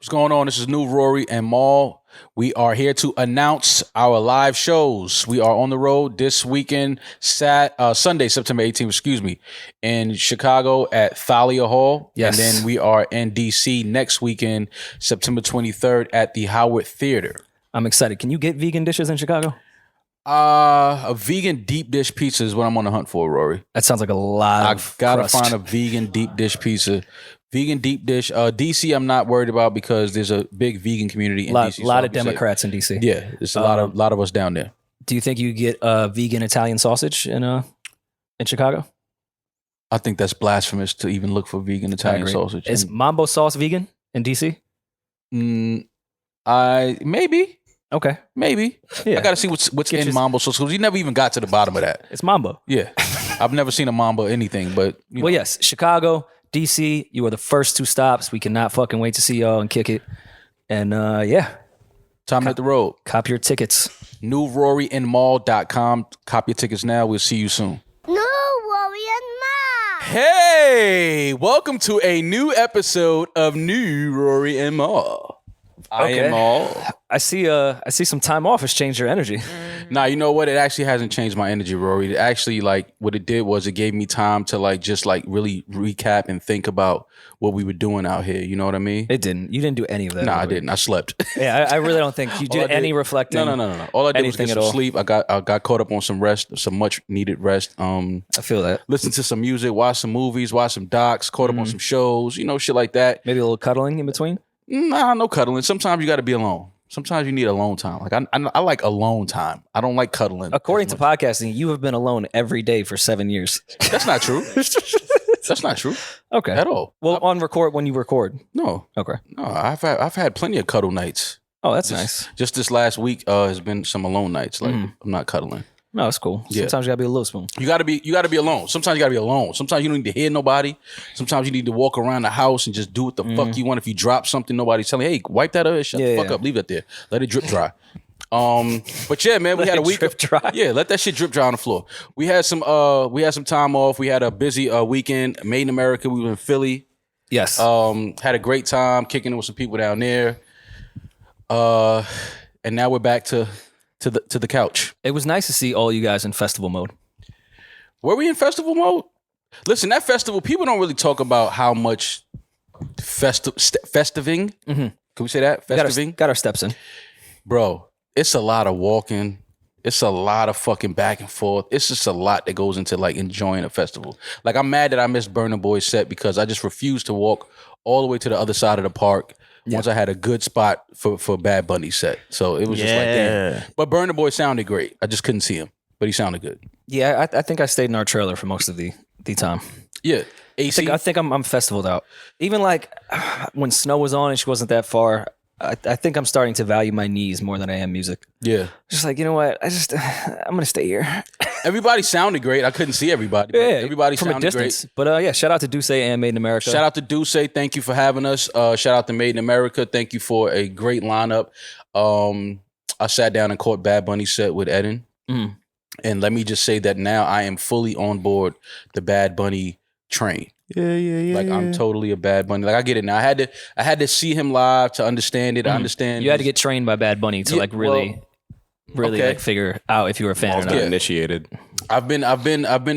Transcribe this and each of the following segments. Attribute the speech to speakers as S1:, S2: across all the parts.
S1: What's going on? This is new Rory and Mal. We are here to announce our live shows. We are on the road this weekend, Sunday, September 18th, in Chicago at Thalia Hall.
S2: Yes.
S1: And then we are in DC next weekend, September 23rd at the Howard Theater.
S2: I'm excited. Can you get vegan dishes in Chicago?
S1: A vegan deep dish pizza is what I'm on the hunt for, Rory.
S2: That sounds like a lot
S1: I
S2: of
S1: gotta
S2: crust.
S1: find a vegan deep dish pizza. Vegan deep dish. DC, I'm not worried about because there's a big vegan community in DC.
S2: A lot of Democrats in DC.
S1: Yeah, there's a lot of us down there.
S2: Do you think you get vegan Italian sausage in Chicago?
S1: I think that's blasphemous to even look for vegan Italian sausage.
S2: Is Mambo sauce vegan in DC?
S1: Maybe.
S2: Okay.
S1: Maybe.
S2: Yeah.
S1: I got to see what's in Mambo sauce because we never even got to the bottom of that.
S2: It's Mambo.
S1: Yeah. I've never seen a Mambo anything, but you know.
S2: Well, yes, Chicago, DC, you are the first two stops. We cannot fucking wait to see y'all and kick it. And yeah.
S1: Time to hit the road.
S2: Cop your tickets.
S1: NewRoryandMall.com. Cop your tickets now. We'll see you soon.
S3: New Rory and Mal.
S1: Hey, welcome to a new episode of New Rory and Mal. I am Mal.
S2: I see some time off has changed your energy.
S1: Nah, you know what? It actually hasn't changed my energy, Rory. It actually, what it did was it gave me time to really recap and think about what we were doing out here. You know what I mean?
S2: It didn't. You didn't do any of that.
S1: Nah, I didn't. I slept.
S2: Yeah, I really don't think you did any reflecting.
S1: No. All I did was get some sleep. I got caught up on some rest, some much needed rest.
S2: I feel that.
S1: Listen to some music, watch some movies, watch some docs, caught up on some shows, shit like that.
S2: Maybe a little cuddling in between?
S1: Nah, no cuddling. Sometimes you got to be alone. Sometimes you need alone time. Like I like alone time. I don't like cuddling.
S2: According to podcasting, you have been alone every day for 7 years.
S1: That's not true. That's not true.
S2: Okay.
S1: At all.
S2: Well, on record when you record.
S1: No.
S2: Okay.
S1: No, I've had plenty of cuddle nights.
S2: Oh, that's nice.
S1: Just this last week has been some alone nights. Like I'm not cuddling.
S2: No, it's cool.
S1: Yeah.
S2: Sometimes you gotta be a little spoon.
S1: You gotta be alone. Sometimes you gotta be alone. Sometimes you don't need to hear nobody. Sometimes you need to walk around the house and just do what the fuck you want. If you drop something, nobody's telling you, hey, wipe that up, shut the fuck up, leave that there. Let it drip dry. But yeah, man, we had a week.
S2: Drip dry.
S1: Yeah, let that shit drip dry on the floor. We had some time off. We had a busy weekend. Made in America. We were in Philly.
S2: Yes.
S1: Had a great time kicking it with some people down there. And now we're back to the couch.
S2: It was nice to see all you guys in festival mode.
S1: Were we in festival mode? Listen, that festival, people don't really talk about how much festiving. Mm-hmm. Can we say that? Festiving?
S2: Got our steps in.
S1: Bro, it's a lot of walking. It's a lot of fucking back and forth. It's just a lot that goes into enjoying a festival. I'm mad that I missed Burna Boy's set because I just refused to walk all the way to the other side of the park. Once I had a good spot for Bad Bunny's set. So it was just like, damn. But Burna Boy sounded great. I just couldn't see him, but he sounded good.
S2: Yeah, I think I stayed in our trailer for most of the time.
S1: Yeah. AC?
S2: I think I'm festivaled out. Even when snow was on and she wasn't that far, I think I'm starting to value my knees more than I am music.
S1: Yeah.
S2: Just you know what? I'm going to stay here.
S1: Everybody sounded great. I couldn't see everybody. But everybody
S2: from
S1: sounded
S2: a distance.
S1: Great.
S2: But yeah, shout out to Duce and Made in America.
S1: Shout out to Duce. Thank you for having us. Shout out to Made in America. Thank you for a great lineup. I sat down and caught Bad Bunny set with Eden. Mm. And let me just say that now I am fully on board the Bad Bunny train. Yeah. I'm totally a Bad Bunny. I get it now. I had to see him live to understand it. I understand.
S2: You had to get trained by Bad Bunny to really figure out if you were a fan or not.
S4: Initiated.
S1: I've been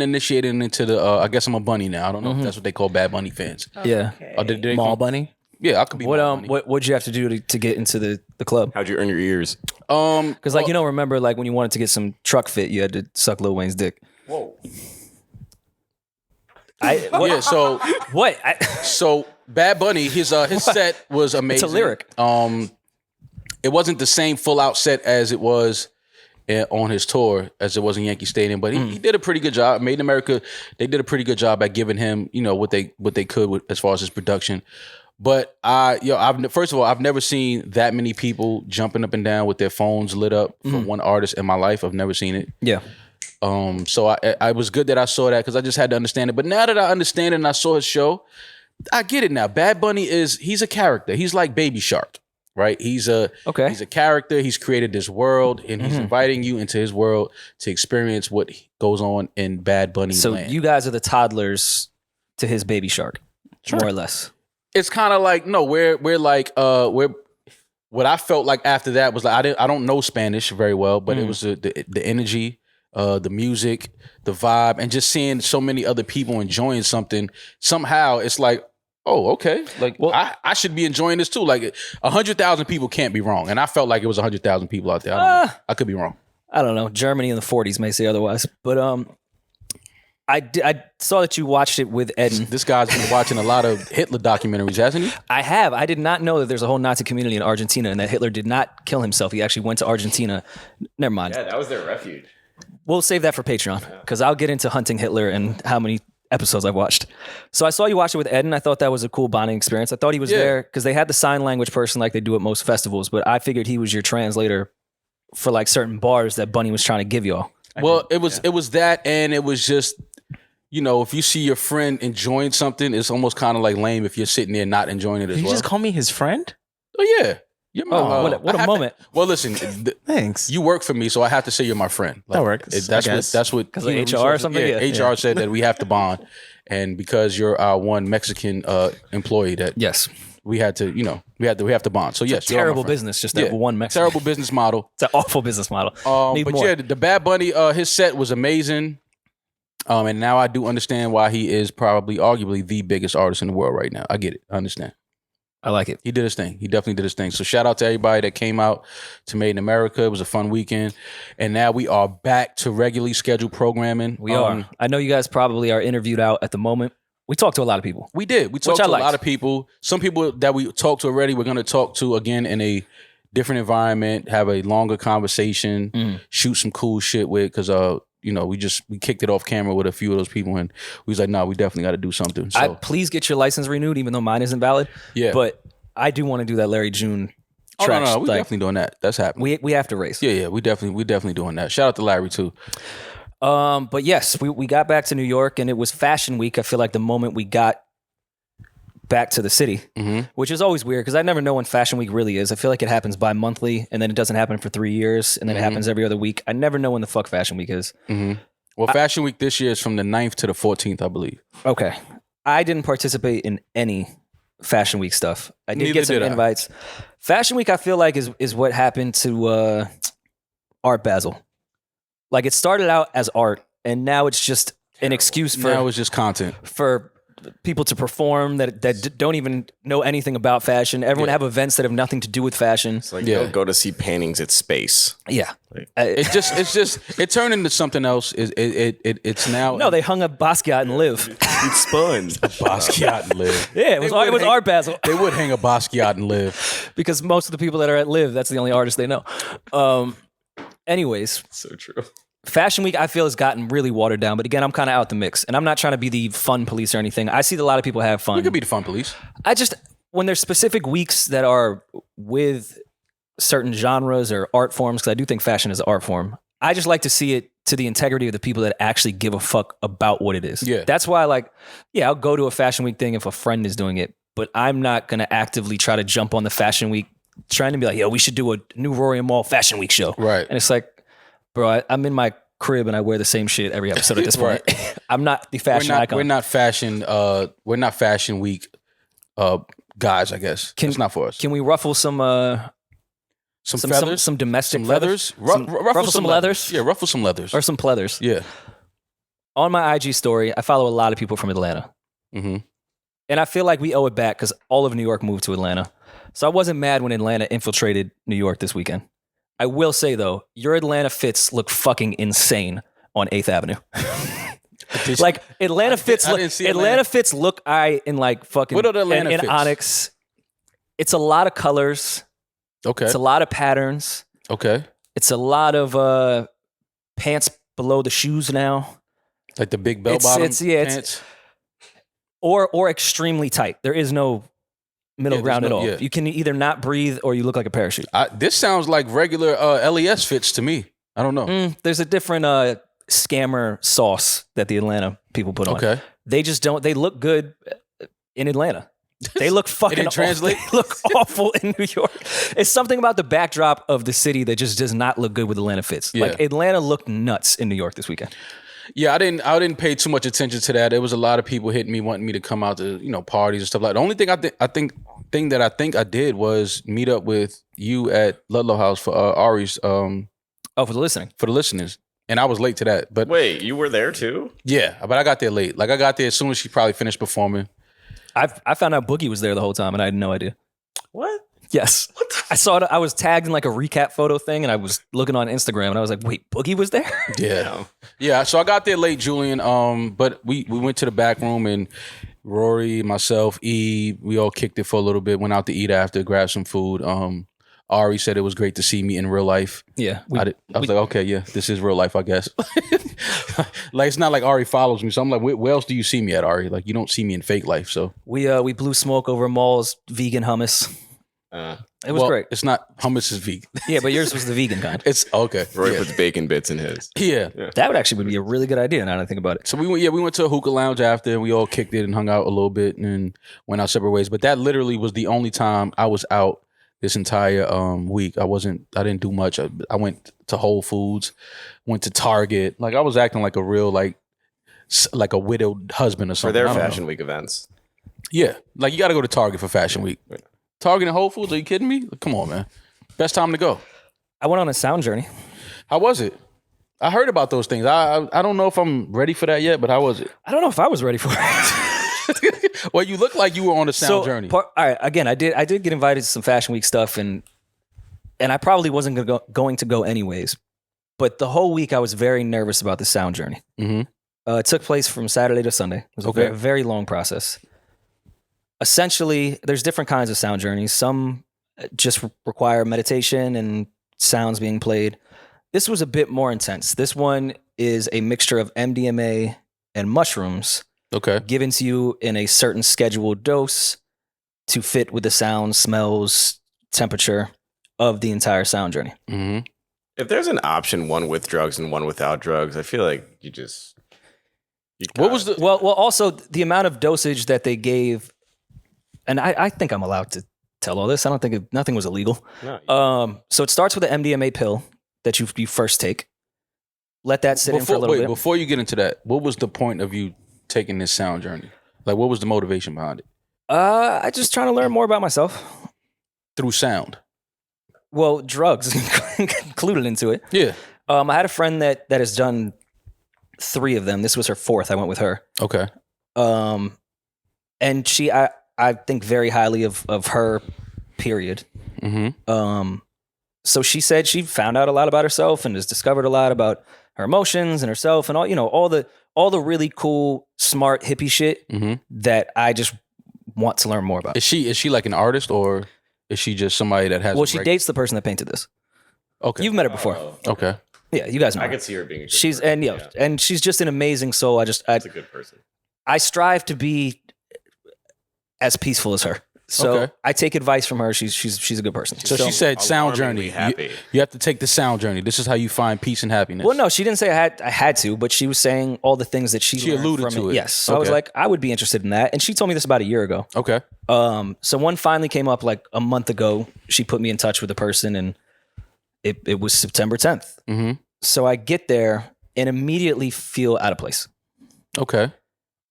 S1: initiated into the. I guess I'm a bunny now. I don't know if that's what they call Bad Bunny fans.
S2: Yeah.
S1: Did they
S2: Mall Bunny.
S1: Yeah, I could be.
S2: What'd you have to do to get into the club?
S4: How'd you earn your ears?
S2: Because remember when you wanted to get some truck fit, you had to suck Lil Wayne's dick.
S4: Whoa.
S1: So Bad Bunny, his set was amazing.
S2: It's a lyric.
S1: It wasn't the same full out set as it was on his tour as it was in Yankee Stadium, but he did a pretty good job. Made in America, they did a pretty good job at giving him what they could as far as his production. But first of all, I've never seen that many people jumping up and down with their phones lit up for one artist in my life. I've never seen it.
S2: Yeah.
S1: So I was good that I saw that because I just had to understand it. But now that I understand it and I saw his show, I get it now. Bad Bunny he's a character. He's like Baby Shark, right? He's a character. He's created this world and he's inviting you into his world to experience what goes on in Bad Bunny land.
S2: So you guys are the toddlers to his Baby Shark, more or less.
S1: it's kind of like no, we're like we're. What I felt like after that was like I don't know Spanish very well, but it was the energy, the music, the vibe, and just seeing so many other people enjoying something. Somehow it's like, oh, okay, like I should be enjoying this too. Like 100,000 people can't be wrong, and I felt like it was 100,000 people out there. I don't know. I could be wrong.
S2: I don't know. Germany in the 40s may say otherwise, but I saw that you watched it with Eden.
S1: This guy's been watching a lot of Hitler documentaries, hasn't he?
S2: I have. I did not know that there's a whole Nazi community in Argentina and that Hitler did not kill himself. He actually went to Argentina. Never mind.
S4: Yeah, that was their refuge.
S2: We'll save that for Patreon because I'll get into hunting Hitler and how many episodes I've watched. So I saw you watch it with Eden. I thought that was a cool bonding experience. I thought he was there because they had the sign language person like they do at most festivals, but I figured he was your translator for like certain bars that Bunny was trying to give y'all.
S1: Well, it was that, and it was just, you know, if you see your friend enjoying something, it's almost kind of like lame if you're sitting there not enjoying it as
S4: Did
S1: well.
S4: you just call me his friend?
S1: Oh yeah, you're my.
S2: What a moment!
S1: Well, listen,
S4: Thanks.
S1: you work for me, so I have to say you're my friend. Like,
S4: That works,
S1: That's what
S2: because of HR or something.
S1: HR said that we have to bond, and because you're our one Mexican employee, that
S2: Yes,
S1: we had to, you know, we have to bond. So yes, you're my
S2: terrible
S1: friend.
S2: business. Just that one Mexican.
S1: Terrible business model.
S2: It's an awful business model. Need
S1: But
S2: more.
S1: yeah, the Bad Bunny, his set was amazing. And now I do understand why he is probably, arguably, the biggest artist in the world right now. I get it. I understand.
S2: I like it.
S1: He did his thing. He definitely did his thing. So shout out to everybody that came out to Made in America. It was a fun weekend. And now we are back to regularly scheduled programming.
S2: We are. I know you guys probably are interviewed out at the moment. We talked to a lot of people.
S1: We did. We talked to a
S2: liked.
S1: lot of people. Some people that we talked to already, we're going to talk to again in a different environment, have a longer conversation, shoot some cool shit with, because you know, we kicked it off camera with a few of those people, and we was like, nah, we definitely got to do something. So
S2: Please get your license renewed, even though mine isn't valid.
S1: Yeah.
S2: But I do want to do that Larry June
S1: oh,
S2: track.
S1: no, we
S2: Like,
S1: definitely doing that. That's happening.
S2: we have to race.
S1: Yeah, we definitely doing that. Shout out to Larry too.
S2: But yes, we got back to New York, and it was Fashion Week. I feel like the moment we got back to the city, which is always weird because I never know when Fashion Week really is. I feel like it happens bi-monthly, and then it doesn't happen for 3 years, and then it happens every other week. I never know when the fuck Fashion Week is.
S1: Well, Fashion Week this year is from the 9th to the 14th, I believe.
S2: Okay. I didn't participate in any Fashion Week stuff. I did
S1: Neither
S2: get some
S1: did I.
S2: invites. Fashion Week, I feel like, is what happened to Art Basel. Like, it started out as art, and now it's just an excuse
S1: Now it's just content.
S2: for people to perform that don't even know anything about fashion. Everyone have events that have nothing to do with fashion.
S4: It's like
S1: Yeah.
S4: they'll go to see paintings at space.
S2: Yeah.
S1: It turned into something else. It's now
S2: No, they hung a Basquiat and live.
S4: It's fun.
S1: Basquiat and live.
S2: Yeah, it was Art Basel.
S1: They would hang a Basquiat and live.
S2: Because most of the people that are at Live, that's the only artist they know. Anyways,
S4: So true.
S2: Fashion Week, I feel, has gotten really watered down. But again, I'm kind of out the mix. And I'm not trying to be the fun police or anything. I see that a lot of people have fun.
S1: You could be the fun police.
S2: When there's specific weeks that are with certain genres or art forms, because I do think fashion is an art form, I just like to see it to the integrity of the people that actually give a fuck about what it is.
S1: Yeah.
S2: That's why, I'll go to a Fashion Week thing if a friend is doing it. But I'm not going to actively try to jump on the Fashion Week trying to be like, yo, we should do a new Rory Mal Fashion Week show.
S1: Right.
S2: And it's like, bro, I'm in my crib and I wear the same shit every episode at this point. I'm not the fashion icon.
S1: We're not fashion. We're not Fashion Week guys. I guess it's not for us.
S2: Can we ruffle some
S1: feathers,
S2: some domestic
S1: some leathers,
S2: ruffle some leathers?
S1: Yeah, ruffle some leathers
S2: Or some pleathers?
S1: Yeah.
S2: On my IG story, I follow a lot of people from Atlanta.
S1: Mm-hmm.
S2: And I feel like we owe it back because all of New York moved to Atlanta. So I wasn't mad when Atlanta infiltrated New York this weekend. I will say, though, your Atlanta fits look fucking insane on 8th Avenue. Like, Atlanta fits look in like fucking
S1: What are the Atlanta
S2: in
S1: fits?
S2: Onyx. It's a lot of colors.
S1: Okay.
S2: It's a lot of patterns.
S1: Okay.
S2: It's a lot of pants below the shoes now.
S1: Like the big bell bottom
S2: it's-
S1: pants.
S2: Or extremely tight. There is no middle
S1: Yeah,
S2: ground
S1: there's
S2: at
S1: no-
S2: all.
S1: yeah.
S2: You can either not breathe or you look like a parachute.
S1: This sounds like regular LES fits to me. I don't know.
S2: There's a different scammer sauce that the Atlanta people put on.
S1: Okay.
S2: They just don't. They look good in Atlanta. They look fucking.
S1: didn't translate?
S2: They look awful in New York. It's something about the backdrop of the city that just does not look good with Atlanta fits.
S1: Yeah.
S2: Like, Atlanta looked nuts in New York this weekend.
S1: Yeah, I didn't pay too much attention to that. There was a lot of people hitting me, wanting me to come out to parties and stuff like that. The only thing I think I did was meet up with you at Ludlow House for Ari's
S2: Oh, for the listening.
S1: for the listeners, and I was late to that. But
S4: Wait, you were there too?
S1: yeah, but I got there late. Like I got there as soon as she probably finished performing.
S2: I found out Boogie was there the whole time, and I had no idea.
S4: What?
S2: Yes. I saw it. I was tagged in like a recap photo thing, and I was looking on Instagram, and I was like, wait, Boogie was there?
S1: Yeah. So I got there late, Julian. But we went to the back room, and Rory, myself, E, we all kicked it for a little bit. Went out to eat after, grabbed some food. Ari said it was great to see me in real life.
S2: Yeah.
S1: I was like, okay, yeah, this is real life, I guess. Like it's not like Ari follows me, so I'm like, where else do you see me at, Ari? Like you don't see me in fake life, so
S2: We blew smoke over Maul's vegan hummus. It was great.
S1: It's not hummus is vegan.
S2: Yeah, but yours was the vegan kind.
S1: It's okay.
S4: Roy
S1: yeah.
S4: puts bacon bits in his.
S1: Yeah.
S2: That would actually be a really good idea now that I think about it.
S1: So we went to a hookah lounge after, and we all kicked it and hung out a little bit and went our separate ways. But that literally was the only time I was out this entire week. I didn't do much. I went to Whole Foods, went to Target. Like I was acting like a real like a widowed husband or
S4: For
S1: something.
S4: their
S1: I don't
S4: Fashion
S1: know.
S4: Week events.
S1: Yeah, like you got to go to Target for Fashion Week. Target and Whole Foods? Are you kidding me? Come on, man. Best time to go.
S2: I went on a sound journey.
S1: How was it? I heard about those things. I don't know if I'm ready for that yet, but how was it?
S2: I don't know if I was ready for it.
S1: Well, you look like you were on a sound journey.
S2: All right, again, I did get invited to some Fashion Week stuff, and I probably wasn't going to go anyways. But the whole week, I was very nervous about the sound journey.
S1: Mm-hmm.
S2: It took place from Saturday to Sunday. It was a very, very long process. Essentially, there's different kinds of sound journeys. Some just require meditation and sounds being played. This was a bit more intense. This one is a mixture of MDMA and mushrooms given to you in a certain scheduled dose to fit with the sounds, smells, temperature of the entire sound journey.
S1: Mm-hmm.
S4: If there's an option, one with drugs and one without drugs, I feel like you
S1: what was the
S2: well also the amount of dosage that they gave, and I think I'm allowed to tell all this. I don't think nothing was illegal.
S4: No,
S2: so it starts with an MDMA pill that you first take. Let that sit in for a little bit.
S1: Before you get into that, what was the point of you taking this sound journey? Like, what was the motivation behind it?
S2: I just trying to learn more about myself
S1: Through sound.
S2: Well, drugs included into it.
S1: Yeah.
S2: I had a friend that has done 3 of them. This was her 4th. I went with her.
S1: Okay.
S2: And I think very highly of her, period.
S1: Mm-hmm.
S2: So she said she found out a lot about herself and has discovered a lot about her emotions and herself and all the really cool, smart, hippie shit that I just want to learn more about.
S1: Is she like an artist, or is she just somebody that has?
S2: Well, she dates the person that painted this.
S1: Okay.
S2: You've met her before.
S1: Okay.
S2: Yeah, you guys know.
S4: I
S2: her.
S4: could see her being a good
S2: She's
S4: person.
S2: and she's just an amazing soul.
S4: She's a good person.
S2: I strive to be as peaceful as her. So I take advice from her. She's a good person.
S1: So she said sound journey.
S4: Happy.
S1: You have to take the sound journey. This is how you find peace and happiness.
S2: Well, no, she didn't say I had to, but she was saying all the things that she learned
S1: alluded
S2: from
S1: to it.
S2: Yes. So I was like, I would be interested in that. And she told me this about a year ago.
S1: Okay.
S2: So one finally came up like a month ago. She put me in touch with a person, and it was September 10th.
S1: Mm-hmm.
S2: So I get there and immediately feel out of place.
S1: Okay.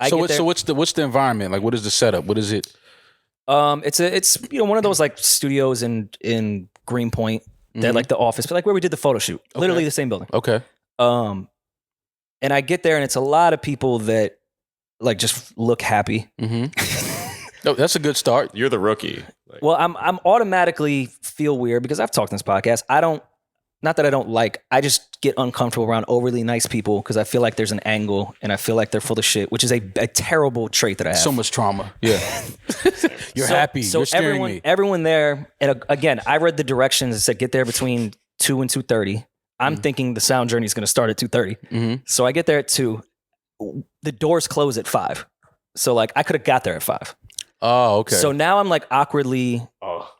S1: So what's the environment? Like, what is the setup? What is it?
S2: It's one of those like studios in Greenpoint that like the office, but like where we did the photo shoot, literally the same building.
S1: Okay.
S2: And I get there and it's a lot of people that like just look happy.
S1: Mm-hmm. No, that's a good start.
S4: You're the rookie.
S2: Well, I'm automatically feel weird because I've talked in this podcast. Not that I don't like, I just get uncomfortable around overly nice people because I feel like there's an angle and I feel like they're full of shit, which is a terrible trait that I have.
S1: So much trauma. Yeah. You're happy.
S2: So
S1: You're scaring me.
S2: everyone there, and again, I read the directions. It said get there between 2 and 2:30. I'm thinking the sound journey is going to start at 2:30.
S1: Mm-hmm.
S2: So I get there at 2. The doors close at 5. So like I could have got there at 5.
S1: Oh, okay.
S2: So now I'm like awkwardly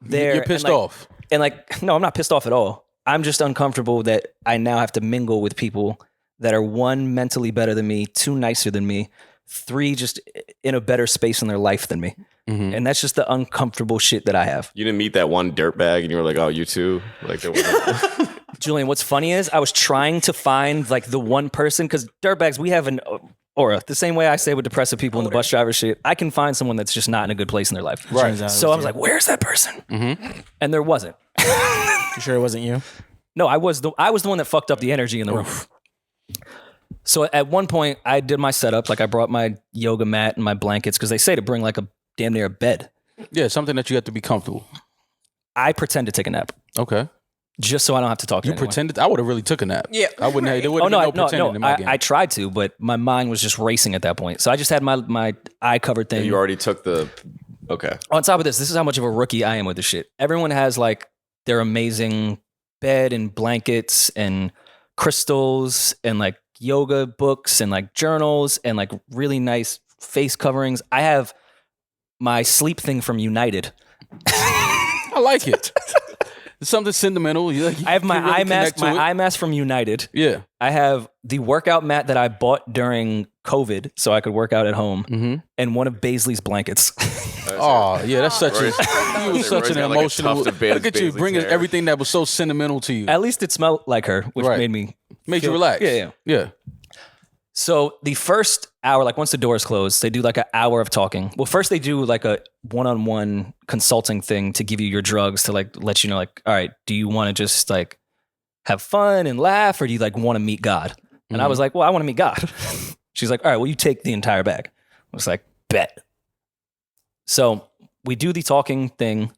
S2: there.
S1: You're pissed
S2: and like,
S1: off.
S2: And like, no, I'm not pissed off at all. I'm just uncomfortable that I now have to mingle with people that are 1, mentally better than me, 2, nicer than me, 3, just in a better space in their life than me.
S1: Mm-hmm.
S2: And that's just the uncomfortable shit that I have.
S4: You didn't meet that one dirtbag and you were like, oh, you too? Like, there was
S2: Julian, what's funny is I was trying to find like the one person, because dirtbags, we have an aura. The same way I say with depressive people in the bus driver shit, I can find someone that's just not in a good place in their life.
S1: Right.
S2: So I was like, where's that person? And there wasn't.
S5: You sure it wasn't you?
S2: No, I was the one that fucked up the energy in the room. So at one point, I did my setup. Like I brought my yoga mat and my blankets, because they say to bring like a damn near a bed.
S1: Yeah, something that you have to be comfortable.
S2: I pretend to take a nap
S1: Okay.
S2: just so I don't have to talk to
S1: You
S2: anyone.
S1: pretended? I would have really took a nap.
S6: Yeah.
S1: I wouldn't have. There wouldn't
S2: Oh,
S1: have been no pretending in my game.
S2: I tried to, but my mind was just racing at that point. So I just had my eye covered thing.
S4: You already took the. Okay.
S2: On top of this is how much of a rookie I am with this shit. Everyone has like their amazing bed and blankets and crystals and like yoga books and like journals and like really nice face coverings. I have my sleep thing from United.
S1: I like it. It's something sentimental.
S2: I have my eye mask, eye mask from United.
S1: Yeah.
S2: I have the workout mat that I bought during COVID so I could work out at home, and one of Baisley's blankets.
S1: Oh, yeah, that's such a you were such
S4: Rory's
S1: an
S4: got like a
S1: emotional.
S4: tuft of
S1: Look at you
S4: Baisley's
S1: bringing
S4: hair.
S1: everything that was so sentimental to you.
S2: At least it smelled like her, which
S1: Right.
S2: made me
S1: Made you
S2: feel-
S1: relax.
S2: Yeah. So the first hour, like once the doors close, they do like an hour of talking. Well, first they do like a one-on-one consulting thing to give you your drugs to like let you know, like, all right, do you want to just like have fun and laugh, or do you like want to meet God? And I was like, well, I want to meet God. She's like, all right, well, you take the entire bag. I was like, bet. So we do the talking thing.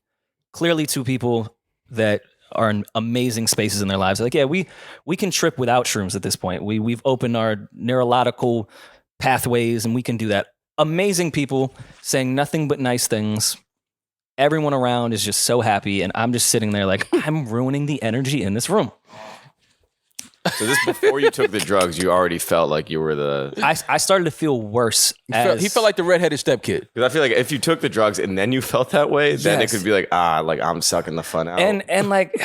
S2: Clearly, two people that are in amazing spaces in their lives. Like, yeah, we can trip without shrooms at this point. We've opened our neurological pathways and we can do that. Amazing people saying nothing but nice things. Everyone around is just so happy, and I'm just sitting there like, I'm ruining the energy in this room.
S4: So this before you took the drugs, you already felt like you were the.
S2: I started to feel worse.
S1: He felt like the redheaded stepkid.
S4: Because I feel like if you took the drugs and then you felt that way, then it
S2: Yes.
S4: could be like I'm sucking the fun out.
S2: and like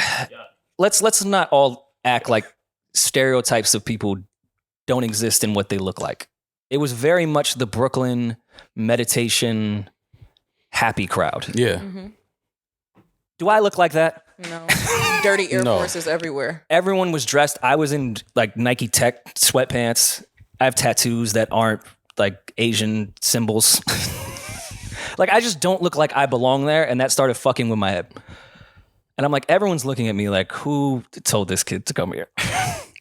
S2: let's not all act like stereotypes of people don't exist in what they look like. It was very much the Brooklyn meditation happy crowd.
S1: Yeah.
S2: Do I look like that?
S6: No. Dirty Air
S1: No.
S6: Forces everywhere.
S2: Everyone was dressed. I was in like Nike Tech sweatpants. I have tattoos that aren't like Asian symbols. Like I just don't look like I belong there, and that started fucking with my head. And I'm like, everyone's looking at me like, who told this kid to come here?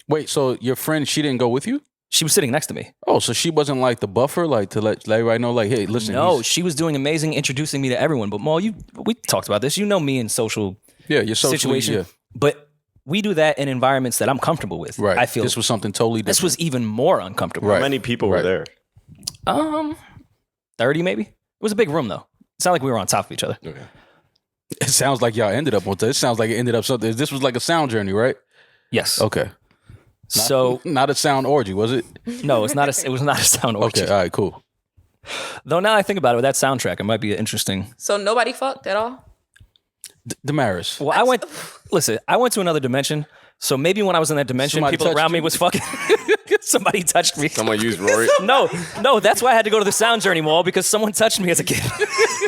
S1: Wait, so your friend, she didn't go with you?
S2: She was sitting next to me.
S1: Oh, so she wasn't like the buffer, like to let everybody know, like, hey, listen.
S2: No,
S1: he's-
S2: she was doing amazing, introducing me to everyone. But Maul, we talked about this. You know me in social
S1: yeah, your social
S2: situation.
S1: Yeah.
S2: But we do that in environments that I'm comfortable with.
S1: Right.
S2: I feel
S1: this was something totally different.
S2: this was even more uncomfortable.
S1: Right.
S4: How many people were
S1: Right.
S4: there?
S2: 30 maybe. It was a big room though. It's not like we were on top of each other.
S4: Okay.
S1: It sounds like y'all ended up on this. It sounds like it ended up something. This was like a sound journey, right?
S2: Yes.
S1: Okay.
S2: So
S1: Not a sound orgy, was it?
S2: no, it was not a sound orgy.
S1: Okay, all right, cool.
S2: Though now I think about it, with that soundtrack, it might be interesting.
S6: So nobody fucked at all?
S1: Demaris.
S2: Well, I went to another dimension. So maybe when I was in that dimension,
S1: Somebody
S2: people
S1: touched
S2: around me
S1: you?
S2: was fucking. Somebody touched me.
S4: Someone used Rory.
S2: No, that's why I had to go to the sound journey mall, because someone touched me as a kid.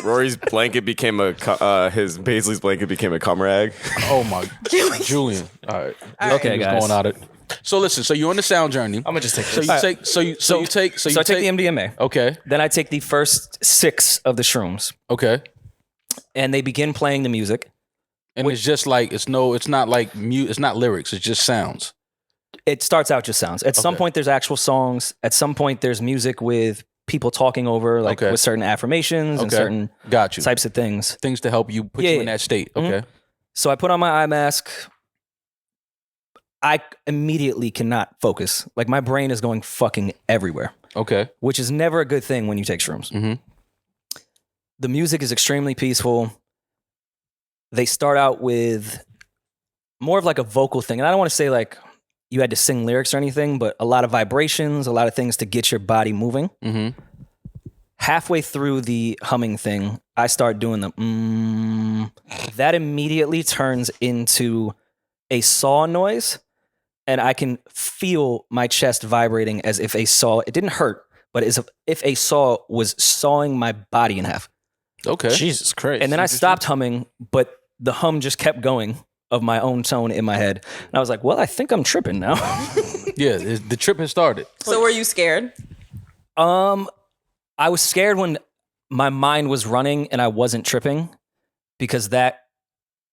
S4: Rory's blanket became his Baisley's blanket became a cum rag.
S1: Oh my, Julian. All right.
S2: Okay,
S1: What's
S2: guys.
S1: going on it? So listen. So you're on the sound journey.
S5: I'm gonna just take
S1: So
S5: this.
S1: you take. So you take.
S2: So I take the MDMA.
S1: Okay.
S2: Then I take the first 6 of the shrooms,
S1: Okay.
S2: and they begin playing the music.
S1: And it's just like it's not like it's not lyrics. It's just sounds.
S2: It starts out just sounds. At some
S1: Okay.
S2: point, there's actual songs. At some point, there's music with people talking over, like
S1: Okay.
S2: with certain affirmations and
S1: Okay.
S2: certain
S1: Got you.
S2: types of things.
S1: Things to help you put
S2: Yeah,
S1: you in
S2: yeah.
S1: that state.
S2: Mhm.
S1: Okay.
S2: So I put on my eye mask. I immediately cannot focus. Like my brain is going fucking everywhere,
S1: Okay.
S2: which is never a good thing when you take shrooms.
S1: Mhm.
S2: The music is extremely peaceful. They start out with more of like a vocal thing. And I don't want to say like you had to sing lyrics or anything, but a lot of vibrations, a lot of things to get your body moving.
S1: Mm-hmm.
S2: Halfway through the humming thing, I start doing the That immediately turns into a saw noise, and I can feel my chest vibrating as if a saw, it didn't hurt, but as if a saw was sawing my body in half.
S1: Okay.
S5: Jesus Christ.
S2: And then I stopped humming, but the hum just kept going. of my own tone in my head. And I was like, well, I think I'm tripping now.
S1: Yeah, the trip has started.
S6: So were you scared?
S2: I was scared when my mind was running and I wasn't tripping, because that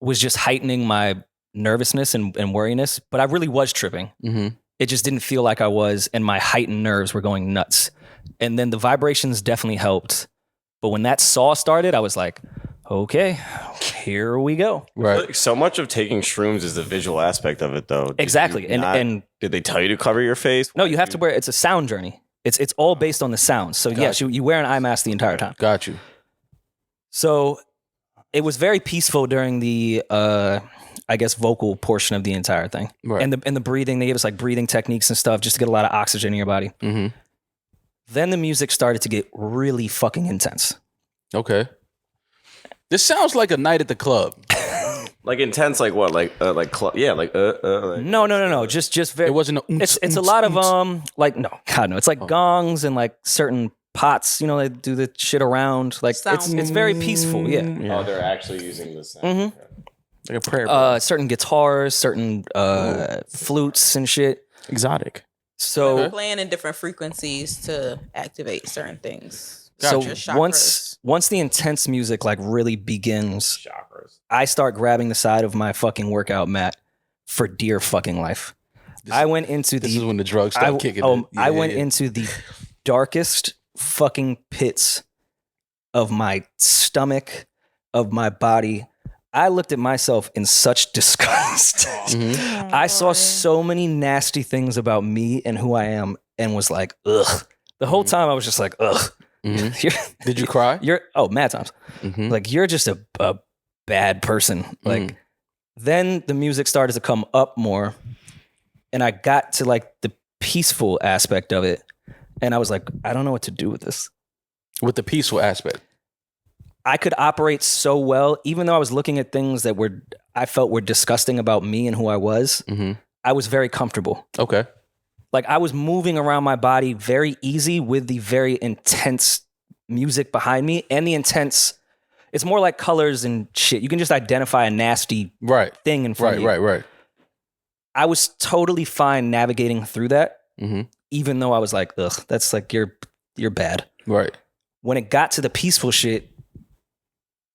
S2: was just heightening my nervousness and worriness. But I really was tripping.
S1: Mm-hmm.
S2: It just didn't feel like I was, and my heightened nerves were going nuts. And then the vibrations definitely helped. But when that saw started, I was like, okay, here we go.
S1: Right.
S4: Like, so much of taking shrooms is the visual aspect of it, though. Did
S2: Exactly.
S4: you not-
S2: And
S4: did they tell you to cover your face?
S2: no, you have to wear, it's a sound journey. It's all based on the sounds. So yes, you wear an eye mask the entire time.
S1: Got you.
S2: So it was very peaceful during the, I guess, vocal portion of the entire thing.
S1: Right.
S2: And the breathing, they gave us like breathing techniques and stuff just to get a lot of oxygen in your body.
S1: Mm-hmm.
S2: Then the music started to get really fucking intense.
S1: Okay. This sounds like a night at the club.
S4: Like intense, like what? Like yeah, like
S2: No. Just very.
S1: It wasn't.
S2: It's a lot of like no, God no. It's like gongs and like certain pots. You know, they do the shit around. Like it's very peaceful. Yeah.
S4: Oh, they're actually using this.
S2: Mhm.
S5: Like a prayer.
S2: Certain guitars, certain flutes and shit.
S5: Exotic.
S2: So
S6: Playing in different frequencies to activate certain things.
S2: so
S6: Your chakras.
S2: once the intense music like really begins,
S4: Chakras.
S2: I start grabbing the side of my fucking workout mat for dear fucking life. I went into
S1: This is when the drugs
S2: I,
S1: start kicking.
S2: oh,
S1: in.
S2: I went into the darkest fucking pits of my stomach, of my body. I looked at myself in such disgust.
S1: Mm-hmm.
S2: I saw so many nasty things about me and who I am and was like, ugh. The whole time I was just like, ugh.
S1: Mhm. Did you cry?
S2: Mad times.
S1: Mm-hmm.
S2: Like, you're just a bad person. Like, then the music started to come up more, and I got to like the peaceful aspect of it, and I was like, I don't know what to do with this.
S1: With the peaceful aspect.
S2: I could operate so well, even though I was looking at things that I felt were disgusting about me and who I was.
S1: Mm-hmm.
S2: I was very comfortable.
S1: Okay.
S2: Like, I was moving around my body very easy with the very intense music behind me and the intense. It's more like colors and shit. You can just identify a nasty
S1: Right.
S2: thing in front of you.
S1: Right.
S2: I was totally fine navigating through that,
S1: Mm-hmm.
S2: even though I was like, ugh, that's like, you're bad.
S1: Right.
S2: When it got to the peaceful shit,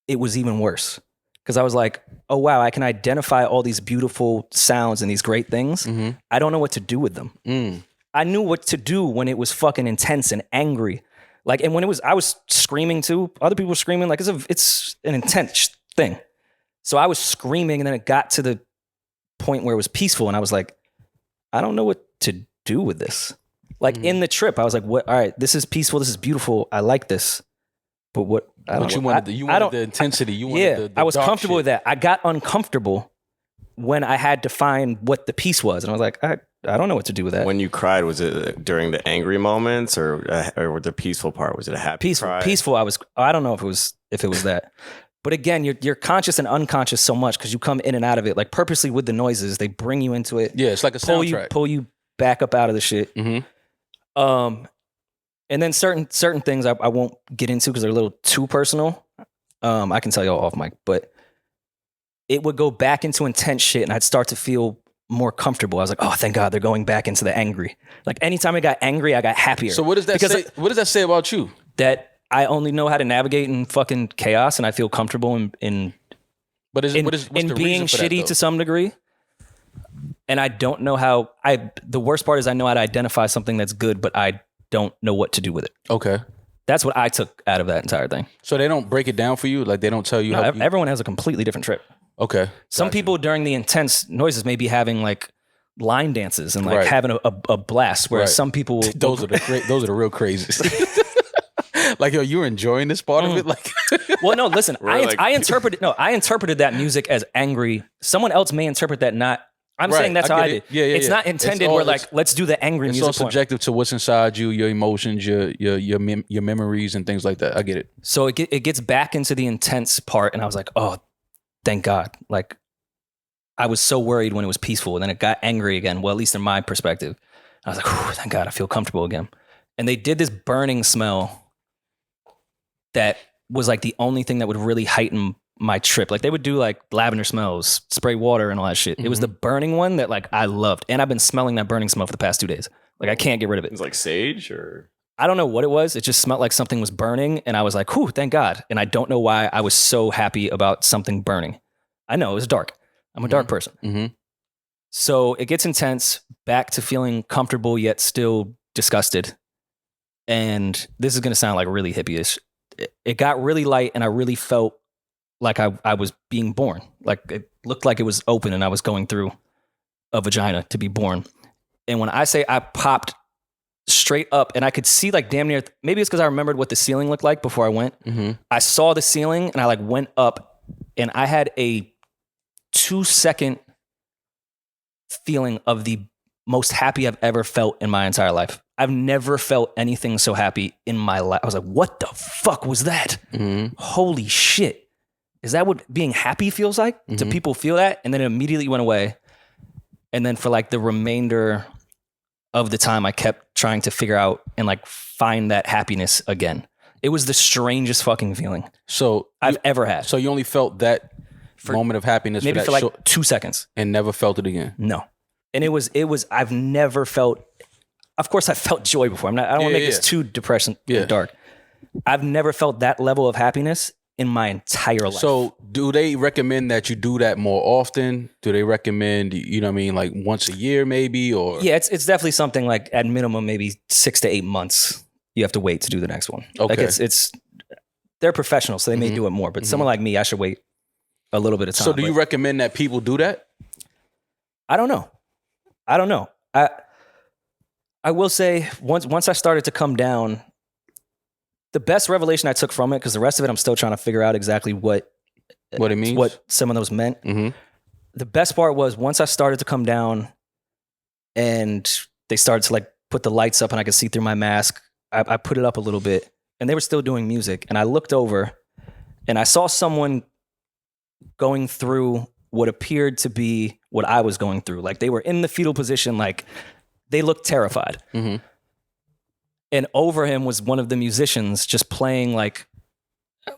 S2: it was even worse. Because I was like, oh, wow, I can identify all these beautiful sounds and these great things.
S1: Mm-hmm.
S2: I don't know what to do with them.
S1: Mm.
S2: I knew what to do when it was fucking intense and angry. Like, and when I was screaming too. Other people were screaming. Like, it's an intense thing. So I was screaming, and then it got to the point where it was peaceful, and I was like, I don't know what to do with this. Like, in the trip, I was like, what? All right, this is peaceful. This is beautiful. I like this. But what? I don't.
S1: But you wanted the intensity. You wanted the
S2: I was
S1: dark
S2: comfortable
S1: shit.
S2: with that. I got uncomfortable when I had to find what the peace was, and I was like, I don't know what to do with that.
S4: When you cried, was it during the angry moments or the peaceful part? Was it a happy cry?
S2: Peaceful. I don't know if it was that. But again, you're conscious and unconscious so much because you come in and out of it, like purposely with the noises. They bring you into it.
S1: Yeah, it's like a soundtrack.
S2: Pull you back up out of the shit.
S1: Mm-hmm.
S2: And then certain things I won't get into because they're a little too personal. I can tell you all off mic, but it would go back into intense shit, and I'd start to feel more comfortable. I was like, oh, thank God they're going back into the angry. Like, anytime I got angry, I got happier.
S1: So what does that say? What does that say about you?
S2: That I only know how to navigate in fucking chaos, and I feel comfortable in
S1: But what's the
S2: being
S1: reason for that,
S2: shitty
S1: though?
S2: to some degree. And I don't know how. The worst part is I know how to identify something that's good, but I don't know what to do with it.
S1: Okay.
S2: That's what I took out of that entire thing.
S1: So they don't break it down for you? Like, they don't tell you
S2: No,
S1: how you...
S2: everyone has a completely different trip.
S1: Okay.
S2: Some
S1: Gotcha.
S2: people during the intense noises may be having like line dances and like
S1: Right.
S2: having a blast, whereas
S1: Right.
S2: some people
S1: Those are the real crazies. Like, yo, you're enjoying this part of it? Like,
S2: Well, no, listen,
S4: like-
S2: I interpreted that music as angry. Someone else may interpret that not. I'm
S1: Right,
S2: saying that's
S1: I
S2: how
S1: get
S2: I
S1: it.
S2: did.
S1: Yeah,
S2: It's not intended where like, let's do the angry
S1: it's
S2: music.
S1: all subjective to what's inside you, your emotions, your memories and things like that. I get it.
S2: So it gets back into the intense part, and I was like, oh, thank God. Like, I was so worried when it was peaceful, and then it got angry again. Well, at least in my perspective. I was like, thank God, I feel comfortable again. And they did this burning smell that was like the only thing that would really heighten my trip. Like they would do like lavender smells, spray water and all that shit. It was the burning one that like I loved. And I've been smelling that burning smell for the past 2 days. Like I can't get rid of it.
S4: It's like sage or
S2: I don't know what it was. It just smelled like something was burning. And I was like, whew, thank God. And I don't know why I was so happy about something burning. I know it was dark. I'm a dark person.
S1: Mm-hmm.
S2: So it gets intense, back to feeling comfortable yet still disgusted. And this is going to sound like really hippie-ish. It got really light and I really felt like I was being born. Like it looked like it was open and I was going through a vagina to be born. And when I say I popped straight up and I could see like damn near, maybe it's because I remembered what the ceiling looked like before I went.
S1: Mm-hmm.
S2: I saw the ceiling and I like went up and I had a 2-second feeling of the most happy I've ever felt in my entire life. I've never felt anything so happy in my life. I was like, what the fuck was that?
S1: Mm-hmm.
S2: Holy shit. Is that what being happy feels like? Do people feel that? And then it immediately went away. And then for like the remainder of the time, I kept trying to figure out and like find that happiness again. It was the strangest fucking feeling I've ever had.
S1: So you only felt that moment of happiness
S2: Maybe for like
S1: short,
S2: 2 seconds.
S1: and never felt it again.
S2: No. And it was, I've never felt, of course I felt joy before. I don't want to make this too depressing and dark. I've never felt that level of happiness in my entire life.
S1: So do they recommend that you do that more often? Do they recommend, you know what I mean, like once a year maybe? Or
S2: yeah, it's definitely something like at minimum, maybe 6 to 8 months. You have to wait to do the next one.
S1: Okay.
S2: Like it's they're professionals, so they may do it more, but someone like me, I should wait a little bit of time.
S1: So do you recommend that people do that?
S2: I don't know. I will say once I started to come down, the best revelation I took from it, because the rest of it I'm still trying to figure out exactly what
S1: it means,
S2: what some of those meant.
S1: Mm-hmm.
S2: The best part was once I started to come down and they started to like put the lights up and I could see through my mask, I put it up a little bit and they were still doing music. And I looked over and I saw someone going through what appeared to be what I was going through. Like they were in the fetal position, like they looked terrified.
S1: Mm-hmm.
S2: And over him was one of the musicians just playing like,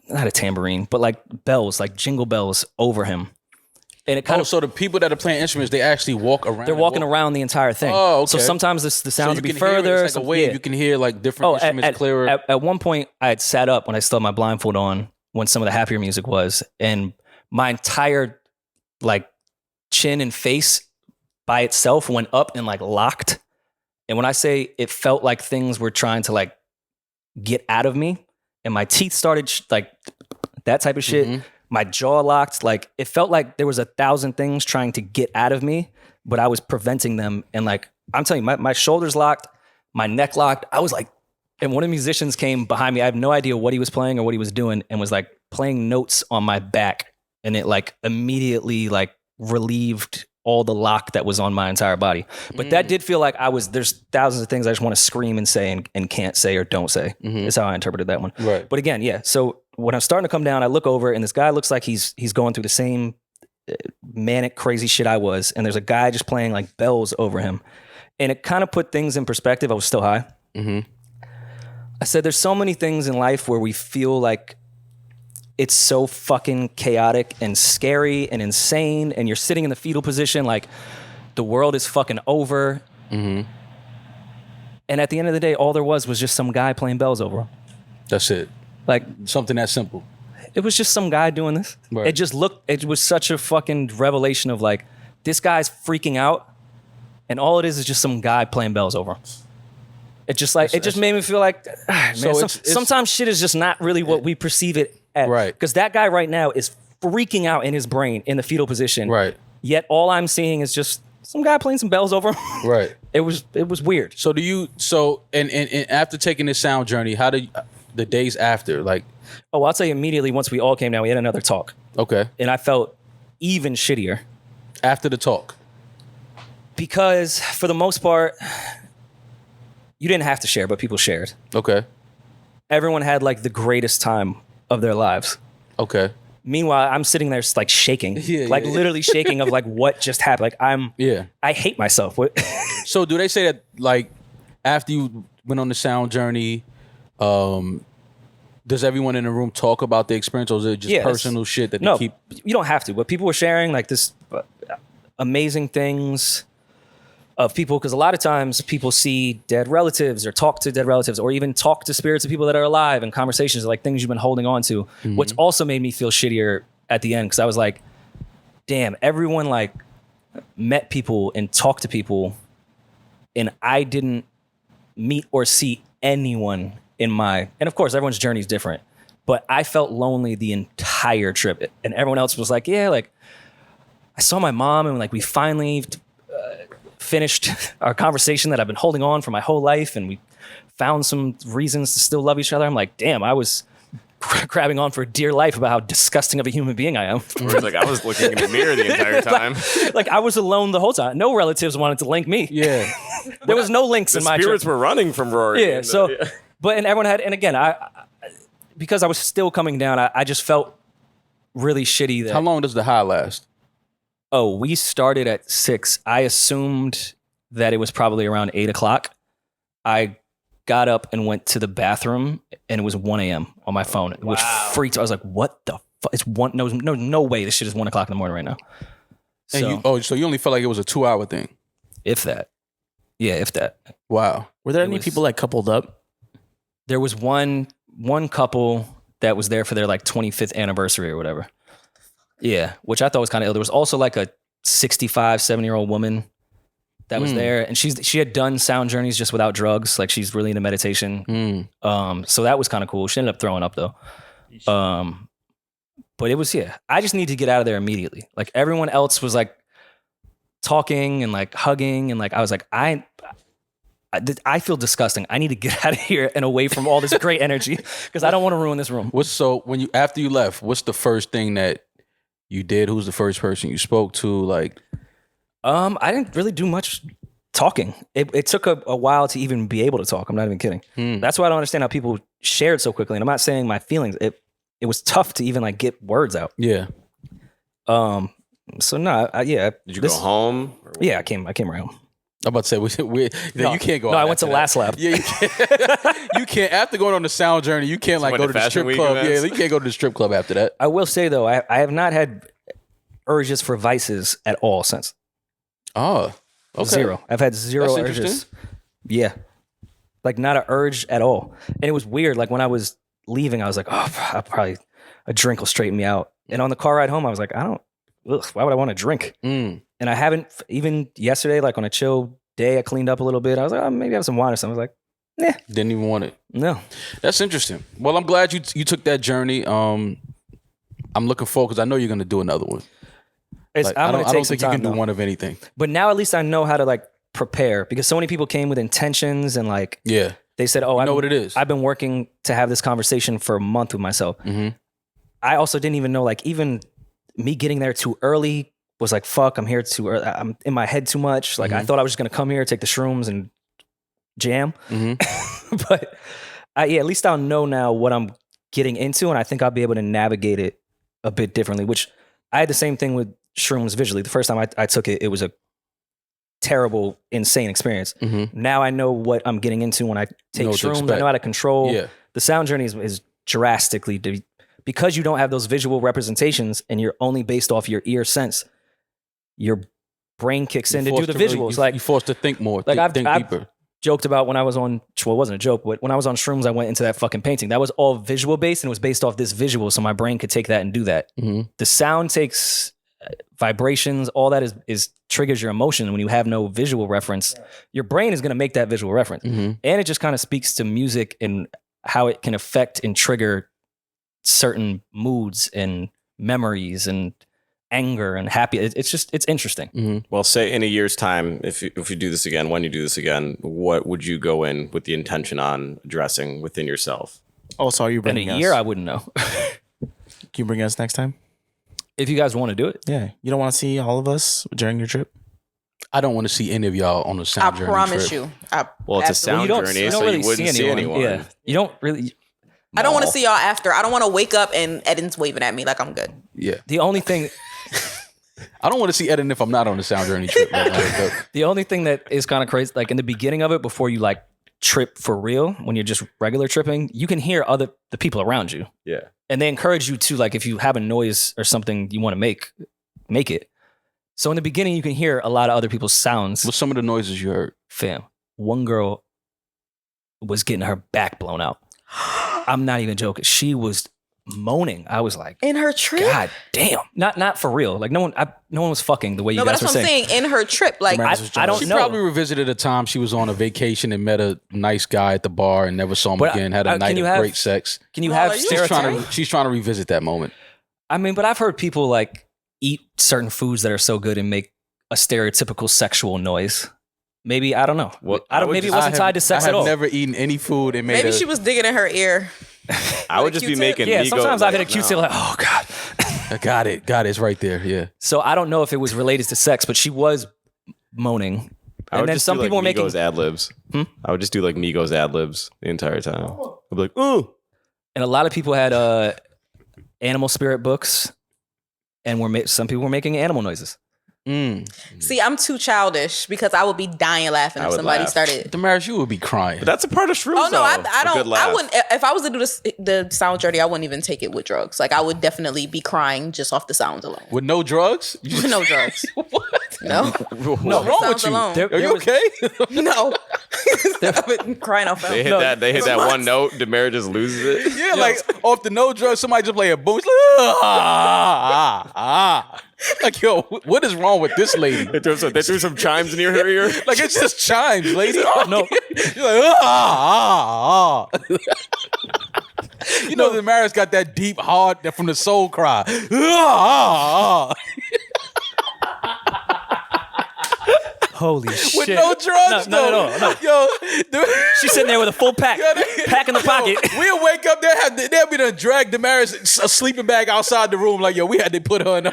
S2: not a tambourine, but like bells, like jingle bells over him. And it kind of,
S1: so the people that are playing instruments, they actually walk around.
S2: they're walking around the entire thing.
S1: Oh, okay.
S2: So sometimes the sounds would be
S1: Hear
S2: further.
S1: it, it's like a wave.
S2: Yeah.
S1: You can hear like different instruments clearer.
S2: At one point, I had sat up when I still had my blindfold on when some of the happier music was, and my entire like chin and face by itself went up and like locked. And when I say it felt like things were trying to like get out of me, and my teeth started like that type of shit.
S1: Mm-hmm.
S2: My jaw locked. Like it felt like there was 1,000 things trying to get out of me, but I was preventing them. And like I'm telling you, my shoulders locked, my neck locked. I was like, and one of the musicians came behind me. I have no idea what he was playing or what he was doing, and was like playing notes on my back, and it like immediately like relieved all the lock that was on my entire body. But that did feel like there's thousands of things I just want to scream and say and can't say or don't say. Is how I interpreted that one.
S1: Right.
S2: But again, yeah. So when I'm starting to come down, I look over and this guy looks like he's going through the same manic, crazy shit I was. And there's a guy just playing like bells over him. And it kind of put things in perspective. I was still high.
S1: Mm-hmm.
S2: I said, there's so many things in life where we feel like it's so fucking chaotic and scary and insane, and you're sitting in the fetal position like the world is fucking over.
S1: Mm-hmm.
S2: And at the end of the day, all there was just some guy playing bells over him.
S1: That's it.
S2: Like
S1: Something that simple.
S2: it was just some guy doing this.
S1: Right.
S2: It was such a fucking revelation of like, this guy's freaking out and all it is just some guy playing bells over him. It just like, it just made me feel like, man,
S1: So
S2: sometimes shit is just not really what we perceive it as.
S1: Right.
S2: Because that guy right now is freaking out in his brain in the fetal position.
S1: Right.
S2: Yet all I'm seeing is just some guy playing some bells over him.
S1: Right.
S2: It was weird.
S1: So and after taking this sound journey, how did the days after, like?
S2: Oh, I'll tell you immediately, once we all came down, we had another talk.
S1: Okay.
S2: And I felt even shittier.
S1: After the talk.
S2: Because for the most part, you didn't have to share, but people shared.
S1: Okay.
S2: Everyone had like the greatest time of their lives.
S1: Okay.
S2: Meanwhile, I'm sitting there like shaking, literally shaking of like what just happened. Like I hate myself.
S1: So do they say that like after you went on the sound journey, Does everyone in the room talk about the experience, or is it just personal shit that they keep?
S2: You don't have to, but people were sharing like this amazing things of people, because a lot of times people see dead relatives or talk to dead relatives or even talk to spirits of people that are alive, and conversations like things you've been holding on to, which also made me feel shittier at the end, because I was like, damn, everyone like met people and talked to people, and I didn't meet or see anyone and of course everyone's journey is different, but I felt lonely the entire trip, and everyone else was like, yeah, like I saw my mom, and like we finally finished our conversation that I've been holding on for my whole life, and we found some reasons to still love each other. I'm like, damn, I was grabbing on for dear life about how disgusting of a human being I am.
S4: Like, I was looking in the mirror the entire time.
S2: like I was alone the whole time. No relatives wanted to link me.
S1: Yeah.
S2: There was no links in my trip.
S4: The spirits were running from Rory.
S2: Yeah. But everyone had, and again, I because I was still coming down, I just felt really shitty that.
S1: How long does the high last?
S2: Oh, we started at 6. I assumed that it was probably around 8 o'clock. I got up and went to the bathroom, and it was 1 a.m. on my phone, which freaked. I was like, "What the fuck? It's one? No way! This shit is 1 o'clock in the morning right now."
S1: And so you only felt like it was a 2-hour thing,
S2: if that. Yeah, if that.
S1: Wow.
S5: Were there any people like coupled up?
S2: There was one couple that was there for their like 25th anniversary or whatever. Yeah, which I thought was kind of ill. There was also like a 65, 70-year-old woman that was there, and she had done sound journeys just without drugs. Like, she's really into meditation. So that was kind of cool. She ended up throwing up though. But it was, I just need to get out of there immediately. Like, everyone else was like talking and like hugging, and like I was like, I feel disgusting. I need to get out of here and away from all this great energy, because I don't want to ruin this room.
S1: After you left, what's the first thing that you did? Who's the first person you spoke to? Like,
S2: I didn't really do much talking. It took a while to even be able to talk. I'm not even kidding. That's why I don't understand how people shared so quickly. And I'm not saying my feelings. It was tough to even like get words out.
S1: Yeah.
S2: So no,
S4: Did you go home?
S2: Yeah, I came right home.
S1: I'm about to say, you can't go.
S2: No, I went to Last Lap.
S1: Yeah, you can't. You can't. After going on the sound journey, you can't like go to the strip club. Yeah, you can't go to the strip club after that.
S2: I will say though, I have not had urges for vices at all since.
S1: Oh, okay.
S2: Zero. I've had zero
S1: That's
S2: urges. Yeah, like not an urge at all. And it was weird. Like, when I was leaving, I was like, oh, a drink will straighten me out. And on the car ride home, I was like, why would I want to drink? And I haven't, even yesterday, like on a chill day, I cleaned up a little bit. I was like, maybe have some wine or something. I was like,
S1: Didn't even want it.
S2: No.
S1: That's interesting. Well, I'm glad you took that journey. I'm looking forward, because I know you're going to do another one. I don't think you can do one of anything.
S2: But now at least I know how to like prepare, because so many people came with intentions, and like, they said, I
S1: know what it is.
S2: I've been working to have this conversation for a month with myself. I also didn't even know, like, even me getting there too early was like, fuck, I'm here too early. I'm in my head too much. Like, I thought I was just going to come here, take the shrooms and jam. But at least I'll know now what I'm getting into, and I think I'll be able to navigate it a bit differently, which I had the same thing with shrooms visually. The first time I took it, it was a terrible, insane experience. Now I know what I'm getting into when I take shrooms. I know how to control. The sound journey is drastically, because you don't have those visual representations and you're only based off your ear sense. Your brain kicks in to do the visuals.
S1: You're forced to think more, think deeper.
S2: Joked about when I was on, well, it wasn't a joke, but when I was on shrooms, I went into that fucking painting. That was all visual based, and it was based off this visual, so my brain could take that and do that. The sound takes vibrations, all that is triggers your emotion. When you have no visual reference, your brain is going to make that visual reference. And it just kind of speaks to music and how it can affect and trigger certain moods and memories and anger and happy. It's interesting.
S4: Well, say in a year's time, if you do this again, when you do this again, what would you go in with the intention on addressing within yourself?
S5: Oh, so are you bringing us?
S2: In a year, I wouldn't know.
S5: Can you bring us next time?
S2: If you guys want to do it.
S5: Yeah. You don't want to see all of us during your trip?
S1: I don't want to see any of y'all on the sound journey.
S6: I promise
S1: trip.
S6: you.
S4: It's a sound journey, so you wouldn't see anyone.
S2: Yeah. You don't really.
S6: I don't want to see y'all after. I don't want to wake up and Eden's waving at me like I'm good.
S1: Yeah.
S2: The only thing.
S1: I don't want to see Eden if I'm not on the sound journey trip.
S2: The only thing that is kind of crazy, like in the beginning of it, before you like trip for real, when you're just regular tripping, you can hear the people around you.
S4: Yeah.
S2: And they encourage you to, like, if you have a noise or something you want to make it. So in the beginning, you can hear a lot of other people's sounds.
S1: What's some of the noises you heard?
S2: Fam, one girl was getting her back blown out. I'm not even joking. She was moaning. I was like,
S6: In her trip?
S2: God damn. Not for real. Like no one was fucking the way you
S6: No, but
S2: guys
S6: that's
S2: were
S6: what I'm
S2: saying.
S6: saying. In her trip. Like,
S2: I don't
S1: She
S2: know.
S1: probably revisited a time she was on a vacation and met a nice guy at the bar and never saw him
S2: But,
S1: again. Had a
S2: can
S1: night
S2: you
S1: of
S2: have-
S1: great sex.
S2: Can you
S6: Well,
S2: have
S6: are you
S2: stereotypes?
S1: She's trying to revisit that moment.
S2: I mean, but I've heard people like eat certain foods that are so good and make a stereotypical sexual noise. Maybe, I don't know.
S4: What-
S2: I don't.
S4: I would
S2: Maybe it
S4: just-
S2: wasn't tied to sex
S1: I
S2: at
S1: have
S2: all.
S1: never eaten any food and made
S6: maybe
S1: a,
S6: she was digging in her ear.
S4: I would just be
S6: Q-tip?
S4: making
S2: Yeah,
S4: Migos,
S2: sometimes I've hit a
S4: like,
S2: Q-tip
S4: no.
S2: like, oh God.
S1: I got it. It's right there. Yeah.
S2: So I don't know if it was related to sex, but she was moaning.
S4: I
S2: And
S4: would
S2: then
S4: just
S2: some
S4: do, like,
S2: people were making,
S4: Migos ad libs. I would just do like Migos ad libs the entire time. I'd be like, ooh.
S2: and a lot of people had animal spirit books, and some people were making animal noises.
S6: See, I'm too childish because I would be dying laughing
S4: I
S6: if
S4: would
S6: somebody
S4: laugh.
S6: started.
S1: Demaris, you would be crying.
S4: But that's a part of shrooms.
S6: Oh no, I
S4: though. A good
S6: don't.
S4: laugh.
S6: I wouldn't. If I was to do the sound journey, I wouldn't even take it with drugs. Like I would definitely be crying just off the sounds alone.
S1: With no drugs?
S6: No drugs. No.
S1: What's wrong with
S6: Sounds
S1: you?
S6: alone.
S2: There-
S1: Are you
S2: was-
S1: okay?
S6: No. I've been crying off.
S4: They hit that. They hit that one note. Demaris just loses it.
S1: Yeah, like off the no drugs, somebody just play a boom. It's like, like, yo, what is wrong with this lady?
S4: They threw some chimes in your ear.
S1: Like it's just chimes, lady.
S2: No.
S1: You're like, You know, the Demaris got that deep, hard from the soul cry.
S2: Holy shit.
S1: With no drugs,
S2: No.
S1: though. Yo, dude.
S2: She's sitting there with a full pack, pack in the pocket.
S1: We'll wake up there, they'll be done drag Demaris a sleeping bag outside the room. Like, yo, we had to put her in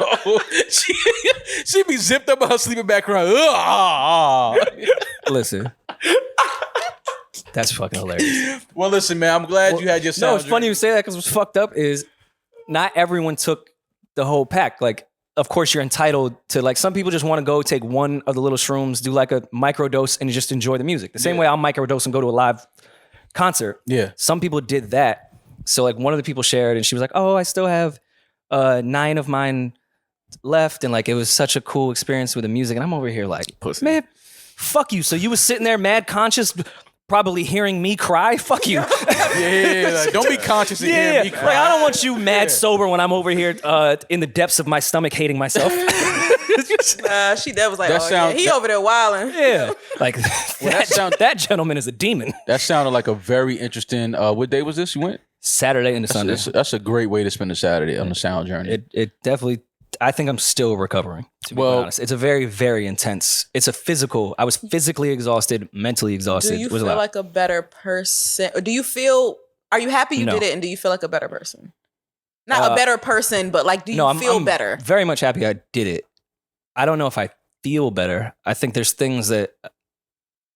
S1: she be zipped up in her sleeping bag crying.
S2: Listen. That's fucking hilarious.
S1: Well, listen, man, I'm glad you had your sound.
S2: No, it's funny you say that because what's fucked up is not everyone took the whole pack. Like, of course, you're entitled to, like, some people just want to go take one of the little shrooms, do like a microdose and just enjoy the music. The same way I'll microdose and go to a live concert.
S1: Yeah.
S2: Some people did that. So, like, one of the people shared and she was like, oh, I still have 9 of mine left. And, like, it was such a cool experience with the music. And I'm over here like,
S4: Pussy.
S2: man, fuck you. So you was sitting there mad conscious, probably hearing me cry? Fuck you.
S1: Yeah, like, don't be conscious of hearing me
S2: Like,
S1: cry.
S2: I don't want you mad sober when I'm over here in the depths of my stomach hating myself.
S6: That was like,
S1: That
S6: oh
S1: sound-
S6: yeah, he over there wilding.
S2: Yeah. Like, that gentleman is a demon.
S1: That sounded like a very interesting. What day was this? You went?
S2: Saturday into Sunday.
S1: That's a great way to spend a Saturday on the sound journey.
S2: It definitely, I think I'm still recovering, to be
S1: Well-
S2: honest. It's a very, very intense. It's a physical. I was physically exhausted, mentally exhausted.
S6: Do you
S2: It was
S6: feel
S2: a lot.
S6: like a better person? Or do you feel? Are you happy you
S2: No.
S6: did it? And do you feel like a better person? Not a better person, but like, do you
S2: I'm
S6: feel better?
S2: very much happy I did it. I don't know if I feel better. I think there's things that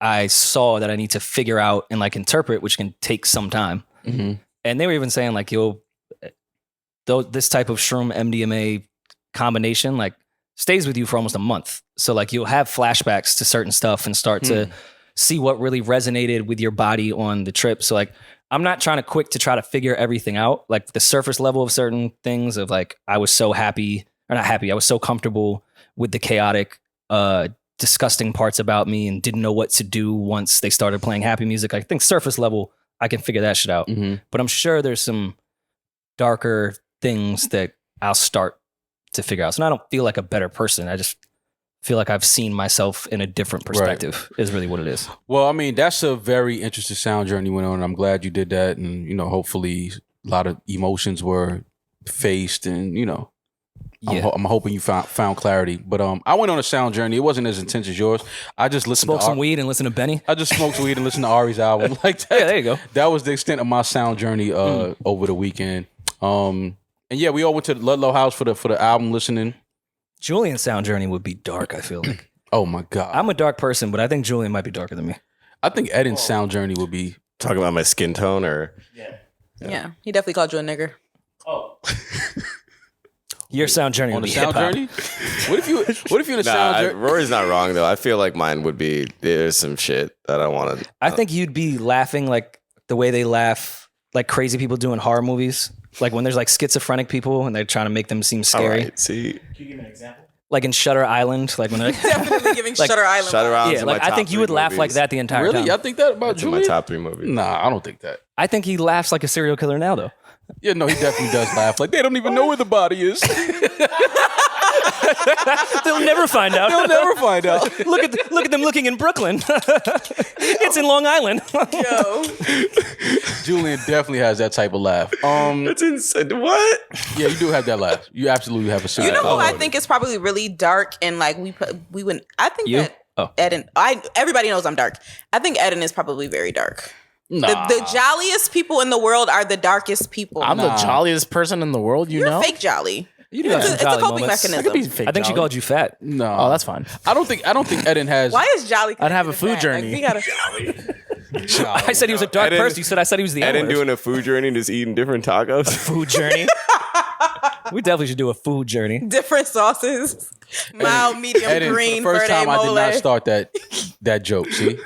S2: I saw that I need to figure out and like interpret, which can take some time.
S1: Mhm.
S2: And they were even saying like, though this type of shroom MDMA combination like stays with you for almost a month. So like you'll have flashbacks to certain stuff and start to see what really resonated with your body on the trip. So like I'm not trying to try to figure everything out. Like the surface level of certain things of like I was so happy or not happy. I was so comfortable with the chaotic, disgusting parts about me and didn't know what to do once they started playing happy music. I think surface level, I can figure that shit out.
S1: Mhm.
S2: But I'm sure there's some darker things that I'll start to figure out. So I don't feel like a better person. I just feel like I've seen myself in a different perspective is really what it is.
S1: Well, I mean, that's a very interesting sound journey you went on. And I'm glad you did that. And, you know, hopefully a lot of emotions were faced and, you know,
S2: Yeah.
S1: I'm hoping you found clarity. But I went on a sound journey. It wasn't as intense as yours. I just listened
S2: Smoke
S1: to
S2: some weed and listen to Benny.
S1: I just smoked weed and listened to Ari's album. Like that.
S2: Yeah, there you go.
S1: That was the extent of my sound journey over the weekend. And yeah, we all went to the Ludlow House for the album listening.
S2: Julian's sound journey would be dark, I feel like.
S1: Oh my God.
S2: I'm a dark person, but I think Julian might be darker than me.
S1: I think Eden's sound journey would be
S4: Talking about my skin tone or
S6: Yeah, he definitely called you a nigger.
S2: Your sound journey
S1: On
S2: will
S1: the
S2: be
S1: sound
S2: hip-hop.
S1: journey? What if you're in the sound journey?
S4: Rory's not wrong though. I feel like mine would be there's some shit that I want to.
S2: I think you'd be laughing like the way they laugh, like crazy people do in horror movies. Like when there's like schizophrenic people and they're trying to make them seem scary.
S4: Right, see,
S5: Can you give me an example?
S2: Like in Shutter Island, like when they're like,
S6: Definitely giving Shutter Island.
S4: Shutter Island's
S2: yeah,
S4: in
S2: like
S4: my
S2: I
S4: top
S2: think you
S4: 3
S2: would laugh
S4: movies.
S2: like that the entire
S1: Really?
S2: time.
S1: Y'all think that about
S4: That's in my
S1: Julian?
S4: top 3 movies.
S1: Nah, I don't think that.
S2: I think he laughs like a serial killer now, though.
S1: Yeah, no, he definitely does laugh. Like they don't even know where the body is.
S2: They'll never find out.
S1: They'll never find out.
S2: look at them looking in Brooklyn. It's in Long Island.
S6: Yo.
S1: Julian definitely has that type of laugh.
S4: That's insane. What?
S1: Yeah, you do have that laugh. You absolutely have a
S6: You
S1: serious
S6: know who
S1: laugh.
S6: I think is probably really dark and like we wouldn't. I think
S2: You?
S6: that
S2: Oh.
S6: Eden. Everybody knows I'm dark. I think Eden is probably very dark.
S1: Nah.
S6: The jolliest people in the world are the darkest people.
S5: I'm the jolliest person in the world. You
S6: You're
S5: know.
S6: fake jolly.
S2: You do have some
S6: It's a
S2: jolly
S6: coping
S2: moments.
S5: I
S6: mechanism.
S5: could be fake.
S2: I think she
S5: jolly.
S2: called you fat.
S1: No.
S5: Oh, that's fine.
S1: I don't think Eden has.
S6: Why is jolly?
S5: I'd have a
S6: connected to
S5: food
S6: that?
S5: journey.
S6: Like, we gotta.
S1: Jolly,
S2: I said he was a dark
S4: Eden-
S2: person. You said I said he was the
S4: Eden
S2: N-word.
S4: doing a food journey, just eating different tacos.
S2: Food journey. We definitely should do a food journey.
S6: Different sauces. Mild, medium,
S1: Eden,
S6: green,
S1: for the first
S6: verde,
S1: time I did
S6: mole.
S1: not start that joke. See?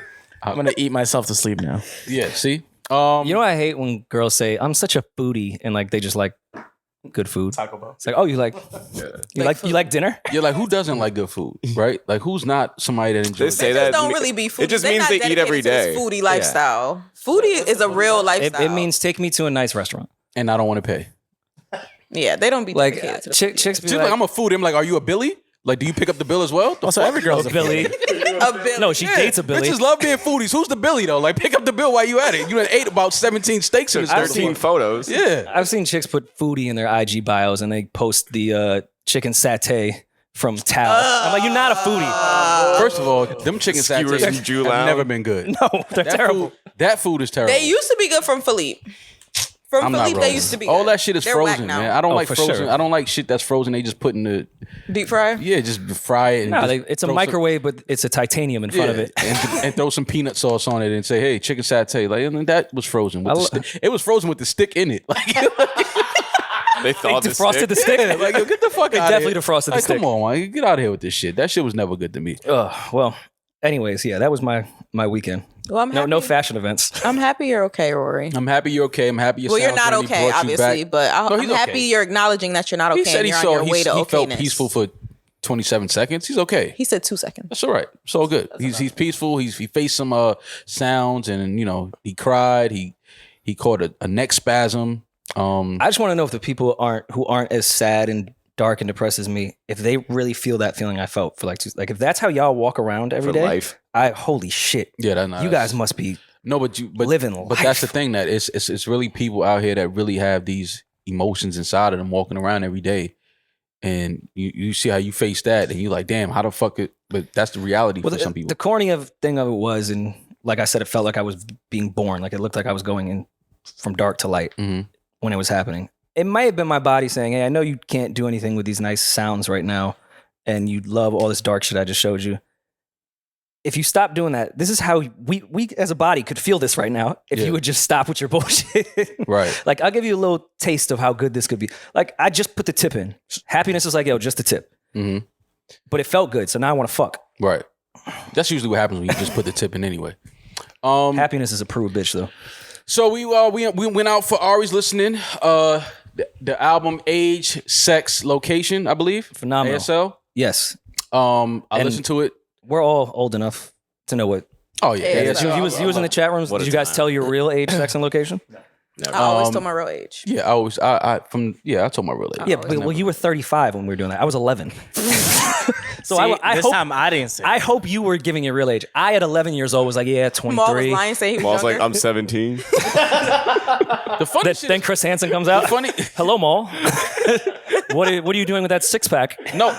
S5: I'm gonna eat myself to sleep now.
S1: Yeah, see?
S2: You know what I hate when girls say, I'm such a foodie, and like they just like good food.
S5: Taco Bell.
S2: It's like, oh, you like you like dinner?
S1: You're like, who doesn't like good food, right? Like, who's not somebody that
S4: They
S1: enjoys
S4: say
S6: They just
S4: that
S6: don't really be foodie.
S4: It just
S6: They're
S4: means
S6: not
S4: they eat every
S6: dedicated to
S4: day.
S6: this foodie lifestyle. Foodie is a real lifestyle.
S2: It means take me to a nice restaurant.
S1: and I don't want to pay.
S6: yeah, they don't be
S2: Like
S6: dedicated to the
S2: chicks be
S1: She's like, I'm a foodie. I'm like, are you a Billy? Like, do you pick up the bill as well?
S5: Also, every girl's a
S2: Billy.
S6: A Billy.
S2: No, she dates a Billy.
S1: Bitches love being foodies. Who's the Billy though? Like, pick up the bill while you at it. You done ate about 17 steaks in this
S4: 13
S1: motherfucker.
S4: photos.
S1: Yeah.
S2: I've seen chicks put foodie in their IG bios and they post the chicken satay from Tao. I'm like, you're not a foodie.
S1: First of all, them chicken
S4: Skewers
S1: sandwiches
S4: and Jew
S1: have
S4: Lounge.
S1: never been good.
S2: No, they're terrible.
S1: That food is terrible.
S6: They used to be good from Philippe. From
S1: I'm not
S6: Philippe,
S1: rolling.
S6: they used to be
S1: All
S6: good.
S1: that shit is
S6: They're whack
S1: frozen,
S6: now.
S1: man. I don't
S2: Oh,
S1: like
S2: for
S1: frozen.
S2: sure.
S1: I don't like shit that's frozen. They just put in the
S6: Deep fry?
S1: yeah, just fry it. And
S2: No,
S1: just
S2: it's a
S1: throw some-
S2: microwave, but it's a titanium in front of it.
S1: and throw some peanut sauce on it and say, "Hey, chicken satay." Like, and that was frozen with the stick. It was frozen with the stick in it. Like,
S4: They thought
S2: They defrosted the stick.
S1: like yo, get the fuck
S2: They
S1: out.
S2: definitely
S1: of here.
S2: defrosted the
S1: Like,
S2: stick.
S1: come on, man, get out of here with this shit. That shit was never good to me.
S2: Well, anyways, yeah, that was my weekend.
S6: Well, I'm happy.
S2: No fashion events.
S6: I'm happy you're okay, Rory.
S1: I'm happy you're okay. I'm happy.
S6: Well, you're not okay, obviously, but
S1: No,
S6: I'm
S1: he's
S6: happy
S1: okay.
S6: you're acknowledging that you're not okay.
S1: He said
S6: and
S1: he
S6: you're
S1: saw.
S6: on your way to
S1: He felt
S6: okayness.
S1: peaceful for 27 seconds. He's okay.
S6: He said 2 seconds.
S1: That's all right. It's all good. He's peaceful. He faced some sounds, and he cried. He caught a neck spasm.
S2: I just want to know if the people who aren't as sad and dark and depressed as me, if they really feel that feeling I felt for like if that's how y'all walk around every
S4: For
S2: day,
S4: life.
S2: holy shit.
S1: Yeah, that's
S2: You guys must be
S1: no, but
S2: living
S1: But that's the
S2: life.
S1: thing, that it's really people out here that really have these emotions inside of them walking around every day, and you see how you face that, and you're like, damn, how the fuck it? But that's the reality for some people.
S2: The corny thing of it was, and like I said, it felt like I was being born. Like it looked like I was going in from dark to light
S1: Mhm.
S2: when it was happening. It might have been my body saying, hey, I know you can't do anything with these nice sounds right now, and you love all this dark shit I just showed you. If you stop doing that, this is how we as a body could feel this right now if
S1: Yeah.
S2: you would just stop with your bullshit.
S1: Right.
S2: Like, I'll give you a little taste of how good this could be. Like, I just put the tip in. Happiness is like, yo, just the tip.
S1: Mhm.
S2: But it felt good, so now I want to fuck.
S1: Right. That's usually what happens when you just put the tip in anyway.
S2: Happiness is a prude bitch, though.
S1: So we went out for Ari's listening. The album Age, Sex, Location, I believe.
S2: Phenomenal.
S1: ASL.
S2: Yes.
S1: I
S2: And-
S1: listened to it.
S2: We're all old enough to know what.
S1: Oh yeah.
S6: Yeah,
S1: ASL.
S2: He was in the chat rooms.
S4: What
S2: Did
S4: a
S2: you guys
S4: time.
S2: tell your real age, sex, and location?
S6: I always told my real age.
S1: Yeah, I told my real age.
S2: Yeah, but, well, you were 35 when we were doing that. I was 11. So
S5: See,
S2: I
S5: this
S2: hope
S5: time I didn't say.
S2: I hope you were giving your real age. I at 11 years old was like, yeah,
S6: Maul was
S2: 23.
S6: lying, saying he was
S4: Maul's like,
S6: younger.
S4: I'm 17.
S1: The funny shit.
S2: Then Chris Hansen comes out.
S1: funny.
S2: Hello, Maul. What are you doing with that six pack?
S1: No.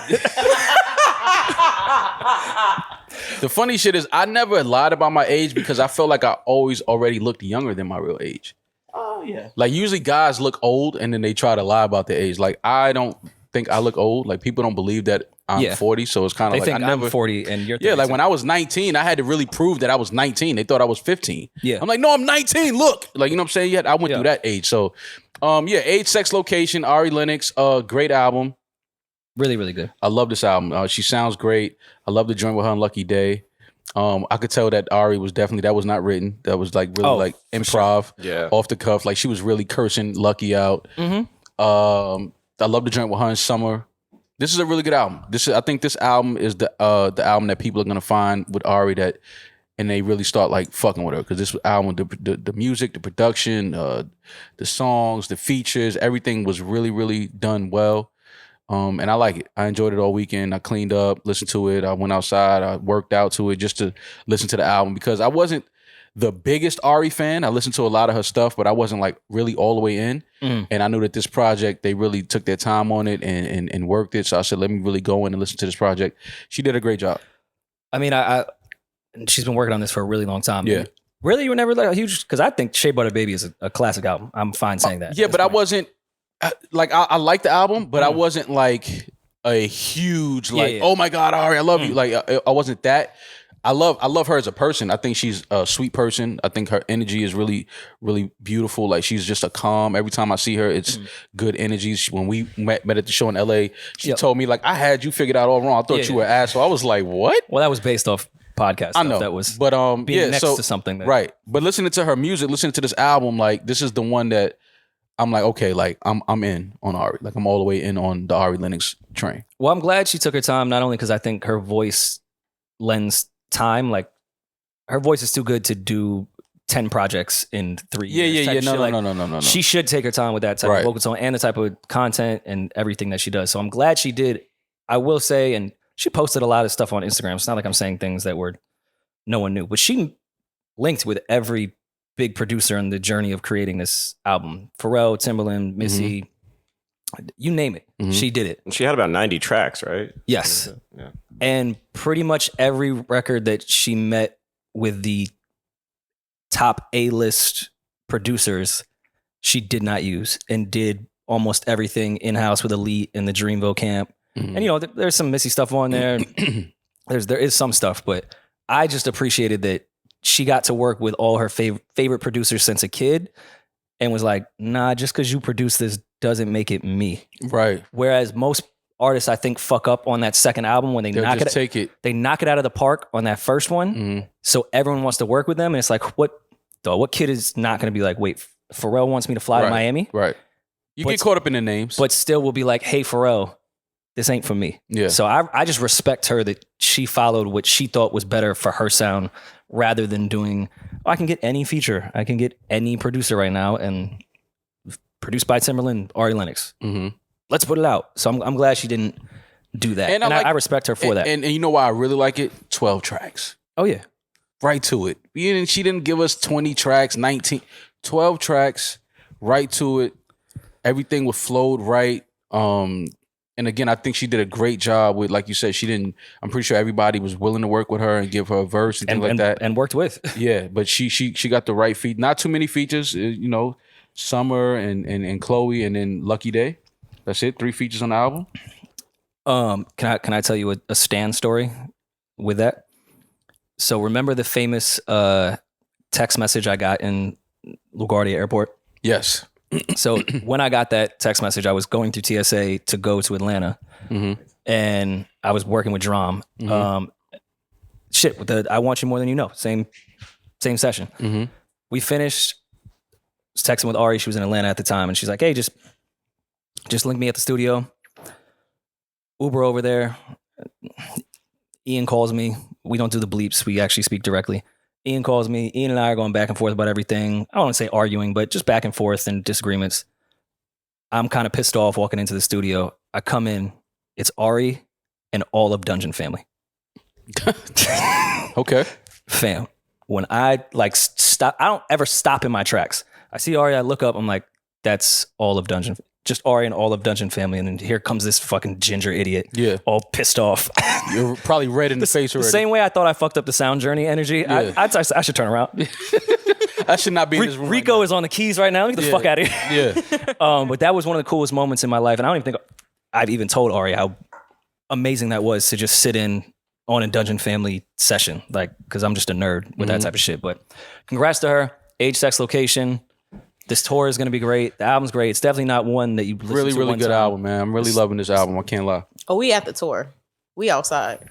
S1: The funny shit is, I never lied about my age because I felt like I always already looked younger than my real age.
S5: Oh yeah.
S1: Like, usually guys look old and then they try to lie about their age. Like, I don't think I look old. Like, people don't believe that I'm
S2: Yeah.
S1: 40, so it's kind
S2: They
S1: of like
S2: think
S1: I never.
S2: I'm 40 and you're 30.
S1: Yeah, like when I was 19, I had to really prove that I was 19. They thought I was 15.
S2: Yeah.
S1: I'm like, no, I'm 19. Look, like, you know what I'm saying? I went
S2: Yeah.
S1: through that age. So, Age, Sex, Location, Ari Lennox, great album.
S2: Really, really good.
S1: I love this album. She sounds great. I love the joint with her on Lucky Day. I could tell that Ari was definitely, that was not written. That was like really like improv,
S4: Yeah.
S1: off the cuff. Like she was really cursing Lucky out. I love the joint with her in Summer. This is a really good album. I think this album is the album that people are gonna find with Ari and they really start like fucking with her, because this album, the music, the production, the songs, the features, everything was really, really done well. And I like it. I enjoyed it all weekend. I cleaned up, listened to it. I went outside. I worked out to it just to listen to the album, because I wasn't the biggest Ari fan. I listened to a lot of her stuff, but I wasn't like really all the way in. And I knew that this project, they really took their time on it and worked it. So I said, let me really go in and listen to this project. She did a great job.
S2: I mean, she's been working on this for a really long time.
S1: Yeah.
S2: Really, you were never like a huge, because I think Shea Butter Baby is a classic album. I'm fine saying that.
S1: Yeah, but I wasn't like, I liked the album, but I wasn't like a huge like, oh my God, Ari, I love you. Like I wasn't that. I love her as a person. I think she's a sweet person. I think her energy is really, really beautiful. Like she's just a calm. Every time I see her, it's good energy. When we met at the show in LA, she told me like, I had you figured out all wrong. I thought you were an asshole. I was like, what?
S2: Well, that was based off podcast.
S1: I know
S2: that was,
S1: but
S2: being next to something.
S1: Right. But listening to her music, listening to this album, like this is the one that I'm like, okay, like I'm in on Ari. Like I'm all the way in on the Ari Lennox train.
S2: Well, I'm glad she took her time, not only because I think her voice lends time. Like her voice is too good to do 10 projects in 3 years.
S1: Yeah.
S2: No.
S1: No.
S2: She should take her time with that type of vocal tone and the type of content and everything that she does. So I'm glad she did. I will say, and she posted a lot of stuff on Instagram. It's not like I'm saying things that no one knew, but she linked with every big producer in the journey of creating this album. Pharrell, Timbaland, Missy, you name it. She did it.
S4: And she had about 90 tracks, right?
S2: Yes.
S4: Yeah.
S2: And pretty much every record that she met with the top A-list producers, she did not use, and did almost everything in-house with Elite and the Dreamville camp. And you know, there's some Missy stuff on there. There is some stuff, but I just appreciated that she got to work with all her favorite producers since a kid, and was like, nah, just because you produce this doesn't make it me.
S1: Right.
S2: Whereas most artists, I think, fuck up on that second album when they
S1: They knock it
S2: out of the park on that first one. So everyone wants to work with them, and it's like, what kid is not going to be like, wait, Pharrell wants me to fly to Miami?
S1: Right. You get caught up in the names,
S2: but still will be like, hey, Pharrell, this ain't for me.
S1: Yeah.
S2: So I just respect her that she followed what she thought was better for her sound, rather than doing, I can get any feature, I can get any producer right now, and produced by Timbaland, Ari Lennox. Let's put it out. So I'm glad she didn't do that. And I respect her for that.
S1: And you know why I really like it? 12 tracks.
S2: Oh, yeah.
S1: Right to it. She didn't give us 20 tracks, 19, 12 tracks, right to it. Everything was flowed right. And again, I think she did a great job with, like you said, I'm pretty sure everybody was willing to work with her and give her a verse and things like that.
S2: And worked with.
S1: Yeah, but she got the right feat. Not too many features, Summer and Chloe, and then Lucky Day. That's it. 3 features on the album.
S2: Can I tell you a Stan story with that? So remember the famous text message I got in LaGuardia Airport?
S1: Yes.
S2: So when I got that text message, I was going through TSA to go to Atlanta, and I was working with Drum. With the I Want You More Than You Know, same session. We finished. I was texting with Ari. She was in Atlanta at the time, and she's like, "Hey, just link me at the studio. Uber over there." Ian calls me. We don't do the bleeps. We actually speak directly. Ian calls me. Ian and I are going back and forth about everything. I don't want to say arguing, but just back and forth and disagreements. I'm kind of pissed off walking into the studio. I come in. It's Ari and all of Dungeon Family.
S1: Okay.
S2: Fam. When I stop, I don't ever stop in my tracks. I see Ari, I look up, I'm like, that's all of Dungeon. Just Ari and all of Dungeon Family. And then here comes this fucking ginger idiot. Yeah. All pissed off.
S1: You're probably red in the face already.
S2: The same way I thought I fucked up the Sound Journey energy. Yeah. I should turn around.
S1: I should not be in this room.
S2: Rico is on the keys right now. Get the fuck out of
S1: here.
S2: Yeah. But that was one of the coolest moments in my life. And I don't even think I've even told Ari how amazing that was to just sit in on a Dungeon Family session. Because I'm just a nerd with that type of shit. But congrats to her. Age, sex, location. This tour is going to be great. The album's great. It's definitely not one that you listen to
S1: really
S2: one
S1: good
S2: time.
S1: album, man. I'm really loving this album. I can't lie.
S6: Oh, we at the tour. We outside.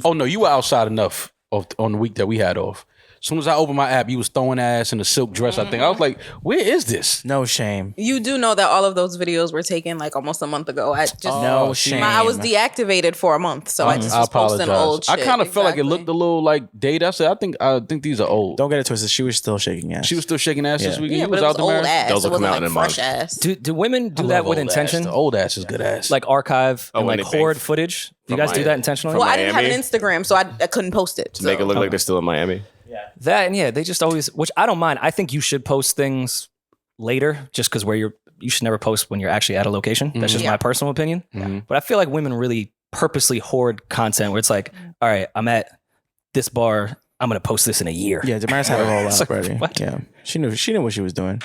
S1: Oh no, you were outside enough on the week that we had off. As soon as I opened my app, you was throwing ass in a silk dress. I think I was like, "Where is this?"
S5: No shame.
S6: You do know that all of those videos were taken like almost a month ago. I just
S5: No shame.
S6: I was deactivated for a month, so I just was posting old shit.
S1: I kind of felt like it
S6: Exactly.
S1: looked a little like dated. I said, I think these are old.
S5: Don't get it twisted. She was still shaking ass.
S1: She was still shaking ass this
S5: Yeah.
S1: weekend.
S6: Yeah,
S1: You
S6: but
S1: was
S6: it
S1: out
S6: was
S1: the
S6: old
S1: marriage.
S6: ass.
S4: Those
S6: It
S4: will come
S6: wasn't
S4: out in
S6: like
S4: a
S6: fresh
S4: month.
S6: ass.
S2: Do women do
S1: I
S2: that
S1: love
S2: with
S1: old
S2: intention?
S1: ass. The old ass is good ass.
S2: Like archive
S4: Oh,
S2: and
S4: when
S2: like
S4: they bang
S2: hoard footage? Do you
S4: from
S2: guys do
S4: Miami?
S2: that intentionally?
S6: Well, I didn't have an
S4: Miami?
S6: Instagram, so I couldn't post it.
S4: To make it look like they're still in Miami.
S2: That and yeah, they just always, which I don't mind. I think you should post things later just because you should never post when you're actually at a location. That's just
S6: Yeah.
S2: my personal opinion.
S1: Mhm.
S2: But I feel like women really purposely hoard content where it's like, all right, I'm at this bar. I'm going to post this in a year.
S5: Yeah, Demaris had it all
S2: It's
S5: out
S2: like,
S5: already.
S2: what?
S5: Yeah, she knew what she was doing.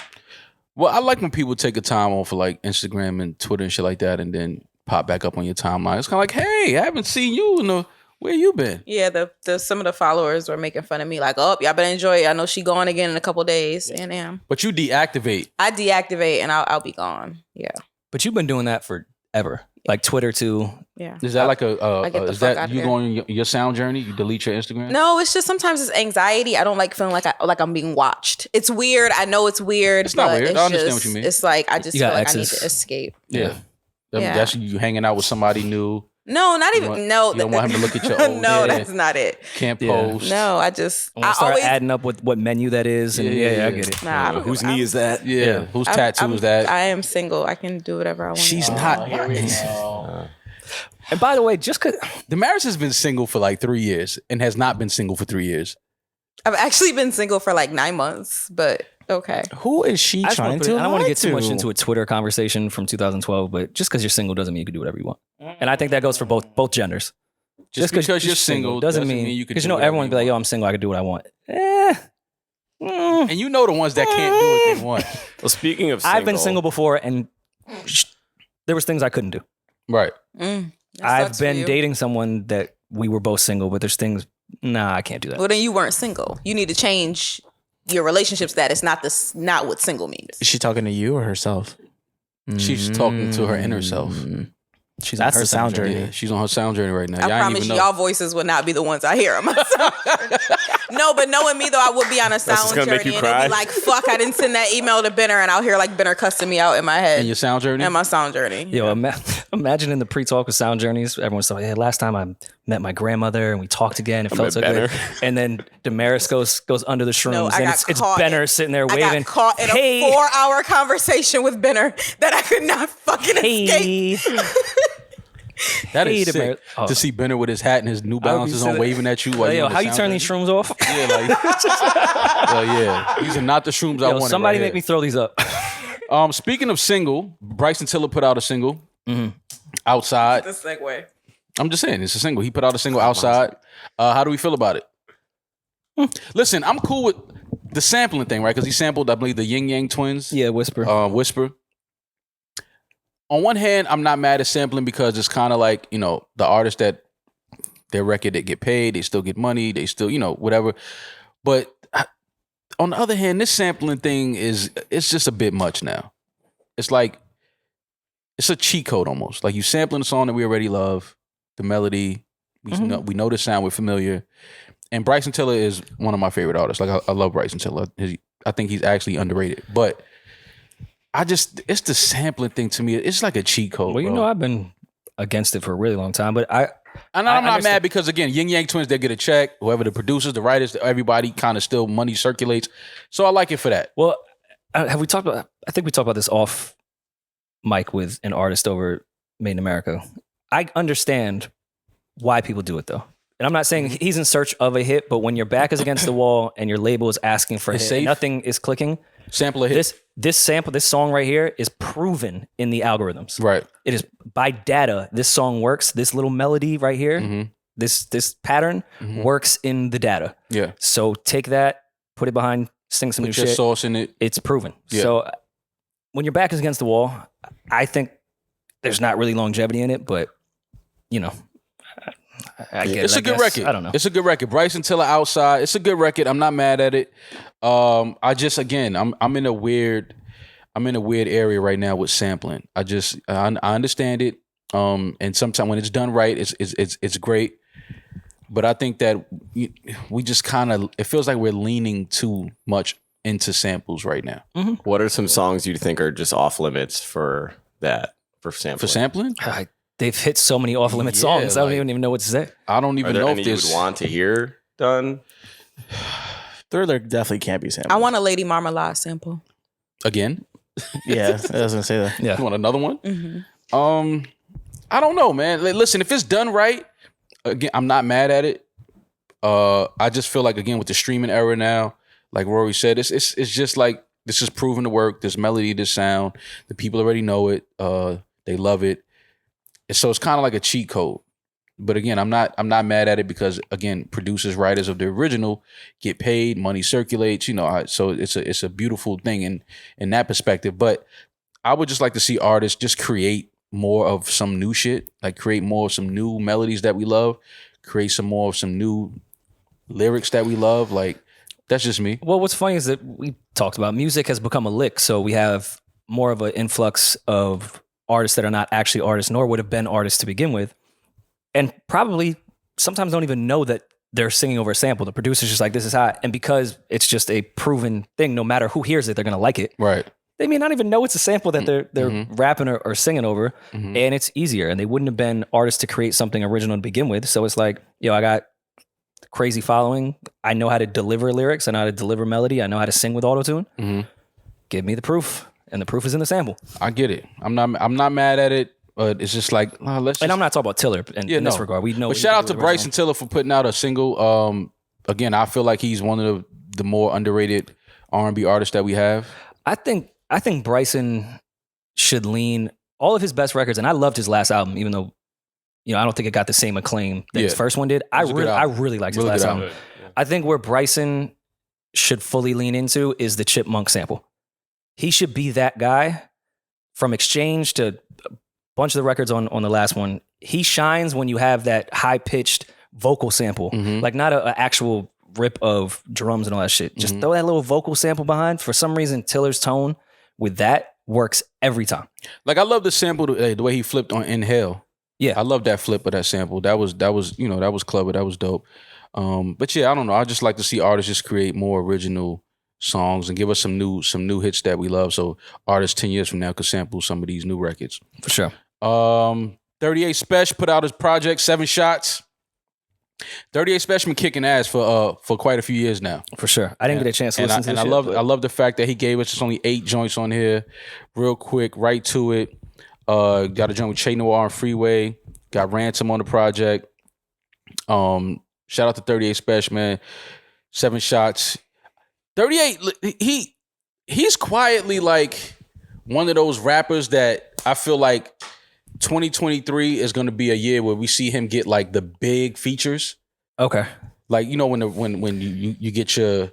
S1: Well, I like when people take a time off for like Instagram and Twitter and shit like that, and then pop back up on your timeline. It's kind of like, hey, I haven't seen you in a where you been?
S6: Yeah, the some of the followers were making fun of me, like, "Oh, y'all better enjoy it. I know she going again in a couple days." And
S1: But you deactivate.
S6: I deactivate and I'll be gone. Yeah,
S2: But you've been doing that forever. Like Twitter too.
S6: yeah.
S1: Is that like
S6: get the
S1: is
S6: fuck
S1: that
S6: outta
S1: you
S6: here.
S1: going on your sound journey? You delete your Instagram?
S6: No, it's just sometimes it's anxiety. I don't like feeling like I'm being watched. It's weird. I know it's weird.
S1: It's not
S6: but
S1: weird.
S6: It's
S1: I understand
S6: just,
S1: what you mean.
S6: It's like I just
S2: You
S6: feel
S2: got
S6: like I need
S2: exes.
S6: to escape.
S1: Yeah.
S6: Yeah.
S1: That's you hanging out with somebody new.
S6: No, not even.
S1: want-
S6: no,
S1: you don't want him to look at your old
S6: no,
S1: shit.
S6: that's not it.
S1: Can't
S2: Yeah.
S1: post.
S6: No, I just
S2: When we
S6: I
S2: start
S6: always
S2: adding up what menu that is. And yeah, I get it.
S6: nah. I don't-
S4: Whose
S6: I'm-
S4: knee is that?
S1: Yeah.
S2: Yeah.
S1: Whose
S6: I'm-
S1: tattoo
S6: I'm-
S1: is that?
S6: I am single. I can do whatever I want.
S1: She's not.
S2: And by the way, just because
S1: Demaris has been single for like 3 years and has not been single for 3 years.
S6: I've actually been single for like 9 months, but okay.
S5: Who is she
S2: I just
S5: trying
S2: wanna
S5: to?
S2: I don't want to
S5: lie
S2: get too much into a Twitter conversation from 2012, but just because you're single doesn't mean you can do whatever you want. And I think that goes for both genders.
S1: Just
S2: 'cause
S1: because you're single
S2: doesn't mean
S1: you can.
S2: because
S1: do
S2: you know
S1: whatever
S2: everyone be like, yo, I'm single, I can do what I want.
S1: And you know the ones that can't do what they want.
S4: Well, speaking of single,
S2: I've been single before, and there was things I couldn't do.
S1: Right.
S6: That
S2: I've
S6: sucks for
S2: been
S6: you.
S2: dating someone that we were both single, but there's things. Nah, I can't do that.
S6: Well, then you weren't single. You need to change your relationship status. Not what single means.
S5: Is she talking to you or herself?
S1: She's talking to her inner self.
S2: She's on
S5: That's
S2: her
S5: the sound
S2: journey.
S5: journey.
S1: Yeah, she's on her sound journey right now.
S6: I
S1: Y'all ain't
S6: promise
S1: even
S6: y'all
S1: know.
S6: voices would not be the ones I hear on my sound journey. No, but knowing me though, I would be on a sound
S4: just gonna
S6: journey
S4: make you
S6: and it'd
S4: cry?
S6: be like, fuck, I didn't send that email to Benner, and I'll hear like Benner cussing me out in my head
S1: In your sound journey?
S6: and my sound journey.
S2: Yo, imagine in the pre-talk with Sound Journeys, everyone's like, yeah, last time I met my grandmother and we talked again. It felt
S4: met
S2: so
S4: Benner.
S2: good. And then Demaris goes under the shrooms
S6: No, I
S2: and
S6: got
S2: it's
S6: caught
S2: Benner
S6: in-
S2: sitting there
S6: I
S2: waving.
S6: got caught in a
S2: hey,
S6: 4-hour conversation with Benner that I could not fucking escape.
S2: hey.
S1: That
S2: Hey,
S1: is sick.
S2: Demaris. Oh.
S1: To see Benner with his hat and his New
S2: I would be
S1: Balances on
S2: sitting-
S1: waving at you while
S2: Yo,
S1: you're on the
S2: how you
S1: sound
S2: turn
S1: journey.
S2: these shrooms off?
S1: Yeah, like, yeah. These are not the shrooms I
S2: Yo,
S1: wanted.
S2: somebody
S1: right
S2: make me
S1: here.
S2: throw these up.
S1: Speaking of single, Bryson Tiller put out a single outside.
S6: The segue.
S1: I'm just saying, it's a single. He put out a single outside. How do we feel about it? Listen, I'm cool with the sampling thing, right? Because he sampled, I believe, the Yin Yang Twins.
S2: Yeah, whisper.
S1: Whisper. On one hand, I'm not mad at sampling because it's kind of like, you know, the artists that their record, they get paid, they still get money, they still, you know, whatever. But on the other hand, this sampling thing it's just a bit much now. It's like, it's a cheat code almost. Like you sampling a song that we already love, the melody, we know the sound, we're familiar. And Bryson Tiller is one of my favorite artists. Like I love Bryson Tiller. I think he's actually underrated. But it's the sampling thing to me. It's like a cheat code.
S2: Well, you
S1: bro.
S2: know, I've been against it for a really long time, but
S1: And I'm
S2: I
S1: not
S2: understand.
S1: mad because again, Yin Yang Twins, they get a check. Whoever the producers, the writers, everybody kind of still money circulates. So I like it for that.
S2: well, have we talked about? I think we talked about this off mic with an artist over Made in America. I understand why people do it though, and I'm not saying he's in search of a hit, but when your back is against the wall and your label is asking for a
S1: It's
S2: hit,
S1: safe.
S2: and nothing is clicking.
S1: Sample a hit.
S2: This song right here is proven in the algorithms.
S1: Right.
S2: It is by data. This song works. This little melody right here, this pattern works in the data.
S1: Yeah.
S2: So take that, put it behind, sing some new
S1: Put your
S2: shit.
S1: sauce in it.
S2: It's proven.
S1: Yeah.
S2: So when your back is against the wall, I think there's not really longevity in it, but you know, I get
S1: It's
S2: it,
S1: a good
S2: guess.
S1: record.
S2: I don't know.
S1: It's a good record. Bryson Tiller outside. It's a good record. I'm not mad at it. I just again, I'm in a weird area right now with sampling. I understand it. And sometimes when it's done right, it's great. But I think that we just kind of, it feels like we're leaning too much into samples right now.
S4: What are some songs you think are just off limits for that, for sampling?
S1: For sampling?
S2: They've hit so many off limit songs. I don't even know what to say.
S1: I don't
S4: Are
S1: even
S4: there
S1: know
S4: any
S1: if
S4: you
S1: this
S4: would want to hear done?
S5: Thriller definitely can't be sampled.
S6: I want a Lady Marmalade sample.
S1: again.
S5: Yeah, I was gonna say that.
S2: Yeah.
S1: You want another one? I don't know, man. Listen, if it's done right, again, I'm not mad at it. I just feel like, again, with the streaming era now, like Rory said, it's just like, this is proven to work. This melody, this sound, the people already know it. They love it. And so it's kind of like a cheat code. But again, I'm not mad at it because, again, producers, writers of the original get paid, money circulates, so it's a beautiful thing in that perspective. But I would just like to see artists just create more of some new shit, like create more of some new melodies that we love, create some more of some new lyrics that we love. Like, that's just me.
S2: Well, what's funny is that we talked about music has become a lick, so we have more of an influx of artists that are not actually artists, nor would have been artists to begin with, and probably sometimes don't even know that they're singing over a sample. The producer's just like, this is hot, and because it's just a proven thing, no matter who hears it, they're gonna like it.
S1: Right.
S2: They may not even know it's a sample that they're rapping or singing over, and it's easier. And they wouldn't have been artists to create something original to begin with. So it's like, I got crazy following. I know how to deliver lyrics. I know how to deliver melody. I know how to sing with autotune. Give me the proof, and the proof is in the sample.
S1: I get it. I'm not mad at it, but it's just like, let's. Just,
S2: And I'm not talking about Tiller in this regard. We know.
S1: But shout out to Bryson Tiller for putting out a single. Again, I feel like he's one of the more underrated R&B artists that we have.
S2: I think Bryson should lean all of his best records, and I loved his last album, even though I don't think it got the same acclaim that his first one did. I really liked his last album. I think where Bryson should fully lean into is the Chipmunk sample. He should be that guy. From Exchange to a bunch of the records on the last one, he shines when you have that high-pitched vocal sample, like not an actual rip of drums and all that shit. Just throw that little vocal sample behind. For some reason, Tiller's tone with that works every time.
S1: Like, I love the sample, the way he flipped on Inhale.
S2: Yeah.
S1: I love that flip of that sample. That was that was clever. That was dope. But yeah, I don't know. I just like to see artists just create more original songs and give us some new hits that we love. So artists 10 years from now could sample some of these new records.
S2: For sure.
S1: 38 Special put out his project 7 Shots. 38 Special been kicking ass for quite a few years now.
S2: For sure. I didn't get a chance to listen to this
S1: I
S2: shit,
S1: love the fact that he gave us just only 8 joints on here. Real quick, right to it. Got a joint with Che Noir and Freeway. Got Ransom on the project. Shout out to 38 Special, man. 7 Shots. 38, he's quietly like one of those rappers that I feel like 2023 is going to be a year where we see him get like the big features.
S2: Okay.
S1: Like, when you get your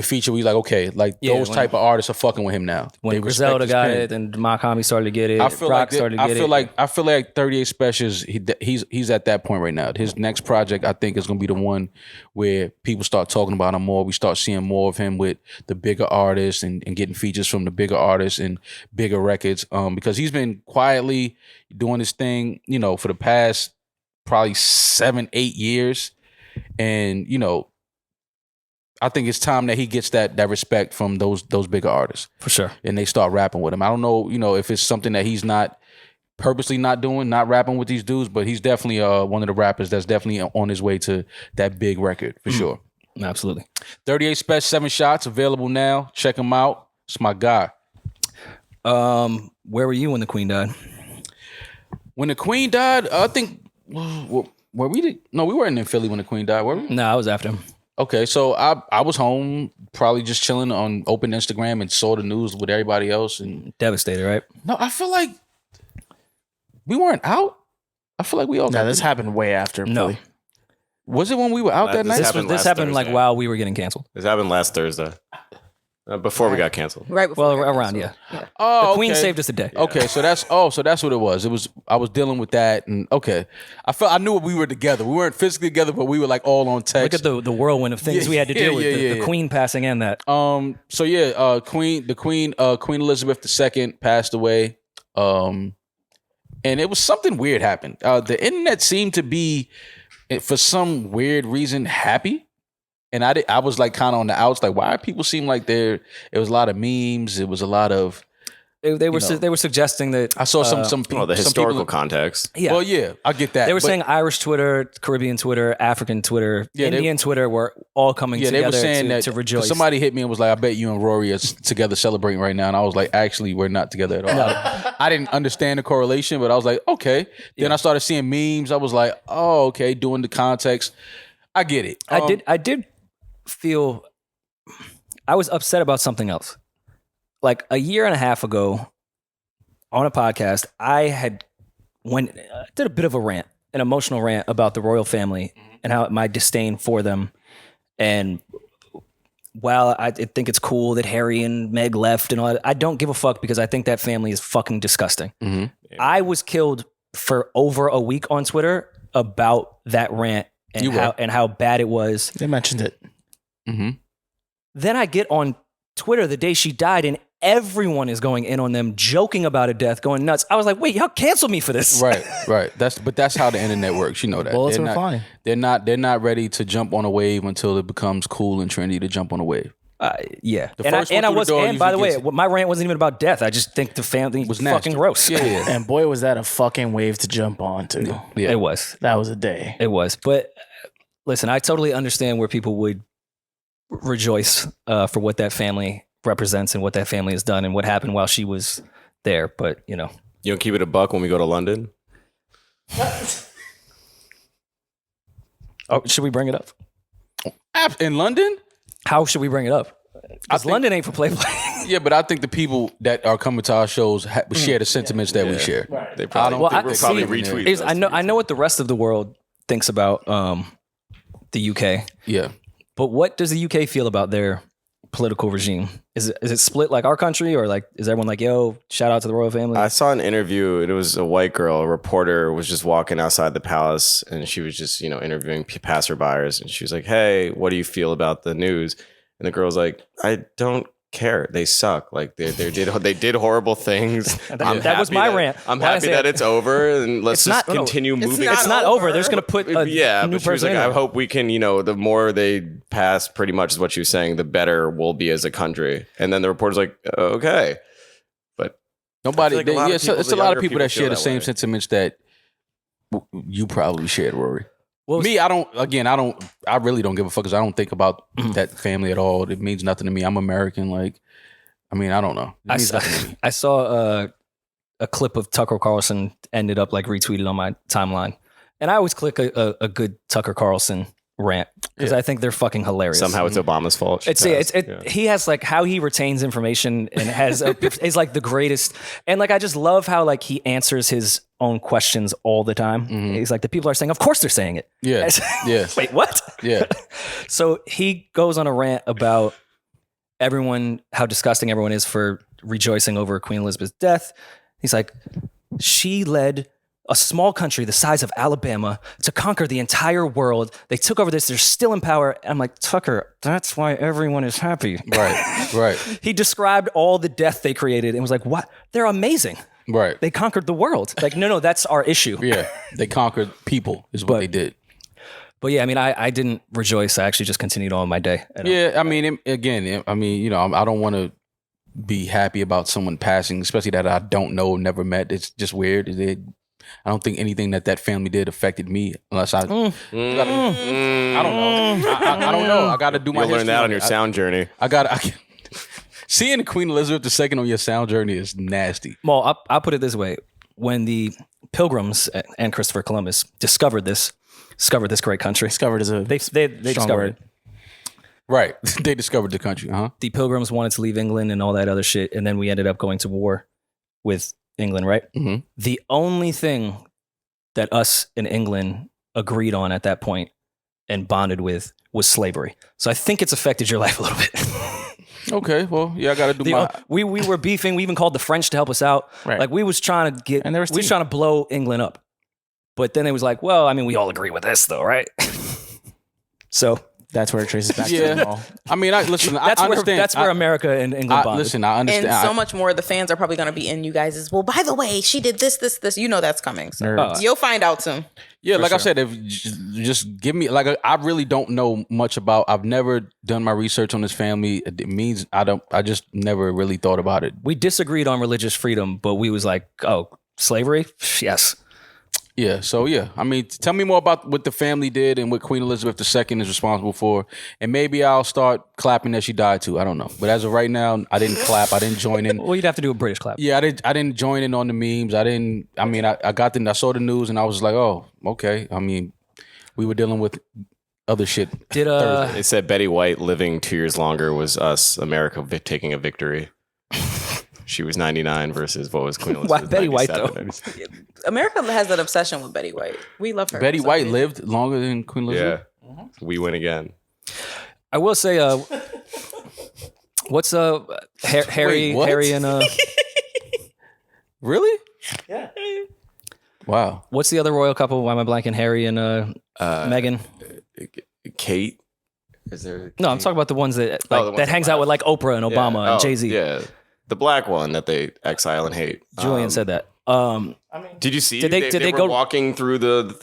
S1: feature, we like, okay, like
S2: Yeah,
S1: those type of artists are fucking with him now.
S2: When
S1: They respect
S2: Griselda
S1: his
S2: got
S1: pen.
S2: it, and Makami started to get it,
S1: I feel
S2: Rock
S1: like
S2: started to get it.
S1: I feel like 38 Specials, he's at that point right now. His next project, I think, is gonna be the one where people start talking about him more. We start seeing more of him with the bigger artists and getting features from the bigger artists and bigger records. Because he's been quietly doing this thing, for the past probably 7-8 years, and I think it's time that he gets that respect from those bigger artists.
S2: For sure.
S1: And they start rapping with him. I don't know, if it's something that he's not purposely not doing, not rapping with these dudes, but he's definitely one of the rappers that's definitely on his way to that big record, for sure.
S2: Absolutely.
S1: 38 Special 7 Shots, available now. Check him out. It's my guy.
S2: Where were you when the Queen died?
S1: When the Queen died, I think, we weren't in Philly when the Queen died, were we?
S2: No, I was after him.
S1: Okay, so I was home, probably just chilling on open Instagram and saw the news with everybody else. And
S2: Devastated, right?
S1: no, I feel like we weren't out. I feel like we all
S5: No,
S1: got
S5: this happened way after.
S2: No.
S5: Philly.
S1: Was it when we were out that
S4: This
S1: night?
S4: happened
S2: This
S4: last
S2: happened like
S4: Thursday.
S2: while we were getting canceled.
S4: This happened last Thursday, before we got canceled.
S6: Right before.
S2: Well,
S6: we got
S2: around,
S6: canceled.
S2: yeah.
S1: Oh,
S2: The Queen
S1: okay.
S2: saved us a day.
S1: Okay, so that's what it was. I was dealing with that, and okay, I knew we were together. We weren't physically together, but we were like all on text.
S2: Look at the whirlwind of things we had to deal with. The Queen passing and that.
S1: So yeah, Queen Elizabeth II passed away. and it was something weird happened. The internet seemed to be, for some weird reason, happy. And I was like kind of on the outs, like, why people seem like it was a lot of memes. It was a lot of,
S2: They were suggesting that
S1: I saw some people.
S4: the historical context.
S2: Yeah.
S1: Well, yeah, I get that.
S2: They were
S1: but-
S2: saying Irish Twitter, Caribbean Twitter, African Twitter, Indian Twitter were all coming
S1: Yeah, they
S2: together
S1: were saying
S2: to rejoice.
S1: Somebody hit me and was like, I bet you and Rory are together celebrating right now. And I was like, actually, we're not together at all. I didn't understand the correlation, but I was like, okay. Then I started seeing memes. I was like, oh, okay, doing the context. I get it.
S2: I did feel I was upset about something else. Like a year and a half ago on a podcast, I had did a bit of a rant, an emotional rant about the royal family and how my disdain for them. And while I think it's cool that Harry and Meg left and all that, I don't give a fuck because I think that family is fucking disgusting. I was killed for over a week on Twitter about that rant and how bad it was.
S5: They mentioned it.
S2: Then I get on Twitter the day she died and everyone is going in on them, joking about her death, going nuts. I was like, wait, y'all canceled me for this.
S1: Right. That's how the internet works. You know that.
S5: Bullets were flying.
S1: They're not ready to jump on a wave until it becomes cool and trendy to jump on a wave.
S2: Yeah.
S1: The first one through the door
S2: And by the way,
S1: usually
S2: my rant wasn't even about death. I just think the family was
S1: nasty.
S2: fucking gross.
S1: Yeah.
S5: And boy, was that a fucking wave to jump onto.
S1: Yeah.
S2: It was.
S5: That was a day.
S2: It was. But listen, I totally understand where people would rejoice for what that family represents and what that family has done and what happened while she was there. But,
S4: You don't keep it a buck when we go to London?
S2: Oh, should we bring it up?
S1: In London?
S2: How should we bring it up? Because London ain't for play.
S1: Yeah, but I think the people that are coming to our shows share the sentiments that we share.
S4: They probably,
S1: Well,
S4: they probably retweet.
S2: Is, I know what the rest of the world thinks about the UK.
S1: Yeah.
S2: But what does the UK feel about their political regime? Is it split like our country, or like is everyone like, yo, shout out to the royal family?
S4: I saw an interview. It was a white girl. A reporter was just walking outside the palace, and she was just interviewing passerbyers. And she was like, "Hey, what do you feel about the news?" And the girl was like, "I don't care. They suck. Like they did horrible things."
S2: That was my rant.
S4: I'm
S2: Why did I
S4: happy
S2: say
S4: that
S2: it?
S4: it's over, and let's just continue moving.
S2: It's not over. There's going to put a new
S4: but she was
S2: person
S4: like,
S2: in
S4: I
S2: there.
S4: hope we can, the more they pass, pretty much is what she was saying, the better we'll be as a country. And then the reporter's like, okay. But
S1: Nobody.
S4: I feel like
S1: It's a lot of
S4: younger
S1: people that share
S4: feel
S1: the
S4: that
S1: same
S4: way.
S1: sentiments that you probably shared, Rory.
S2: Well,
S1: Me, I really don't give a fuck because I don't think about that family at all. It means nothing to me. I'm American. Like, I don't know. It means nothing to me.
S2: I saw a clip of Tucker Carlson ended up like retweeted on my timeline, and I always click a good Tucker Carlson rant because I think they're fucking hilarious.
S4: somehow it's Obama's fault.
S2: He has like how he retains information and has is like the greatest. And like I just love how like he answers his own questions all the time. He's like, the people are saying, of course they're saying it.
S1: Yeah. Yeah.
S2: Wait, what?
S1: Yeah.
S2: So he goes on a rant about how disgusting everyone is for rejoicing over Queen Elizabeth's death. He's like, she led a small country the size of Alabama to conquer the entire world. They took over this. They're still in power. And I'm like, Tucker, that's why everyone is happy.
S1: Right.
S2: He described all the death they created and was like, what? They're amazing.
S1: Right.
S2: They conquered the world. Like, no, that's our issue.
S1: Yeah. They conquered people is what they did.
S2: But yeah, I didn't rejoice. I actually just continued on my day.
S1: Yeah. I don't want to be happy about someone passing, especially that I don't know, never met. It's just weird. I don't think anything that family did affected me unless I don't know. I don't know. I got to do my
S4: You'll learn
S1: history
S4: that on
S1: it.
S4: your sound journey.
S1: Seeing Queen Elizabeth II on your sound journey is nasty.
S2: Well, I'll put it this way. When the Pilgrims and Christopher Columbus discovered this great country.
S5: Discovered as a
S2: They discovered it.
S1: Right. They discovered the country.
S2: The Pilgrims wanted to leave England and all that other shit, and then we ended up going to war with England, right?
S1: Mhm.
S2: The only thing that us in England agreed on at that point and bonded with was slavery. So I think it's affected your life a little bit.
S1: Okay. Well, yeah, I got to do
S2: We were beefing. We even called the French to help us out.
S5: Right.
S2: Like we was trying to get,
S5: And there was
S2: we was trying to blow England up. But then it was like, well, we all agree with this though, right? So
S5: That's where it traces back to the
S1: Yeah,
S5: mall.
S1: I mean, listen.
S2: That's
S1: I
S2: where
S1: understand.
S2: that's where America and England bonded.
S1: Listen, I understand.
S6: And so much more of the fans are probably going to be in you guys' well, by the way, she did this. You know that's coming. So
S5: Nerds.
S6: you'll find out soon.
S1: Yeah, like I said, if just give me like I really don't know much about. I've never done my research on this family. It means I just never really thought about it.
S2: We disagreed on religious freedom, but we was like, oh, slavery? Yes.
S1: Yeah, so yeah, I mean, tell me more about what the family did and what Queen Elizabeth II is responsible for, and maybe I'll start clapping that she died too. I don't know, but as of right now, I didn't clap. I didn't join in.
S2: Well, you'd have to do a British clap.
S1: Yeah, I didn't join in on the memes. I didn't. I mean, I saw the news and I was like, oh, okay. I mean, we were dealing with other shit.
S2: Did
S4: They said Betty White living 2 years longer was us, America, taking a victory. She was 99 versus what was Queen Elizabeth?
S2: Betty White,
S4: 97.
S6: America has an obsession with Betty White. We love her.
S1: Betty
S6: for some
S1: White
S6: reason.
S1: lived longer than Queen Elizabeth.
S4: Yeah, we win again.
S2: I will say, what's Harry
S1: Wait, what?
S2: Harry and
S1: Really? Yeah. Wow.
S2: what's the other royal couple? Why am I blanking? Harry and Meghan.
S4: Kate, is there?
S2: No, I'm talking about the ones that
S4: the ones
S2: that
S4: that
S2: hangs out with like Oprah and Obama and Jay Z.
S4: Yeah, the black one that they exile and hate.
S2: Julian said that.
S4: Did you see?
S2: Did they
S4: were
S2: go
S4: walking through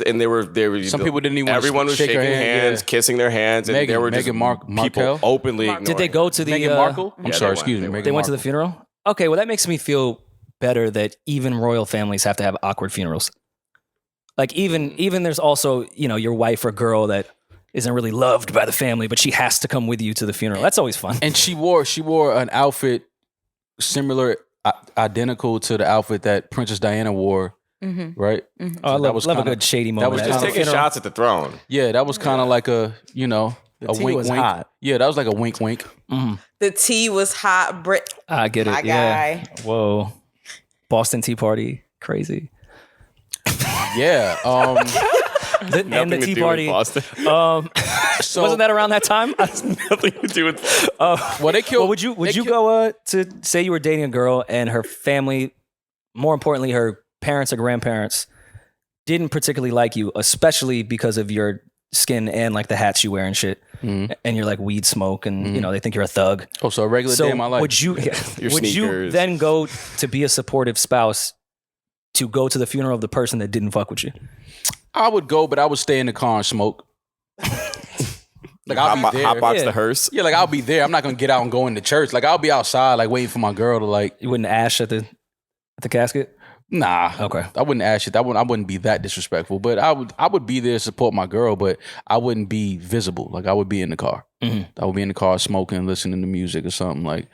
S4: and they were.
S1: Some people didn't even want to
S4: Everyone was
S1: shake her
S4: shaking
S1: hand,
S4: hands,
S1: yeah.
S4: kissing their hands, and there were just
S1: Meghan
S4: people
S1: Markle?
S4: openly.
S2: Did they go to the
S1: Meghan Markle? I'm
S4: Yeah,
S1: sorry,
S4: they
S1: excuse me.
S4: went.
S1: Meghan
S2: They went to the
S1: Markle.
S2: funeral? Okay, well that makes me feel better that even royal families have to have awkward funerals. Like even there's also, your wife or girl that isn't really loved by the family, but she has to come with you to the funeral. That's always fun.
S1: And she wore an outfit similar, identical to the outfit that Princess Diana wore, right?
S2: Oh, I
S1: that
S2: love,
S1: was
S2: love a
S1: kinda-
S2: good shady
S1: that
S2: moment.
S1: was
S2: at
S4: Just
S2: the
S4: taking
S2: funeral.
S4: shots at the throne?
S1: Yeah, that was kind of like a
S5: tea
S1: wink
S5: was
S1: wink.
S5: hot.
S1: Yeah, that was like a wink wink.
S6: The tea was hot. Brit,
S2: I get it.
S6: my
S2: Yeah.
S6: guy.
S2: Whoa. Boston Tea Party. Crazy.
S1: Yeah.
S2: And the
S4: Nothing to
S2: Tea
S4: do
S2: Party.
S4: with Boston.
S1: So
S2: Wasn't that around that time?
S4: Nothing to do with.
S1: well, they killed.
S2: Well, would you go to say you were dating a girl and her family, more importantly, her parents or grandparents, didn't particularly like you, especially because of your skin and like the hats you wear and shit, and you're like weed smoke, and they think you're a thug.
S1: Oh, so a regular day in my life.
S2: would you
S4: Your
S2: would you
S4: sneakers.
S2: then go to be a supportive spouse to go to the funeral of the person that didn't fuck with you?
S1: I would go, but I would stay in the car and smoke. Like I'll be there.
S4: Hotbox
S2: Yeah.
S4: the hearse.
S1: Yeah, like I'll be there. I'm not gonna get out and go into church. Like I'll be outside, like waiting for my girl to like.
S2: You wouldn't ash at the casket?
S1: Nah.
S2: Okay.
S1: I wouldn't ask it. I wouldn't be that disrespectful. But I would be there to support my girl, but I wouldn't be visible. Like I would be in the car. I would be in the car smoking, listening to music or something. Like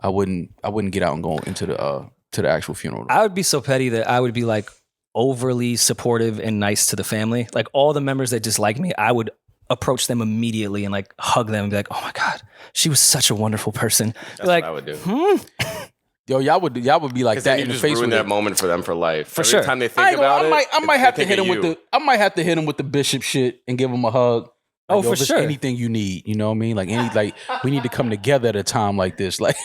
S1: I wouldn't get out and go into the actual funeral.
S2: I would be so petty that I would be like overly supportive and nice to the family. Like all the members that dislike me, I would approach them immediately and like hug them and be like, "Oh my God, she was such a wonderful person."
S4: That's
S2: Like,
S4: what I would do.
S1: Yo, y'all would be like
S4: Because
S1: that
S4: then you
S1: in the
S4: just
S1: face
S4: ruin
S1: with
S4: that
S1: it.
S4: moment for them for life.
S2: For
S4: Every
S2: sure.
S4: time they
S1: I
S4: think
S1: ain't gonna-
S4: about it,
S1: I might have to
S4: they
S1: hit him
S4: think
S1: with
S4: of
S1: the. I might have to hit him with the bishop shit and give him a hug.
S2: Oh,
S1: Like, yo,
S2: for
S1: if there's
S2: sure.
S1: Anything you need, you know what I mean? Like we need to come together at a time like this. Like,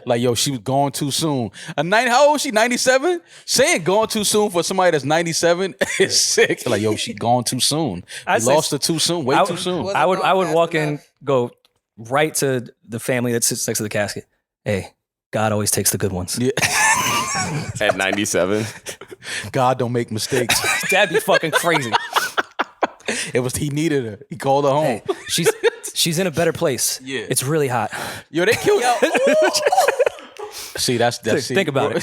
S1: like yo, she was gone too soon. How old is she? 97. Saying gone too soon for somebody that's 97 is sick. Like yo, she gone too soon.
S2: I'd
S1: We
S2: say-
S1: lost her too soon. Way too soon.
S6: Wasn't
S2: I would
S6: going fast
S2: walk in,
S6: enough.
S2: go right to the family that sits next to the casket. Hey, God always takes the good ones.
S1: Yeah.
S4: at 97.
S1: God don't make mistakes.
S2: That'd be fucking crazy.
S1: He needed her. He called her home.
S2: She's in a better place.
S1: Yeah.
S2: It's really hot.
S1: Yo, they killed. See, that's
S2: Think about it.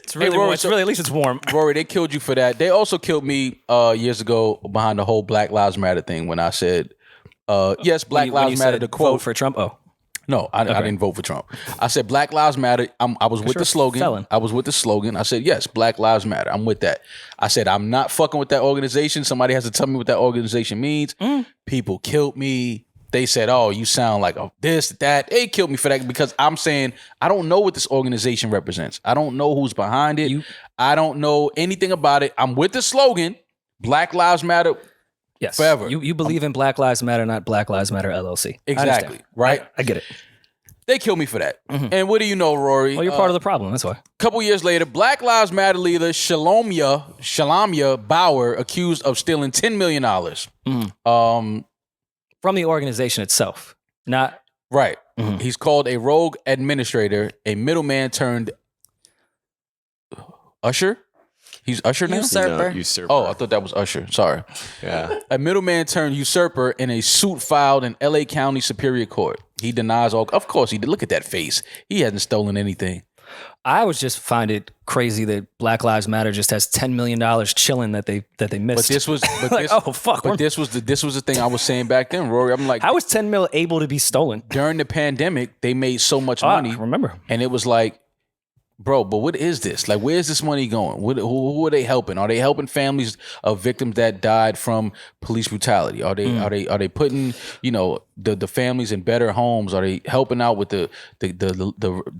S2: It's really,
S1: Rory,
S2: it's really at least it's warm.
S1: Rory, they killed you for that. They also killed me years ago behind the whole Black Lives Matter thing when I said, yes, Black
S2: When you
S1: Lives Matter,
S2: said
S1: the quote.
S2: vote for Trump. Oh,
S1: No, I didn't vote for Trump. I said Black Lives Matter. I was with
S2: you're
S1: the
S2: a
S1: slogan.
S2: felon.
S1: I was with the slogan. I said, yes, Black Lives Matter. I'm with that. I said, I'm not fucking with that organization. Somebody has to tell me what that organization means. People killed me. They said, oh, you sound like this, that. They killed me for that because I'm saying I don't know what this organization represents. I don't know who's behind it. I don't know anything about it. I'm with the slogan, Black Lives Matter.
S2: yes.
S1: Forever.
S2: You believe in Black Lives Matter, not Black Lives Matter LLC. I
S1: Exactly.
S2: understand.
S1: Right?
S2: I get it.
S1: They killed me for that. And what do you know, Rory?
S2: Well, you're part of the problem. That's why.
S1: Couple years later, Black Lives Matter leader Shalamia Bauer accused of stealing $10 million.
S2: from the organization itself, not
S1: Right.
S2: Mhm.
S1: He's called a rogue administrator, a middleman turned usher. He's usher now.
S6: Usurper.
S4: Usurper.
S1: Oh, I thought that was usher. Sorry.
S4: Yeah.
S1: A middleman turned usurper in a suit filed in L.A. County Superior Court. He denies all. Of course, he did. Look at that face. He hasn't stolen anything.
S2: I was just find it crazy that Black Lives Matter just has $10 million chilling that they missed.
S1: But this was. But
S2: like,
S1: this,
S2: oh fuck!
S1: But this was the thing I was saying back then, Rory. I'm like,
S2: How was 10 mil able to be stolen?
S1: during the pandemic, they made so much
S2: Ah,
S1: money,
S2: remember?
S1: and it was like, bro, but what is this? Like, where's this money going? Who are they helping? Are they helping families of victims that died from police brutality? Are they putting the families in better homes? Are they helping out with the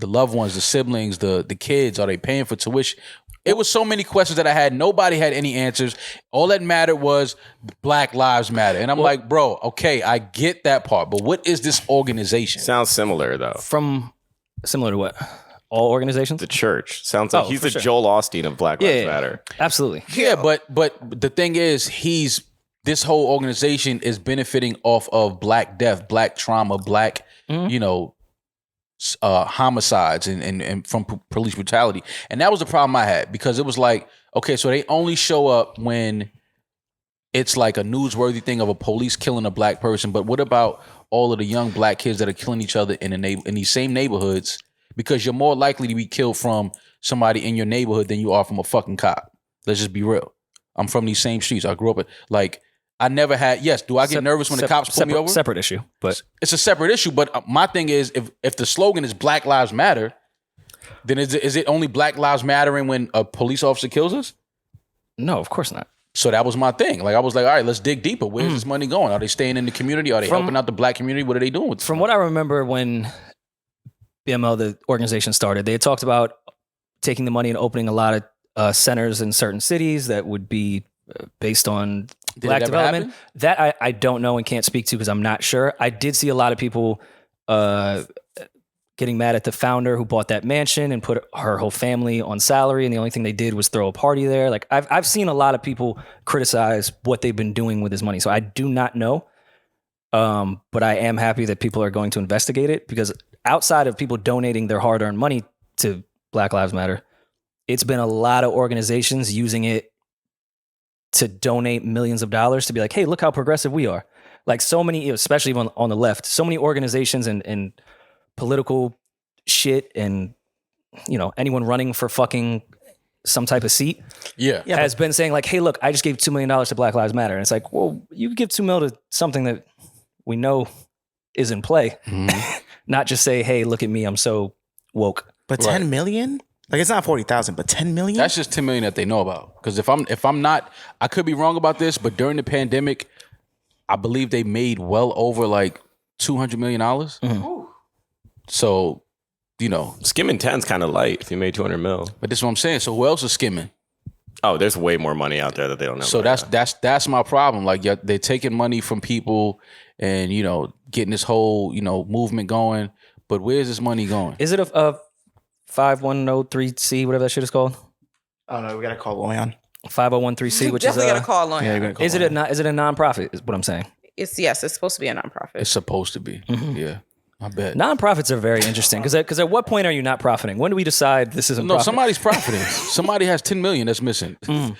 S1: loved ones, the siblings, the kids? Are they paying for tuition? It was so many questions that I had. Nobody had any answers. All that mattered was Black Lives Matter. And I'm like, bro, okay, I get that part, but what is this organization?
S4: Sounds similar though.
S2: From similar to what? All organizations?
S4: The church sounds like he's
S2: for
S4: the
S2: sure.
S4: Joel Osteen of Black Lives Matter.
S2: Absolutely.
S1: Yeah, but the thing is, this whole organization is benefiting off of Black death, Black trauma, Black, homicides and from police brutality. And that was the problem I had, because it was like, okay, so they only show up when it's like a newsworthy thing of a police killing a Black person. But what about all of the young Black kids that are killing each other in these same neighborhoods? Because you're more likely to be killed from somebody in your neighborhood than you are from a fucking cop. Let's just be real. I'm from these same streets. I grew up I never had. Yes, do I get nervous when the cops pull me over?
S2: Separate issue, but
S1: It's a separate issue. But my thing is, if the slogan is Black Lives Matter, then is it only Black Lives Mattering when a police officer kills us?
S2: no, of course not.
S1: So that was my thing. Like, I was like, all right, let's dig deeper. Where's this money going? Are they staying in the community? Are they helping out the Black community? What are they doing with this?
S2: From what I remember when BML, the organization, started, they had talked about taking the money and opening a lot of centers in certain cities that would be based on Black
S1: it ever
S2: development.
S1: happen?
S2: That I don't know and can't speak to because I'm not sure. I did see a lot of people getting mad at the founder who bought that mansion and put her whole family on salary, and the only thing they did was throw a party there. Like, I've seen a lot of people criticize what they've been doing with his money. So I do not know. But I am happy that people are going to investigate it, because outside of people donating their hard-earned money to Black Lives Matter, it's been a lot of organizations using it to donate millions of dollars to be like, hey, look how progressive we are. Like, so many, especially on the left, so many organizations and political shit and, anyone running for fucking some type of seat has been saying like, hey, look, I just gave $2 million to Black Lives Matter. And it's like, well, you give $2 million to something that we know is in play. Not just say, hey, look at me, I'm so woke.
S5: But 10 million? Like, it's not 40,000, but 10 million?
S1: That's just 10 million that they know about. Because if I'm not, I could be wrong about this, but during the pandemic, I believe they made well over like $200 million. So,
S4: Skimming 10's kind of light if you made 200 mil.
S1: but this is what I'm saying. So who else is skimming?
S4: Oh, there's way more money out there that they don't know.
S1: So
S4: about.
S1: that's my problem. Like, they're taking money from people and getting this whole movement going. But where's this money going?
S2: Is it a 5103C, whatever that shit is called?
S5: Oh, no, we got to call Loyan.
S2: 5013C, which is
S6: Definitely gotta call on.
S5: Yeah, you got to call
S2: is it a nonprofit? Is what I'm saying.
S6: It's supposed to be a nonprofit.
S1: It's supposed to be. Yeah, I bet.
S2: Nonprofits are very interesting because at what point are you not profiting? When do we decide this isn't
S1: No,
S2: profit?
S1: somebody's profiting. Somebody has 10 million that's missing.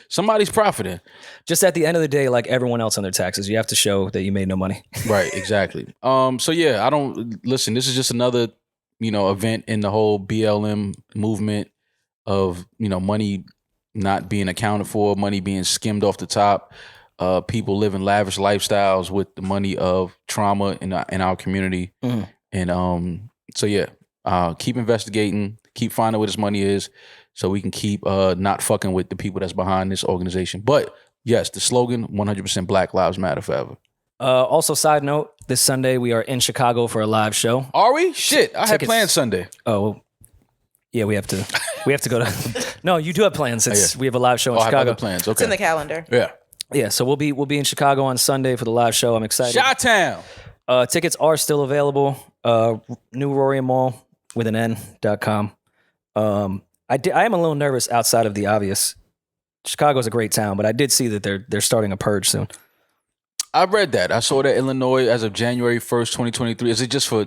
S1: Somebody's profiting.
S2: Just at the end of the day, like everyone else on their taxes, you have to show that you made no money.
S1: Right, exactly. So yeah, I don't listen. This is just another, event in the whole BLM movement of, money not being accounted for, money being skimmed off the top, people living lavish lifestyles with the money of trauma in our community. And so yeah, keep investigating, keep finding where this money is, so we can keep not fucking with the people that's behind this organization. But yes, the slogan 100% Black Lives Matter forever.
S2: Also, side note, this Sunday we are in Chicago for a live show.
S1: Are we? Shit, I had
S2: Tickets-
S1: plans Sunday.
S2: Oh, yeah, we have to go to. No, you do have plans.
S1: yeah.
S2: We have a live show in
S1: I have
S2: Chicago.
S1: other plans.
S6: It's in the
S1: Okay.
S6: calendar.
S1: Yeah.
S2: Yeah, so we'll be in Chicago on Sunday for the live show. I'm excited.
S1: Chi-Town.
S2: Tickets are still available. New Rory Mal with an N.com. I am a little nervous outside of the obvious. Chicago's a great town, but I did see that they're starting a purge soon.
S1: I read that. I saw that Illinois, as of January 1st, 2023. Is it just for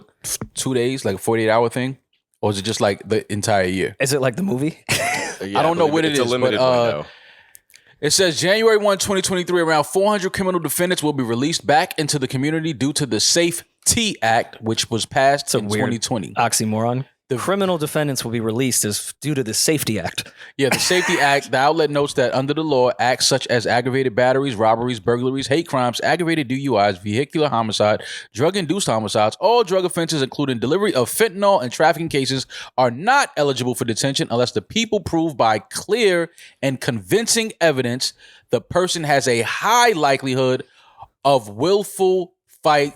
S1: 2 days, like a 48-hour thing? Or is it just like the entire year?
S2: Is it like the movie?
S4: Yeah,
S1: I don't know what it
S4: it's
S1: is,
S4: a limited
S1: but,
S4: window.
S1: It says January 1, 2023, around 400 criminal defendants will be released back into the community due to the Safety Act, which was passed in
S2: weird
S1: 2020.
S2: Oxymoron. The criminal defendants will be released as due to the Safety Act.
S1: Yeah, the Safety Act, the outlet notes that under the law, acts such as aggravated batteries, robberies, burglaries, hate crimes, aggravated DUIs, vehicular homicide, drug-induced homicides, all drug offenses, including delivery of fentanyl and trafficking cases, are not eligible for detention unless the people prove by clear and convincing evidence the person has a high likelihood of willful flight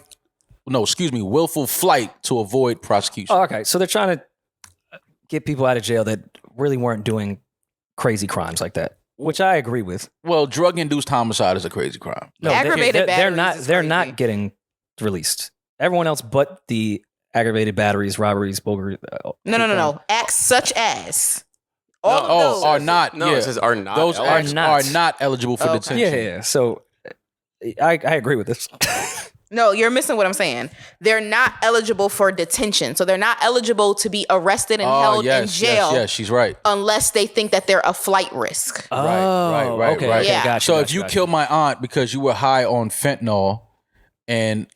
S1: to avoid prosecution.
S2: Oh, okay. So they're trying to get people out of jail that really weren't doing crazy crimes like that, which I agree with.
S1: Well, drug-induced homicide is a crazy crime.
S2: No,
S6: Aggravated
S2: they're
S6: batteries
S2: not.
S6: is
S2: They're
S6: crazy.
S2: not getting released. Everyone else, but the aggravated batteries, robberies, burglaries.
S6: No. Acts such as all of those
S1: are not.
S4: No,
S1: yeah.
S4: it says are not.
S1: Those
S4: eligible.
S1: acts are not eligible for
S6: Okay.
S1: detention.
S2: Yeah. So I agree with this.
S6: No, you're missing what I'm saying. They're not eligible for detention. So they're not eligible to be arrested and held in jail
S1: Yes, she's right.
S6: unless they think that they're a flight risk.
S2: Oh,
S1: right,
S2: okay,
S1: right.
S2: okay,
S6: Yeah.
S2: gotcha.
S1: So if
S2: gotcha,
S1: you
S2: gotcha.
S1: kill my aunt because you were high on fentanyl, and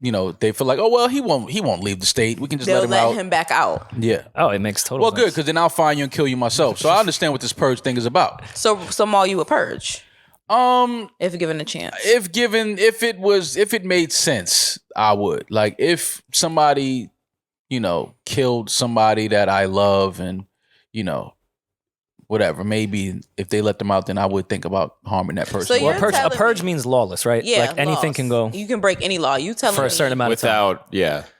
S1: they feel like, oh well, he won't leave the state. We can just
S6: They'll
S1: let him out.
S6: let him back out.
S1: Yeah.
S2: Oh, it makes total
S1: Well,
S2: sense.
S1: good, because then I'll find you and kill you myself. So I understand what this purge thing is about.
S6: So Maul, you would purge if given a chance.
S1: If it made sense, I would. Like if somebody, killed somebody that I love and, whatever, maybe if they let them out, then I would think about harming that person.
S6: So
S2: Well,
S6: you're
S2: a
S6: telling
S2: purge
S6: me-
S2: means lawless, right?
S6: Yeah,
S2: like anything
S6: laws.
S2: can go
S6: You can break any law. You telling
S2: for a
S6: me
S2: certain amount of time.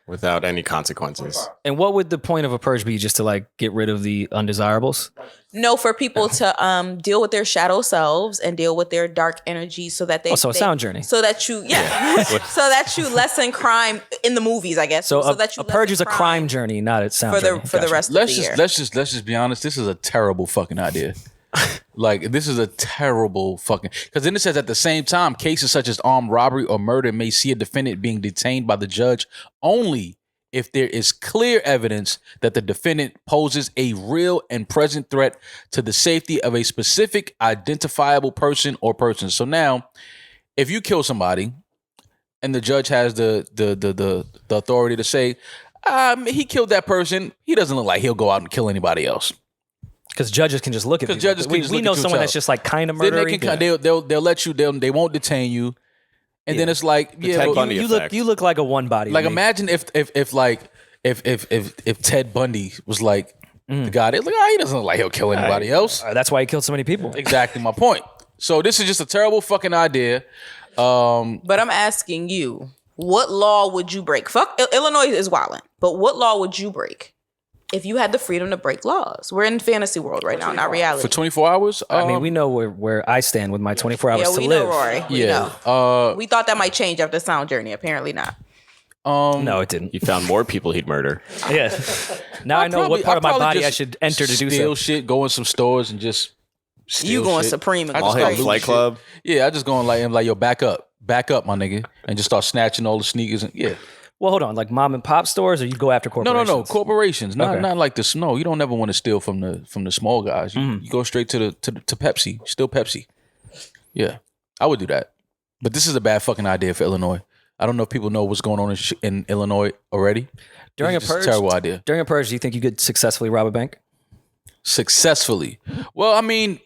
S4: Without any consequences.
S2: And what would the point of a purge be? Just to like get rid of the undesirables?
S6: No, for people to deal with their shadow selves and deal with their dark energy, so that they.
S2: Oh, so a
S6: they-
S2: sound journey.
S6: So that you, so that you lessen crime in the movies, I guess.
S2: So,
S6: that you
S2: a purge is
S6: lessen
S2: a crime journey, not a sound
S6: for the
S2: journey.
S6: for the
S2: Gotcha.
S6: rest of
S1: let's
S6: the year.
S1: just be honest. This is a terrible fucking idea. Like this is a terrible fucking. Because then it says at the same time, cases such as armed robbery or murder may see a defendant being detained by the judge only if there is clear evidence that the defendant poses a real and present threat to the safety of a specific identifiable person or persons. So now, if you kill somebody, and the judge has the authority to say, he killed that person, he doesn't look like he'll go out and kill anybody else.
S2: Because judges can just look at
S1: 'Cause
S2: people.
S1: judges can
S2: we
S1: just
S2: we
S1: look
S2: know
S1: at you
S2: someone
S1: and
S2: that's
S1: tell.
S2: just like kind of
S1: Then
S2: murdering.
S1: they'll let you. They won't detain you, and then it's like
S4: Ted Bundy
S2: you
S4: effect.
S2: look like a one body.
S1: like
S2: to me.
S1: imagine if Ted Bundy was like the guy. They're like, he doesn't look like he'll kill anybody else.
S2: That's why he killed so many people.
S1: Exactly my point. So this is just a terrible fucking idea.
S6: But I'm asking you, what law would you break? Fuck, Illinois is wilding, but what law would you break if you had the freedom to break laws? We're in fantasy world right now, not reality.
S1: For 24 hours?
S2: I mean, we know where I stand with my 24 hours
S6: yeah,
S2: to
S6: we
S2: live.
S6: know, Rory. We
S1: yeah.
S6: know. We thought that might change after Sound Journey. Apparently not.
S2: No, it didn't.
S4: He found more people he'd murder.
S2: Yeah. Now I know what part of my body I should enter to do so.
S1: Steal shit, go in some stores and just steal
S6: You going
S1: shit.
S6: supreme and
S1: I
S6: go
S1: just
S4: All
S1: start
S4: hit
S6: crazy.
S1: looting
S4: Flight
S1: shit.
S4: Club.
S1: Yeah, I just go and like, yo, back up, my nigga, and just start snatching all the sneakers and yeah.
S2: Well, hold on. Like mom and pop stores, or you go after corporations?
S1: No, corporations, not
S2: Okay.
S1: not like this. No, you don't ever want to steal from the small guys. You go straight to Pepsi, still Pepsi. Yeah, I would do that. But this is a bad fucking idea for Illinois. I don't know if people know what's going on in Illinois already.
S2: During a
S1: It's just
S2: purge,
S1: terrible idea.
S2: During a purge, do you think you could successfully rob a bank?
S1: Successfully. Well, I mean,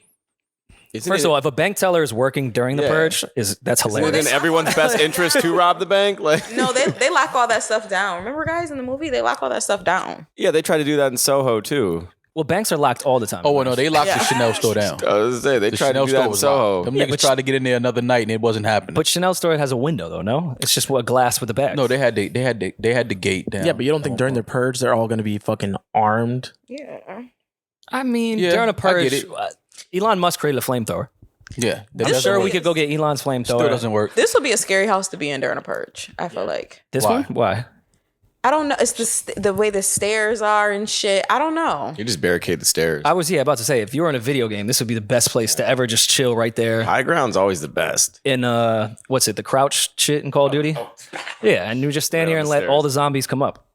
S2: First of all, if a bank teller is working during the
S4: Yeah.
S2: purge, that's
S4: Isn't
S2: hilarious.
S4: it in everyone's best interest to rob the bank? Like,
S6: No, they lock all that stuff down. Remember, guys, in the movie, they lock all that stuff down.
S4: yeah, they try to do that in Soho too.
S2: Well, banks are locked all the time.
S1: oh well, no, they locked the
S6: Yeah.
S1: Chanel store down.
S4: I was gonna say they
S1: The
S4: tried to
S1: Chanel
S4: do
S1: store
S4: that in
S1: was
S4: Soho.
S1: locked. Them
S2: Yeah,
S1: niggas
S2: but
S1: tried to get in there another night and it wasn't happening.
S2: But Chanel store has a window though. No, it's just a glass with a bag.
S1: no, they had the gate down.
S5: Yeah, but you don't think during the purge they're all going to be fucking armed?
S6: Yeah.
S2: I mean,
S1: Yeah,
S2: during a
S1: I
S2: purge,
S1: get it.
S2: Elon Musk created a flamethrower.
S1: Yeah, that
S2: I'm
S1: doesn't
S2: sure
S1: work.
S2: we could go get Elon's flamethrower.
S1: Still doesn't work.
S6: This would be a scary house to be in during a purge. I feel like.
S2: This
S1: Why?
S2: one? Why?
S6: I don't know. It's the way the stairs are and shit. I don't know.
S4: You just barricade the stairs.
S2: I was about to say, if you were in a video game, this would be the best place to ever just chill right there.
S4: High ground's always the best.
S2: In what's it, the crouch shit in Call of Duty? Yeah, and you just stand here and let all the zombies come up.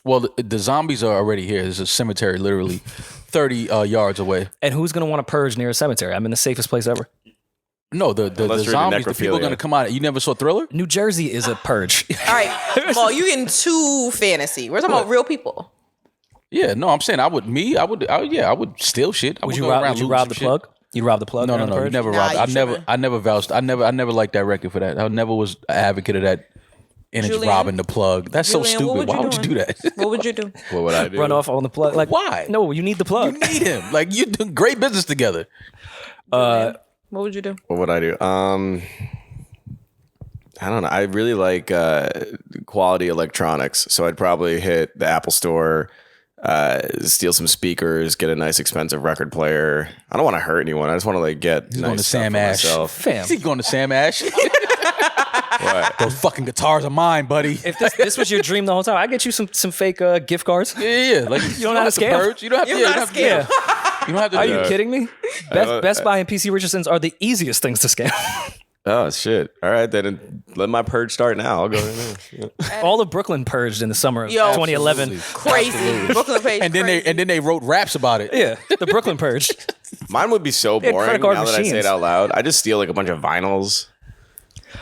S1: Well, the zombies are already here. There's a cemetery literally 30 yards away.
S2: And who's gonna want to purge near a cemetery? I'm in the safest place ever.
S1: No, the zombies, the people are going to come out. You never saw Thriller?
S2: New Jersey is a purge.
S6: All right, well, you getting too fantasy. We're talking about real people.
S1: Yeah, no, I'm saying I would steal shit. I
S2: Would you
S1: go
S2: rob?
S1: around
S2: Would you
S1: looting
S2: rob
S1: some
S2: the
S1: shit.
S2: plug? You rob the plug?
S1: No,
S2: during the
S1: you
S2: purge?
S1: never
S6: Nah,
S1: robbed.
S6: you shouldn't.
S1: I never vouched. I never liked that record for that. I never was an advocate of that. And it's
S6: Julian?
S1: robbing the plug. That's
S6: Julian,
S1: so
S6: what
S1: stupid.
S6: would you
S1: Why would you do
S6: doing?
S1: that?
S6: What would you do?
S4: What would I do?
S2: Run off on the plug? Like
S1: Why?
S2: No, you need the plug.
S1: You need him. Like you do great business together.
S6: What would you do?
S4: What would I do? I don't know. I really like quality electronics, so I'd probably hit the Apple Store, steal some speakers, get a nice expensive record player. I don't want to hurt anyone. I just want to like get
S1: He's
S4: nice
S1: going to
S4: stuff
S1: Sam
S4: for
S1: Ash.
S4: myself.
S2: Fam.
S1: He's going to Sam Ash.
S4: What?
S1: Those fucking guitars are mine, buddy.
S2: If this was your dream the whole time, I'd get you some fake gift cards.
S1: Yeah. Like you
S2: don't know how to scam?
S1: purge. You don't have to.
S6: You're
S1: You
S6: not
S1: don't have to.
S6: scam.
S1: You don't have to.
S2: Are
S1: do
S2: you
S1: that.
S2: kidding me? Best Buy and PC Richardson's are the easiest things to scam.
S4: Oh shit! All right, then let my purge start now. I'll go in there.
S2: All of Brooklyn purged in the summer of
S6: Yo.
S2: 2011.
S6: Crazy. Brooklyn Page.
S1: And then they wrote raps about it.
S2: Yeah, the Brooklyn purge.
S4: Mine would be so
S2: had
S4: boring
S2: credit
S4: now
S2: card
S4: that I say
S2: machines.
S4: it out loud. I just steal like a bunch of vinyls.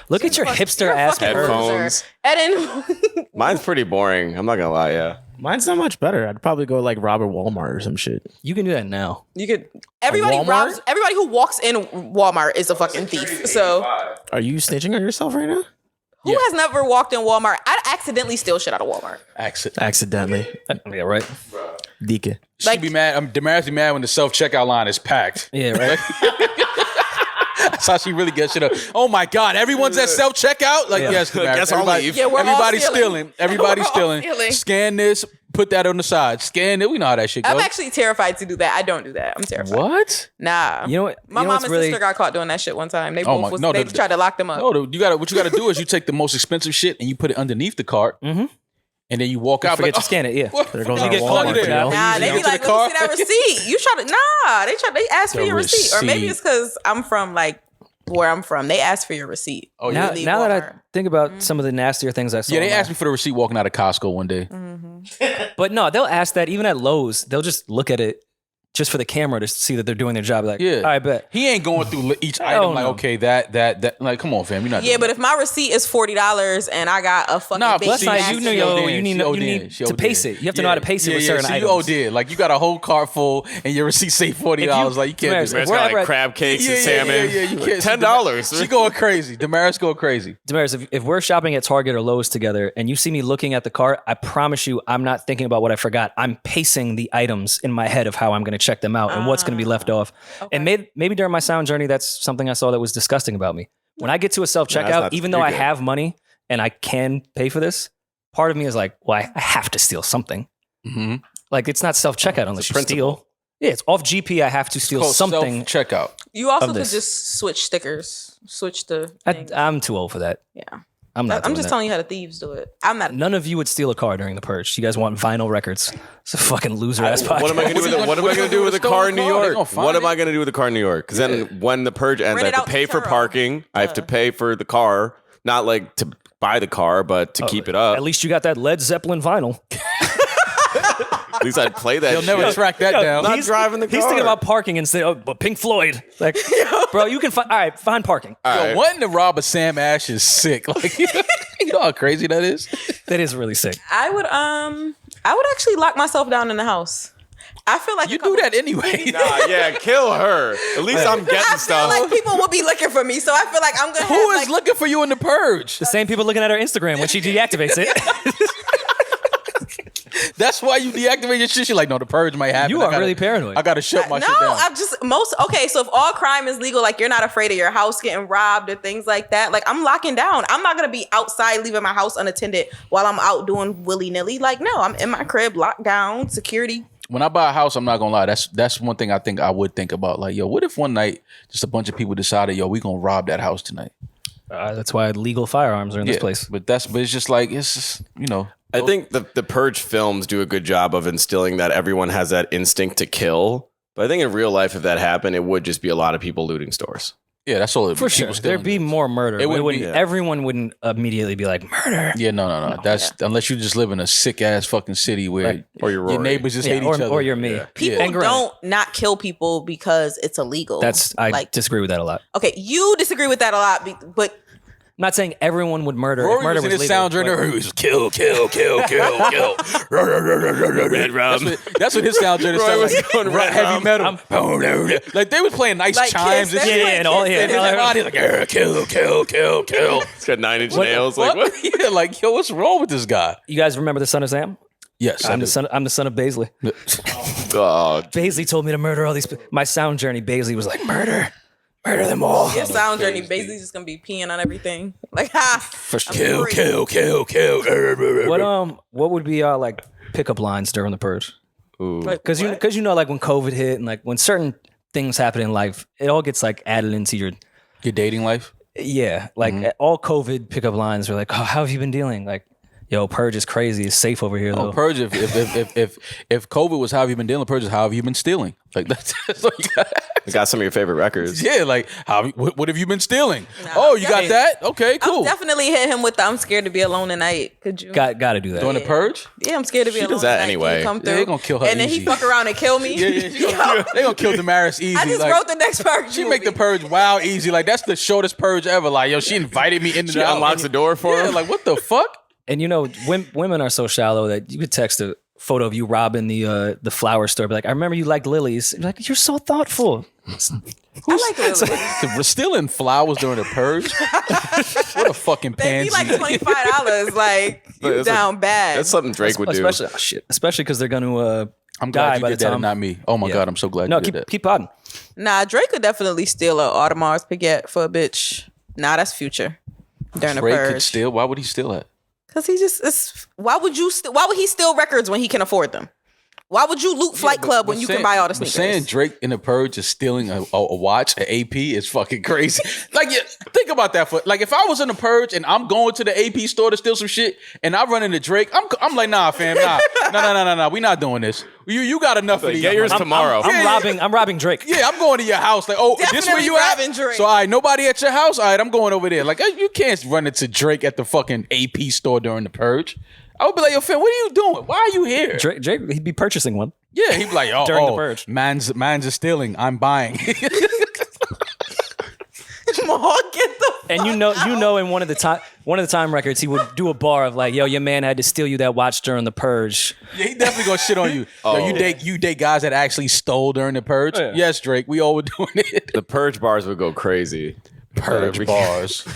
S2: Look at your hipster
S6: You're a
S2: ass
S6: fucking
S2: purge.
S4: Headphones.
S6: loser. Eden.
S4: Mine's pretty boring. I'm not gonna lie. Yeah.
S5: Mine's not much better. I'd probably go like rob a Walmart or some shit.
S2: You can do that now.
S6: You could. Everybody
S5: Walmart?
S6: robs. Everybody who walks in Walmart is a fucking thief. So
S5: Are you snitching on yourself right now?
S6: who has never walked in Walmart? I accidentally steal shit out of Walmart.
S5: Accidentally.
S2: Yeah, right.
S5: Dika.
S1: She'd be mad. Demaris be mad when the self checkout line is packed.
S2: Yeah, right.
S1: That's how she really gets shit up. Oh my God, everyone's at self checkout. Like
S2: Yeah.
S1: yes, Demaris.
S4: Guess I'll leave.
S6: Yeah, we're all
S1: everybody's
S6: stealing.
S1: stealing. Everybody's
S6: We're all
S1: stealing.
S6: stealing.
S1: Scan this. Put that on the side. Scan it. We know how that shit goes.
S6: I'm actually terrified to do that. I don't do that. I'm terrified.
S1: What?
S6: Nah.
S2: You know what?
S6: My
S2: you know
S6: mom
S2: what's
S6: and
S2: really,
S6: sister got caught doing that shit one time. They
S1: Oh
S6: both
S1: my-
S6: was,
S1: no,
S6: they
S1: the-
S6: tried to lock them up.
S1: No, what you got to do is you take the most expensive shit and you put it underneath the cart, and then you walk out.
S2: forget
S1: like,
S2: to scan it. Yeah.
S5: There goes
S1: you
S5: our
S1: get
S5: Walmart
S1: flooded in.
S5: video.
S6: Nah,
S1: You
S6: they
S1: get
S6: be
S1: to
S6: like,
S1: the
S6: let me
S1: car.
S6: see that receipt. You try to, they ask for
S1: The
S6: your receipt. Or maybe
S1: receipt.
S6: it's because I'm from like where I'm from. They ask for your receipt.
S1: Oh,
S2: Now,
S6: Leave
S2: now that I
S6: Walmart.
S2: think about some of the nastier things I saw.
S1: Yeah, they
S2: online.
S1: asked me for the receipt walking out of Costco one day.
S2: But no, they'll ask that even at Lowe's. They'll just look at it just for the camera to see that they're doing their job. Like,
S1: Yeah,
S2: I bet.
S1: he ain't going through each
S2: Hell
S1: item like,
S2: no.
S1: okay, that. Like, come on, fam, you're not.
S6: Yeah,
S1: doing
S6: but
S1: that.
S6: if my receipt is $40 and I got a fucking
S1: Nah,
S6: big
S1: but
S2: That's not
S1: see,
S2: you
S1: she
S2: know,
S1: OD'd.
S2: yo. You
S1: She
S2: need
S1: OD'd. She
S2: to
S1: OD'd.
S2: pace it. You have to know how to pace it with certain
S1: so
S2: items.
S1: you OD'd. Like you got a whole cart full and your receipt say $40. Like you can't
S2: Demaris,
S1: do that.
S4: It's got
S2: Wherever-
S4: like crab cakes and salmon.
S1: You can't.
S4: $10.
S1: She going crazy. Demaris going crazy.
S2: Demaris, if we're shopping at Target or Lowe's together and you see me looking at the cart, I promise you I'm not thinking about what I forgot. I'm pacing the items in my head of how I'm going to check them out and what's going to be left off. And maybe during my sound journey, that's something I saw that was disgusting about me. When I get to a
S4: that's
S2: self-checkout,
S4: not-
S2: even though
S4: you're
S2: I
S4: good.
S2: have money and I can pay for this, part of me is like, well, I have to steal something.
S1: Mm-hmm.
S2: Like it's not self-checkout unless you
S4: principle.
S2: steal. Yeah, it's off GP. I have to steal something.
S1: Checkout.
S6: You also
S2: of
S6: could
S2: this.
S6: just switch stickers. Switch the thing.
S2: I'm too old for that.
S6: Yeah.
S2: I'm not.
S6: I'm
S2: doing
S6: just
S2: that.
S6: telling you how the thieves do it. I'm not.
S2: None of you would steal a car during the purge. You guys want vinyl records. It's a fucking loser ass podcast.
S4: What am I gonna do with it? What am I gonna do with a car in New York? What am I gonna do with a car in New York? Because then when the purge ends,
S6: Rent
S4: I
S6: it
S4: have
S6: out
S4: to
S6: to
S4: pay for
S6: Turo.
S4: parking. I have to pay for the car, not like to buy the car, but to keep it up.
S2: At least you got that Led Zeppelin vinyl.
S4: At least I'd play that.
S1: They'll never
S4: shit.
S1: track that down.
S4: Not driving the car.
S2: He's thinking about parking and say, "Oh, but Pink Floyd." Like, bro, you can find. All right, find parking.
S4: All
S1: Yo,
S4: right.
S1: wanting to rob a Sam Ash is sick. Like, you know how crazy that is.
S2: That is really sick.
S6: I would actually lock myself down in the house. I feel like
S1: You do that anyway.
S4: Nah, yeah, kill her. At least I'm getting
S6: I feel
S4: stuff.
S6: like people would be looking for me, so I feel like I'm gonna.
S1: Who
S6: have,
S1: is
S6: like,
S1: looking for you in the purge?
S2: The same people looking at her Instagram when she deactivates it.
S1: That's why you deactivate your shit. You're like, no, the purge might happen.
S2: You
S1: I
S2: are
S1: gotta-
S2: really paranoid.
S1: I gotta shut my
S6: No,
S1: shit down.
S6: I'm just okay. So if all crime is legal, like you're not afraid of your house getting robbed or things like that, like I'm locking down. I'm not gonna be outside leaving my house unattended while I'm out doing willy nilly. Like no, I'm in my crib, locked down, security.
S1: When I buy a house, I'm not gonna lie. That's one thing I think I would think about. Like, yo, what if one night just a bunch of people decided, yo, we gonna rob that house tonight?
S2: That's why legal firearms are in this place.
S1: But it's just like it's just, you know.
S4: I think the Purge films do a good job of instilling that everyone has that instinct to kill. But I think in real life, if that happened, it would just be a lot of people looting stores.
S1: Yeah, that's all.
S2: For sure, there'd be more murder. Everyone wouldn't immediately be like murder.
S1: Yeah, no. That's unless you just live in a sick ass fucking city where
S4: or your
S1: neighbors just hate each other,
S2: or you're me.
S4: Yeah.
S6: People don't not kill people because it's illegal.
S2: I disagree with that a lot.
S6: Okay, you disagree with that a lot, but
S2: I'm not saying everyone would murder.
S1: Rory
S2: if murder
S1: was in his
S2: legal,
S1: sound generator. He was kill. Red rum. That's what his sound generator sounded like.
S4: going red
S1: Heavy
S4: rum.
S1: metal. Like they was playing nice
S6: Like
S1: chimes
S6: Kiss,
S1: and shit.
S2: and all.
S1: And his body like kill.
S4: It's got 9-inch nails. Like what?
S1: Yeah, like yo, what's wrong with this guy?
S2: You guys remember the Son of Sam?
S1: Yes,
S2: I'm the son of Baisley.
S4: Oh,
S2: Baisley told me to murder all these. My sound journey. Baisley was like murder them all.
S6: your sound journey basically just gonna be peeing on everything. Like
S1: Kill.
S2: What would be like pickup lines during the purge?
S4: ooh.
S2: Because you know, like when COVID hit and like when certain things happen in life, it all gets like added into your
S1: dating life.
S2: Yeah, like all COVID pickup lines are like, "Oh, how have you been dealing?" Like, "Yo, purge is crazy. It's safe over here, though."
S1: Oh, purge. If COVID was how have you been dealing, purge is how have you been stealing? Like that's what you got.
S4: I got some of your favorite records.
S1: Yeah, like what have you been stealing?
S6: Nah,
S1: Oh, you got
S6: definitely-
S1: that? Okay, cool.
S6: I'll definitely hit him with the I'm scared to be alone tonight. Could you?
S2: Got to do that.
S1: Doing the purge?
S6: Yeah, I'm scared to be
S4: She
S6: alone.
S4: does that
S6: tonight. Can you
S4: anyway.
S6: Come through?
S1: Yeah, they gonna kill her
S6: and then
S1: easy.
S6: he fuck around and kill me.
S1: Yeah. They gonna kill Demaris easy.
S6: I just
S1: like,
S6: wrote the next purge.
S1: she make the purge wow easy. Like that's the shortest purge ever. Like yo, she invited me into
S4: She
S1: the
S4: unlocks the door for
S1: Yeah,
S4: him.
S1: like what the fuck?
S2: And you know, women are so shallow that you could text a photo of you robbing the flower store. Be like, I remember you liked lilies. You're like, you're so thoughtful.
S6: I like it.
S1: We're stealing flowers during the purge. What a fucking
S6: They be
S1: pansy.
S6: like $25. Like you
S4: That's
S6: down bad.
S4: That's something Drake would do.
S2: Especially because they're going to
S1: I'm
S2: die
S1: glad you
S2: by
S1: did
S2: the
S1: that
S2: time.
S1: and not me. Oh my
S2: Yeah.
S1: god, I'm so glad
S2: No,
S1: you did that.
S2: keep podding.
S6: Nah, Drake could definitely steal a Audemars Piguet for a bitch. Nah, that's Future during the
S1: Drake could
S6: purge.
S1: steal. Why would he steal that?
S6: Cause he just why would he steal records when he can afford them? Why would you loot Flight Club when you can buy all the sneakers?
S1: Saying Drake in the purge is stealing a watch, an AP, is fucking crazy. Like, yeah, think about that. Like, if I was in the purge and I'm going to the AP store to steal some shit, and I run into Drake, I'm like, nah, fam, nah, we not doing this. You got enough of these.
S4: Get yours tomorrow.
S2: I'm robbing Drake.
S1: Yeah, I'm going to your house. Like, oh, this where
S6: Definitely
S1: you at?
S6: robbing Drake.
S1: So, all right, nobody at your house? All right, I'm going over there. Like, you can't run into Drake at the fucking AP store during the purge. I would be like, yo, fam, what are you doing? Why are you here?
S2: Drake, he'd be purchasing one.
S1: Yeah, he'd be like,
S2: During the purge.
S1: man's is stealing. I'm buying.
S6: Mahal, get the
S2: And you know, in one of the time records, he would do a bar of like, "Yo, your man had to steal you that watch during the purge."
S1: Yeah, he definitely gonna shit on you. Yo, you date guys that actually stole during the purge.
S2: Oh, yeah.
S1: Yes, Drake, we all were doing it.
S4: The Purge bars would go crazy.
S1: Purge bars.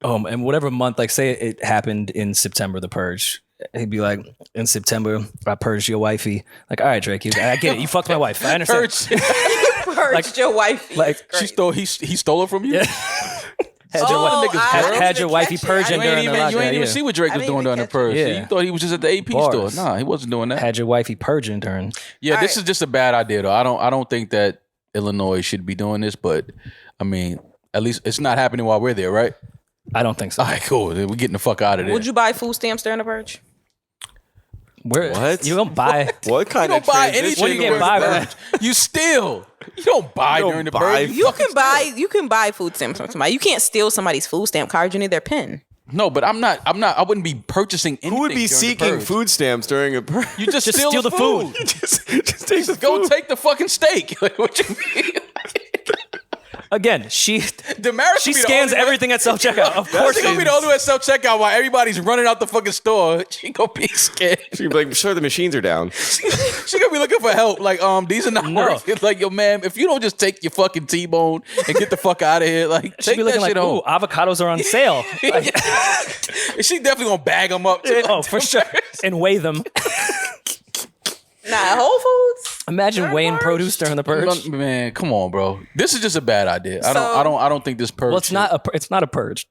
S2: And whatever month, like say it happened in September, the purge. He'd be like, in September, I purged your wifey. Like, all right, Drake, I get it. You fucked my wife. I understand.
S1: Purge.
S6: purged your wife.
S2: Like,
S1: She stole. He stole her from you.
S2: Yeah. Had your,
S6: Oh,
S1: niggas
S6: I
S1: girl.
S6: didn't
S2: had your
S6: even
S2: wifey
S6: catch it.
S2: purging
S6: I
S1: You
S6: didn't
S2: during
S1: ain't
S2: the
S1: even, you
S2: lockdown.
S1: ain't even
S2: Yeah.
S1: see what Drake
S6: I
S1: was
S6: didn't
S1: doing
S6: even
S1: during the
S6: catch it.
S1: purge.
S2: Yeah.
S1: You thought he was just at the AP
S2: Bars.
S1: store. Nah, he wasn't doing that.
S2: Had your wifey purging during.
S1: Yeah,
S6: All
S1: this
S6: right.
S1: is just a bad idea though. I don't think that Illinois should be doing this, but I mean, at least it's not happening while we're there, right?
S2: I don't think so.
S1: All right, cool. Then we're getting the fuck out of there.
S6: Would you buy food stamps during the purge?
S4: What?
S2: You don't buy?
S4: What kind
S1: You
S4: of
S1: don't buy
S4: transition
S1: anything
S2: What do you get
S1: during the
S2: by
S1: purge.
S2: with
S1: You steal. You don't buy
S4: You don't
S1: during the
S4: buy
S1: purge.
S6: You
S1: fucking steal.
S6: you can buy food stamps from somebody. You can't steal somebody's food stamp card. You need their PIN.
S1: No, but I'm not. I wouldn't be purchasing anything.
S4: Who would be
S1: during the
S4: seeking
S1: purge.
S4: food stamps during a purge?
S1: You just
S2: Just steal the food.
S4: just take the
S1: Go
S4: food.
S1: take the fucking steak. Like, what you mean?
S2: Again, she
S1: Demaris
S2: she
S1: be the
S2: scans
S1: only one-
S2: everything at self checkout. Of course,
S1: She gonna be the only one at self checkout while everybody's running out the fucking store. She gonna be scared.
S4: She'd be like, sure, the machines are down.
S1: She gonna be looking for help. Like, these are not
S2: No.
S1: working. Like, yo, man, if you don't just take your fucking T-bone and get the fuck out of here, like,
S2: she'd
S1: take
S2: be
S1: that
S2: looking
S1: shit
S2: like,
S1: home.
S2: "Ooh, avocados are on sale." Like,
S1: She definitely gonna bag them up. Too.
S2: oh, for sure, and weigh them.
S6: Nah, Whole Foods.
S2: Imagine
S6: During
S2: weighing
S6: purge?
S2: produce during the purge.
S1: Man, come on, bro. This is just a bad idea. I don't think this purge.
S2: Well, it's not a purge.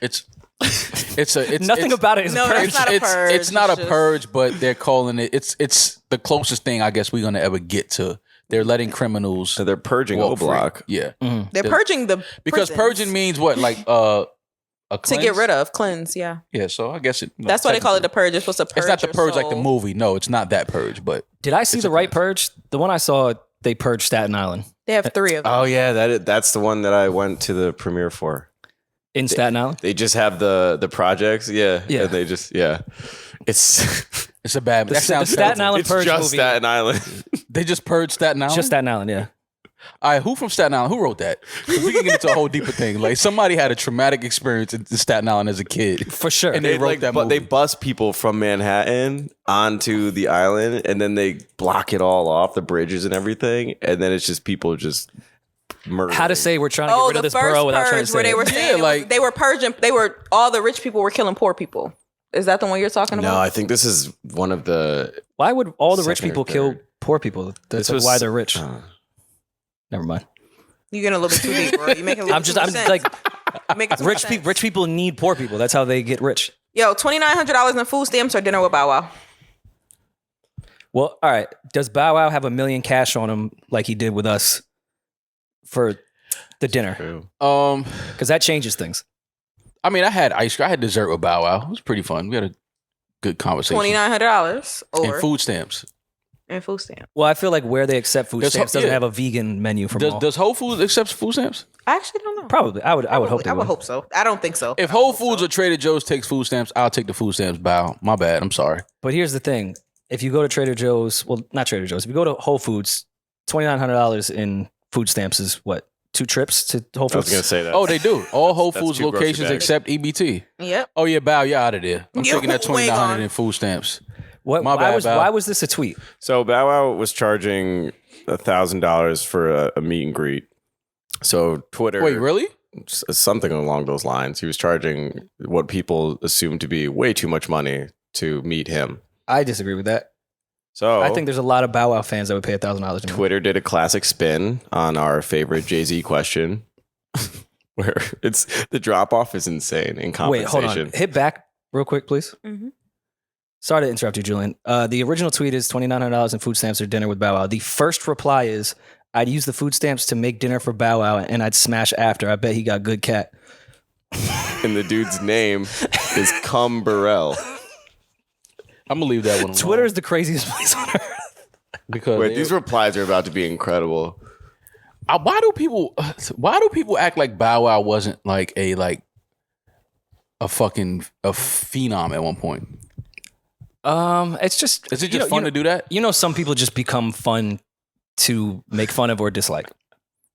S1: It's nothing
S2: Nothing about it is
S6: No,
S2: a purge.
S6: it's not a purge.
S1: It's not a
S6: It's just-
S1: purge, but they're calling it. It's the closest thing I guess we're gonna ever get to. They're letting criminals.
S4: So they're purging
S1: walk
S4: O Block.
S1: free. Yeah,
S6: They're purging the
S1: because
S6: prisons.
S1: purging means what? Like a
S6: To get rid of, cleanse, yeah.
S1: Yeah, so I guess
S6: That's why they call it the purge. It's supposed to purge.
S1: It's not the
S6: your
S1: purge like the
S6: soul.
S1: movie. No, it's not that purge. But
S2: Did I see the right purge? The one I saw, they purged Staten Island.
S6: They have 3 of them.
S4: Oh yeah, that's the one that I went to the premiere for.
S2: In Staten Island?
S4: They just have the projects, yeah.
S2: Yeah.
S4: And they just it's
S1: it's a bad. That
S2: The
S1: sounds
S2: Staten
S1: terrible.
S2: Island
S4: it's
S2: purge
S4: just
S2: movie.
S4: Staten Island.
S1: They just purged Staten Island.
S2: Just Staten Island, yeah.
S1: All right, who from Staten Island? Who wrote that? 'Cause we can get into a whole deeper thing. Like somebody had a traumatic experience in Staten Island as a kid,
S2: For sure.
S1: and they wrote that
S4: but
S1: movie.
S4: they bus people from Manhattan onto the island, and then they block it all off, the bridges and everything, and then it's just people just murdering.
S2: How to say we're trying to get rid
S6: The
S2: of this
S6: first
S2: borough without trying to
S6: purge
S2: say
S6: where they
S2: it.
S6: were saying
S1: like-
S6: they were purging. All the rich people were killing poor people. Is that the one you're talking
S4: No,
S6: about?
S4: I think this is one of the.
S2: Why would all the rich
S4: Second or
S2: people kill
S4: third.
S2: poor people? That's
S4: This
S2: like
S4: was-
S2: why they're rich. Never mind.
S6: You're getting a little bit too deep, bro. You're making a little
S2: I'm
S6: too
S2: just
S6: much sense.
S2: like
S6: Making too much
S2: rich
S6: sense.
S2: people. Rich people need poor people. That's how they get rich.
S6: Yo, $2,900 in food stamps or dinner with Bow Wow?
S2: Well, all right. Does Bow Wow have $1 million cash on him like he did with us for the dinner? Because that changes things.
S1: I mean, I had dessert with Bow Wow. It was pretty fun. We had a good conversation.
S6: $2,900 or
S1: And food stamps.
S6: and food stamp.
S2: Well, I feel like where they accept food
S1: Does-
S2: stamps doesn't
S1: yeah.
S2: have a vegan menu from all.
S1: Does Whole Foods accept food stamps?
S6: I actually don't know.
S2: Probably. I would hope they
S6: I would hope so. I don't think so.
S1: If Whole Foods or Trader Joe's takes food stamps, I'll take the food stamps. Bow. My bad. I'm sorry.
S2: But here's the thing. If you go to Trader Joe's, well, not Trader Joe's. If you go to Whole Foods, $2,900 in food stamps is what? 2 trips to Whole
S4: I was
S2: Foods?
S4: gonna say that.
S1: Oh, they do. All Whole
S4: That's
S1: Foods
S4: 2 grocery
S1: locations
S4: bags.
S1: accept EBT.
S6: Yep.
S1: Oh yeah, Bow, you're out of there. I'm
S6: You're
S1: taking that
S6: way
S1: $2,900
S6: gone.
S1: in food stamps.
S2: What,
S1: My
S2: why,
S1: bad,
S2: was,
S1: Bow.
S2: why was this a tweet?
S4: So Bow Wow was charging $1,000 for a meet and greet. So Twitter,
S1: Wait, really?
S4: something along those lines. He was charging what people assumed to be way too much money to meet him.
S2: I disagree with that.
S4: So
S2: I think there's a lot of Bow Wow fans that would pay $1,000 to me.
S4: Twitter did a classic spin on our favorite Jay-Z question, where it's the drop off is insane in
S2: Wait,
S4: compensation.
S2: hold on. Hit back real quick, please.
S6: Mm-hmm.
S2: Sorry to interrupt you, Julian. The original tweet is $2,900 in food stamps or dinner with Bow Wow. The first reply is, I'd use the food stamps to make dinner for Bow Wow and I'd smash after. I bet he got good cat.
S4: And the dude's name is Cum Burrell.
S1: I'm gonna leave that one alone.
S2: Twitter is the craziest place on earth.
S1: because
S4: Wait, these replies are about to be incredible.
S1: why do people act like Bow Wow wasn't like a phenom at one point?
S2: It's just
S1: Is it just fun to do that?
S2: You know, some people just become fun to make fun of or dislike.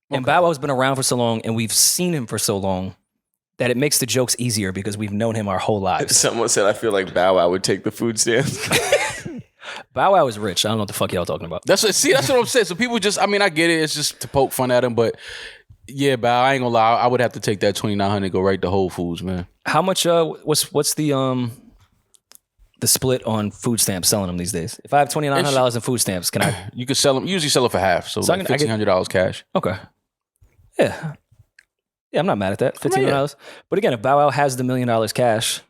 S2: And Bow Wow's been around for so long, and we've seen him for so long that it makes the jokes easier because we've known him our whole lives.
S4: Someone said, I feel like Bow Wow would take the food stamps.
S2: Bow Wow is rich. I don't know what the fuck y'all talking about.
S1: That's what I'm saying. So people just, I mean, I get it. It's just to poke fun at him, but yeah, Bow, I ain't gonna lie. I would have to take that $2,900 and go right to Whole Foods, man.
S2: How much? What's the split on food stamps selling them these days? If I have $2,900 in food stamps, can I?
S1: You could sell them. Usually sell it for half, so
S2: So
S1: like
S2: I get-
S1: $1,500 cash.
S2: Okay. Yeah. Yeah, I'm not mad at that. $1,500. But again, if Bow Wow has the $1 million cash,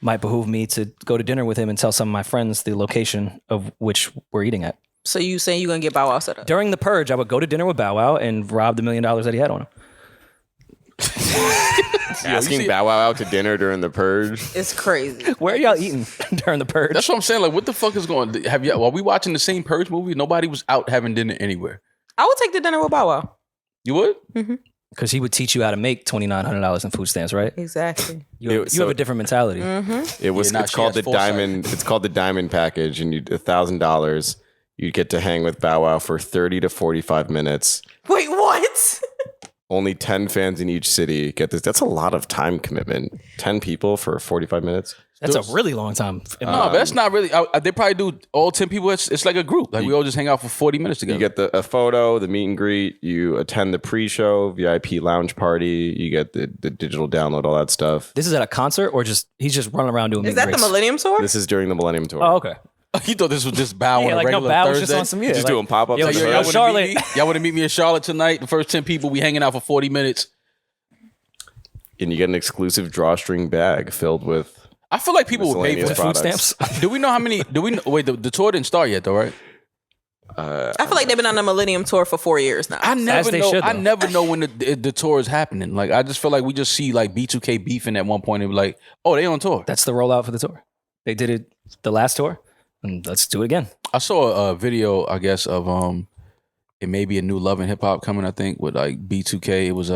S2: might behoove me to go to dinner with him and tell some of my friends the location of which we're eating at.
S6: So you saying you're gonna get Bow Wow set up?
S2: During the purge, I would go to dinner with Bow Wow and rob the $1 million that he had on him.
S4: Asking Bow Wow out to dinner during the purge.
S6: It's crazy.
S2: Where are y'all eating during the purge?
S1: That's what I'm saying. Like, what the fuck is going? Are we watching the same Purge movie? Nobody was out having dinner anywhere.
S6: I would take the dinner with Bow Wow.
S1: You would?
S2: Because he would teach you how to make $2,900 in food stamps, right?
S6: Exactly.
S2: You have a different mentality.
S4: It was.
S1: Yeah, nah,
S4: it's
S1: she
S4: called
S1: has
S4: the
S1: foresight.
S4: diamond. It's called the diamond package, and you $1,000. You get to hang with Bow Wow for 30 to 45 minutes.
S6: Wait, what?
S4: Only 10 fans in each city get this. That's a lot of time commitment. 10 people for 45 minutes.
S2: That's a really long time.
S1: No, but that's not really. They probably do all 10 people. It's like a group. Like we all just hang out for 40 minutes together.
S4: You get a photo, the meet and greet. You attend the pre-show, VIP lounge party. You get the digital download, all that stuff.
S2: This is at a concert or just he's just running around doing
S6: Is
S2: meet
S6: that
S2: and
S6: the
S2: greets?
S6: Millennium Tour?
S4: This is during the Millennium Tour.
S2: Oh, okay.
S1: You thought this was just Bow on a
S2: like
S1: regular
S2: no, Bow was
S1: Thursday?
S2: just on some
S4: Just
S2: like,
S4: doing pop-ups.
S2: Yo,
S4: on the
S2: yo,
S4: road.
S2: yo, Charlotte.
S1: Y'all want to meet me in Charlotte tonight? The first 10 people, we hanging out for 40 minutes.
S4: And you get an exclusive drawstring bag filled with
S1: I feel like people would pay for
S4: miscellaneous
S1: that.
S2: food
S4: products.
S2: stamps.
S1: Do we know how many? Wait, the tour didn't start yet, though, right?
S6: I feel like they've been on the Millennium Tour for 4 years now.
S1: I never know.
S2: should,
S1: I
S2: though.
S1: never know when the tour is happening. Like I just feel like we just see like B2K beefing at one point and be like, oh, they on tour.
S2: That's the rollout for the tour. They did it the last tour, and let's do it again.
S1: I saw a video, I guess, of it may be a new Love and Hip Hop coming. I think with like B2K. It was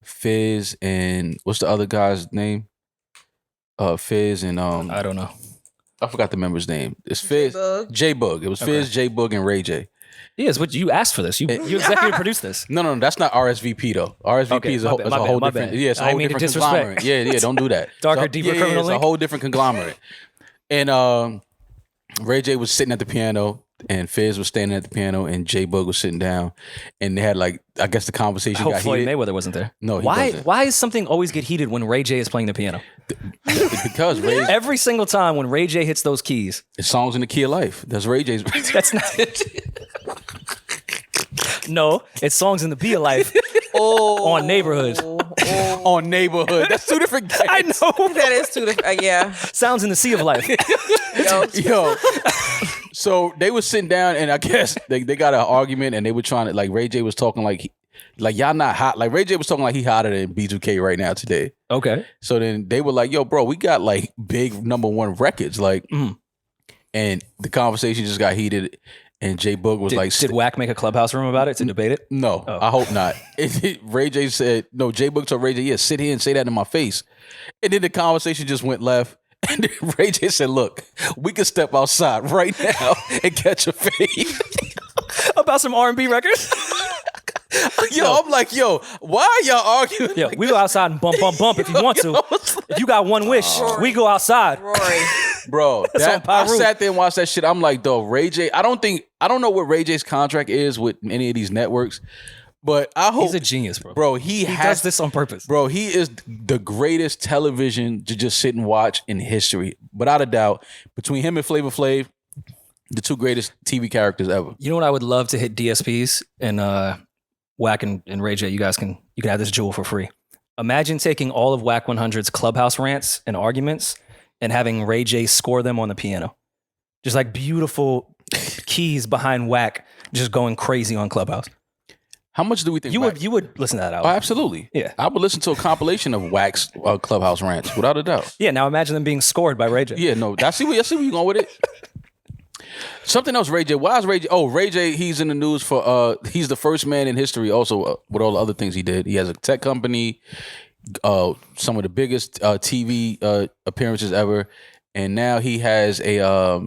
S1: Fizz and what's the other guy's name? Fizz and
S2: I don't know.
S1: I forgot the member's name. It's Fizz. J Bug. It was Fizz, J Bug, and Ray J.
S2: Yes, what you asked for this. You executive produced this.
S1: No, that's not RSVP though. RSVP
S2: Okay,
S1: is a whole
S2: my
S1: different.
S2: bad.
S1: Yeah, it's a
S2: I
S1: whole
S2: mean to
S1: different
S2: disrespect.
S1: conglomerate. Yeah, don't do that.
S2: Darker, deeper criminal
S1: It's a
S2: link?
S1: whole different conglomerate. And Ray J was sitting at the piano, and Fizz was standing at the piano, and J Bug was sitting down, and they had like I guess the conversation
S2: I hope
S1: got
S2: Floyd
S1: heated.
S2: Mayweather wasn't there.
S1: No, he
S2: why?
S1: wasn't.
S2: Why does something always get heated when Ray J is playing the piano?
S1: Because Ray,
S2: Every single time when Ray J hits those keys,
S1: it's songs in the key of life. That's Ray J's.
S2: that's not it. No, it's songs in the Be of Life on Neighborhood.
S1: On Neighborhood. That's two different games.
S2: I know.
S6: That is too different. Yeah.
S2: Sounds in the Sea of Life.
S1: Yo. So they was sitting down, and I guess they got an argument, and they were trying to like Ray J was talking like y'all not hot. Like Ray J was talking like he hotter than B2K right now today.
S2: Okay.
S1: So then they were like, yo, bro, we got like big #1 records. Like, and the conversation just got heated. And J Boog was like,
S2: did Wack make a clubhouse room about it to debate it?
S1: no, I hope not. Ray J said, no, J Boog told Ray J, yeah, sit here and say that in my face. And then the conversation just went left. And then Ray J said, look, we can step outside right now and catch a fade.
S2: About some R&B records?
S1: Yo, I'm like, yo, why are y'all arguing?
S2: Yeah,
S1: like
S2: we
S1: this?
S2: go outside and bump if you want to. If you got one wish, we go outside.
S6: Rory.
S1: Bro,
S2: on
S1: I
S2: Pyru.
S1: sat there and watched that shit. I'm like, dog, Ray J, I don't know what Ray J's contract is with any of these networks, but I hope
S2: He's a genius, bro.
S1: Bro,
S2: He
S1: has
S2: does this on purpose.
S1: Bro, he is the greatest television to just sit and watch in history. Without a doubt, between him and Flavor Flav, the two greatest TV characters ever.
S2: You know what I would love to hit DSPs and Wack and Ray J. You can have this jewel for free. Imagine taking all of Wack 100's clubhouse rants and arguments and having Ray J score them on the piano. Just like beautiful keys behind Wack, just going crazy on Clubhouse.
S1: How much do we think
S2: You would listen to that
S1: Oh,
S2: album.
S1: absolutely.
S2: Yeah.
S1: I would listen to a compilation of Wax Clubhouse rants, without a doubt.
S2: Yeah, now imagine them being scored by Ray J.
S1: Yeah, no, I see where you're going with it. Something else, Ray J. Why is Ray J? Oh, Ray J. He's in the news for. He's the first man in history. Also, with all the other things he did, he has a tech company. Some of the biggest TV appearances ever, and now he has a.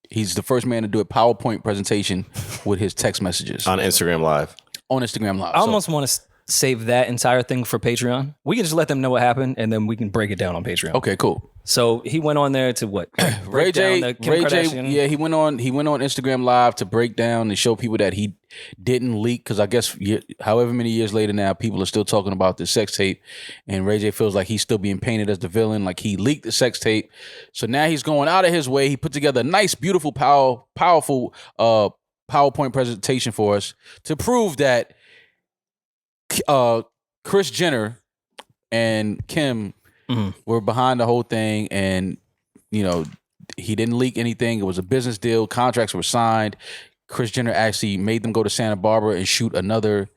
S1: He's the first man to do a PowerPoint presentation with his text messages
S4: on Instagram Live.
S1: On Instagram Live.
S2: I almost want to save that entire thing for Patreon. We can just let them know what happened, and then we can break it down on Patreon.
S1: Okay, cool.
S2: So he went on there to what?
S1: Ray J.
S2: Kim Kardashian?
S1: Yeah, he went on Instagram Live to break down and show people that he didn't leak, because I guess however many years later now, people are still talking about the sex tape, and Ray J feels like he's still being painted as the villain, like he leaked the sex tape. So now he's going out of his way. He put together a nice, beautiful, powerful PowerPoint presentation for us to prove that Kris Jenner and Kim were behind the whole thing, and he didn't leak anything. It was a business deal. Contracts were signed. Kris Jenner actually made them go to Santa Barbara and shoot another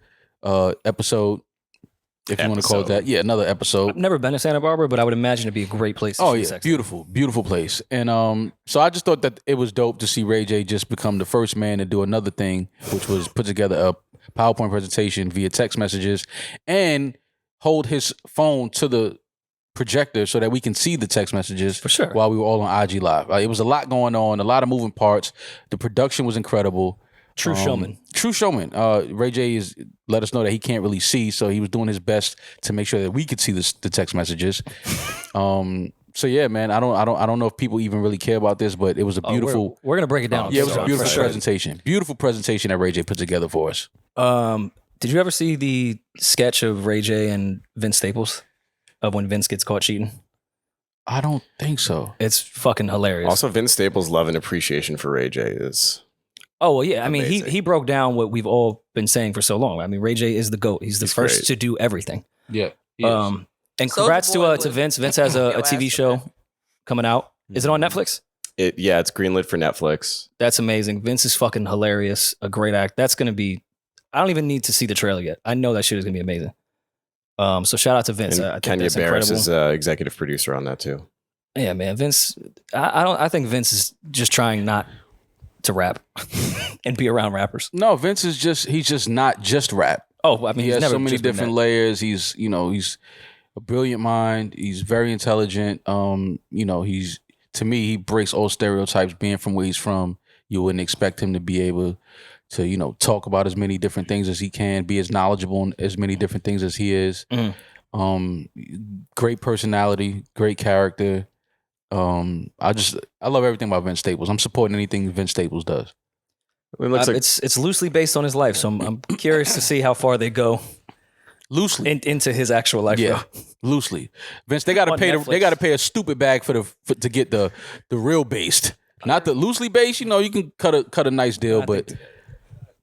S1: episode, if you want to call it that. Yeah, another episode.
S2: I've never been to Santa Barbara, but I would imagine it'd be a great place to
S1: Oh
S2: shoot
S1: yeah,
S2: sex.
S1: beautiful place. And so I just thought that it was dope to see Ray J just become the first man to do another thing, which was put together a PowerPoint presentation via text messages and hold his phone to the projector so that we can see the text messages
S2: For sure.
S1: while we were all on IG Live. It was a lot going on, a lot of moving parts. The production was incredible.
S2: True showman.
S1: True showman. Ray J is let us know that he can't really see, so he was doing his best to make sure that we could see the text messages. So yeah, man, I don't know if people even really care about this, but it was a beautiful.
S2: We're gonna break it down.
S1: Yeah, it was a
S2: For
S1: beautiful
S2: sure.
S1: presentation. Beautiful presentation that Ray J put together for us.
S2: Did you ever see the sketch of Ray J and Vince Staples of when Vince gets caught cheating?
S1: I don't think so.
S2: It's fucking hilarious.
S4: Also, Vince Staples' love and appreciation for Ray J is
S2: Oh, well, yeah. I mean,
S4: amazing.
S2: he broke down what we've all been saying for so long. I mean, Ray J is the GOAT. He's the first
S4: great.
S2: to do everything.
S1: Yeah.
S2: And
S6: Soulja
S2: congrats
S6: Boy
S2: to
S6: was-
S2: Vince. Vince has a
S6: Yo,
S2: TV
S6: ass
S2: show
S6: for
S2: coming out. Is it on Netflix?
S4: It's greenlit for Netflix.
S2: That's amazing. Vince is fucking hilarious. A great act. That's gonna be. I don't even need to see the trailer yet. I know that shit is gonna be amazing. So shout out to Vince.
S4: And
S2: I think
S4: Kenya
S2: that's
S4: Barris
S2: incredible.
S4: is executive producer on that too.
S2: Yeah, man. Vince. I think Vince is just trying not to rap and be around rappers.
S1: No, Vince is he's just not just rap.
S2: Oh, I mean,
S1: He
S2: he's
S1: has
S2: never
S1: so many
S2: just been
S1: different
S2: that.
S1: layers. He's a brilliant mind. He's very intelligent. He's, to me, he breaks all stereotypes. Being from where he's from, you wouldn't expect him to be able to, talk about as many different things as he can, be as knowledgeable in as many different things as he is. Great personality, great character. I love everything about Vince Staples. I'm supporting anything Vince Staples does.
S4: It looks like
S2: It's loosely based on his life, so I'm curious to see how far they go
S1: Loosely.
S2: into his actual life.
S1: Yeah, loosely. Vince, they got to
S2: On
S1: pay.
S2: Netflix.
S1: They got to pay a stupid bag to get the real based, not the loosely based. You can cut a nice deal, but
S2: I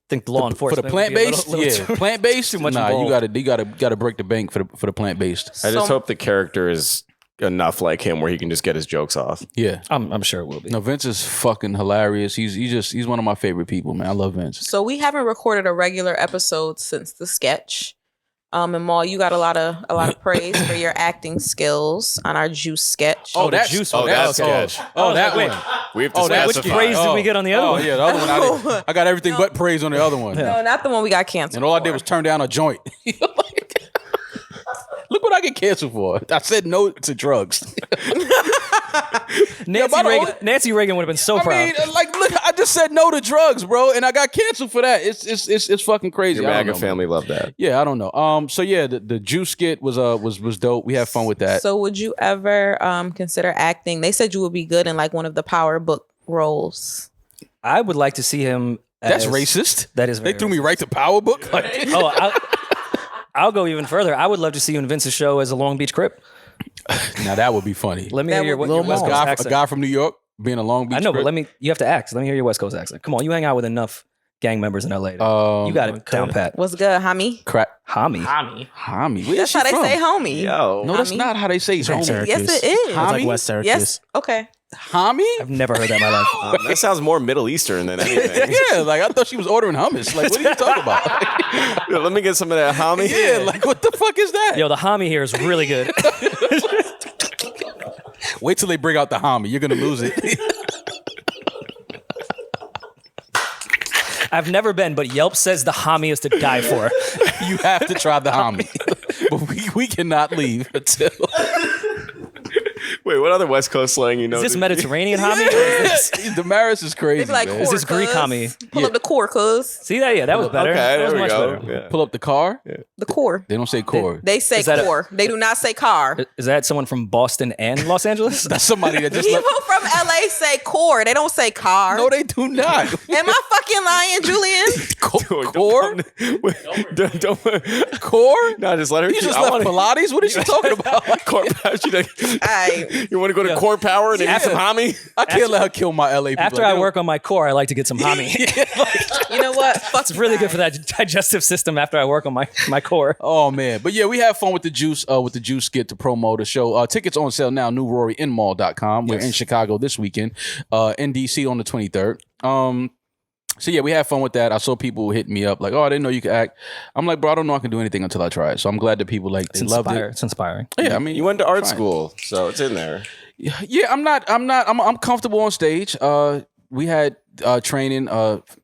S2: think the law
S1: for
S2: enforcement
S1: the plant based,
S2: would be a little
S1: plant based.
S2: too much
S1: Nah, you
S2: involved.
S1: got to break the bank for the plant based.
S4: I just
S6: So-
S4: hope the character is enough like him where he can just get his jokes off.
S1: Yeah.
S2: I'm sure it will be.
S1: No, Vince is fucking hilarious. He's one of my favorite people, man. I love Vince.
S6: So we haven't recorded a regular episode since the sketch. And Maul, you got a lot of praise for your acting skills on our Juice sketch.
S1: Oh, that
S2: Juice
S1: Oh,
S2: one.
S1: that
S4: that sketch.
S1: Oh, that
S2: Wait.
S1: one.
S4: We have to
S1: Oh, that
S2: Which
S4: specify.
S2: praise did we get on the other one?
S1: Yeah, the other one. I got everything but praise on the other one.
S6: No, not the one we got canceled.
S1: And all I did
S6: for.
S1: was turn down a joint. Look what I get canceled for. I said no to drugs.
S2: Nancy Reagan would have been so
S1: I
S2: proud.
S1: mean, look, I just said no to drugs, bro, and I got canceled for that. It's fucking crazy.
S4: Your
S1: I don't
S4: MAGA
S1: know,
S4: family loved that.
S1: Yeah, I don't know. So yeah, the Juice skit was dope. We had fun with that.
S6: So would you ever consider acting? They said you would be good in like one of the Power Book roles.
S2: I would like to see him.
S1: That's
S2: as-
S1: racist.
S2: That is.
S1: They
S2: Very
S1: threw me right to Power Book. Like,
S2: Oh, I'll go even further. I would love to see you in Vince's show as a Long Beach Crip.
S1: now that would be funny.
S2: Let me
S6: That
S2: hear
S6: would
S2: your
S6: be
S2: West
S1: a
S2: Coast
S1: guy, a
S2: accent.
S1: guy from New York being a Long Beach.
S2: I know, but
S1: Crip.
S2: you have to act. Let me hear your West Coast accent. Come on, you hang out with enough gang members in LA. You got it down pat.
S6: What's good, homie?
S1: Crack.
S2: Homie.
S1: Homie. Where's
S6: That's
S1: she
S6: how they
S1: from?
S6: say homie.
S4: Yo.
S1: No, that's
S6: Homie.
S1: not how they say
S5: From
S1: homie.
S5: Syracuse.
S6: Yes, it is.
S5: It's like
S1: Homie?
S5: West Syracuse.
S6: Yes. Okay.
S1: Homie?
S2: I've never heard that in my life.
S4: That sounds more Middle Eastern than anything.
S1: Yeah, like I thought she was ordering hummus. Like, what are you talking about?
S4: Yeah, let me get some of that homie.
S1: Yeah, like what the fuck is that?
S2: Yo, the homie here is really good.
S1: Wait till they bring out the homie. You're gonna lose it.
S2: I've never been, but Yelp says the homie is to die for.
S1: You have to try the homie. But we cannot leave until
S4: Wait, what other West Coast slang you know?
S2: Is this
S4: dude?
S2: Mediterranean homie? Or is this-
S1: Demaris is crazy.
S6: They be like,
S1: man.
S6: core,
S2: Is this Greek
S6: cuz.
S2: homie?
S6: Pull up the core, cuz.
S2: See that? Yeah, that was better.
S4: Okay,
S2: that
S4: there
S2: was
S4: we
S2: much
S4: go.
S2: better.
S4: Yeah.
S1: Pull up the car.
S6: The core.
S1: They don't say core.
S6: They say
S2: Is that a-
S6: core. They do not say car.
S2: Is that someone from Boston and Los Angeles?
S1: That's somebody that just
S6: People
S1: left.
S6: from LA say core. They don't say car.
S1: No, they do not.
S6: Am I fucking lying, Julian?
S1: Core?
S4: Don't,
S1: Core?
S4: no, just let her.
S1: You just
S4: I
S1: left
S4: wanna-
S1: Pilates? What is she talking about?
S4: Core Power.
S6: Aight.
S4: You want to go to Core Power and then get some homie?
S1: I can't let her kill my LA people.
S2: After I work on my core, I like to get some homie.
S6: You know what? Fuck
S2: It's really good for that digestive system after I work on my core.
S1: Oh man, but yeah, we have fun with the juice skit to promo the show. Tickets on sale now. New RoryInMall.com. We're in Chicago this weekend. In DC on the 23rd. So yeah, we had fun with that. I saw people hitting me up like, "Oh, I didn't know you could act." I'm like, "Bro, I don't know I can do anything until I try it." So I'm glad that people like they loved it.
S2: It's inspiring.
S1: Yeah, I mean,
S4: You went to art
S1: try it.
S4: school, so it's in there.
S1: Yeah, I'm comfortable on stage. We had training,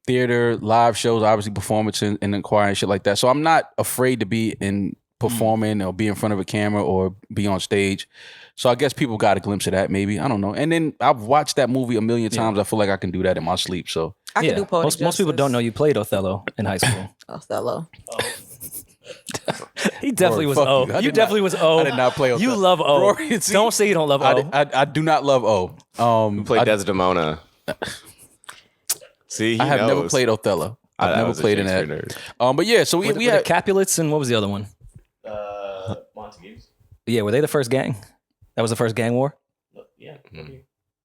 S1: theater, live shows, obviously performance and in choir and shit like that. So I'm not afraid to be in performing or be in front of a camera or be on stage. So I guess people got a glimpse of that, maybe. I don't know. And then I've watched that movie a million times. I feel like I can do that in my sleep. So
S6: I can do poetic
S2: most people don't know you played Othello in high school.
S6: Othello.
S2: He definitely
S1: Rory,
S2: was
S1: fuck
S2: O.
S1: you. I
S2: You
S1: did
S2: definitely
S1: not-
S2: was O.
S1: I did not play
S2: You
S1: Othello.
S2: love O.
S1: Rory, see,
S2: Don't say you don't love O.
S1: I do not love O.
S4: Played Desdemona. See, he
S1: I have never
S4: knows.
S1: played Othello. I've
S4: I
S1: never
S4: was a
S1: played in
S4: Shakespeare
S1: that.
S4: nerd.
S1: But yeah, so we
S2: Were the
S1: had
S2: Capulets and what was the other one?
S5: Montagues.
S2: Yeah, were they the first gang? That was the first gang war?
S5: Yeah.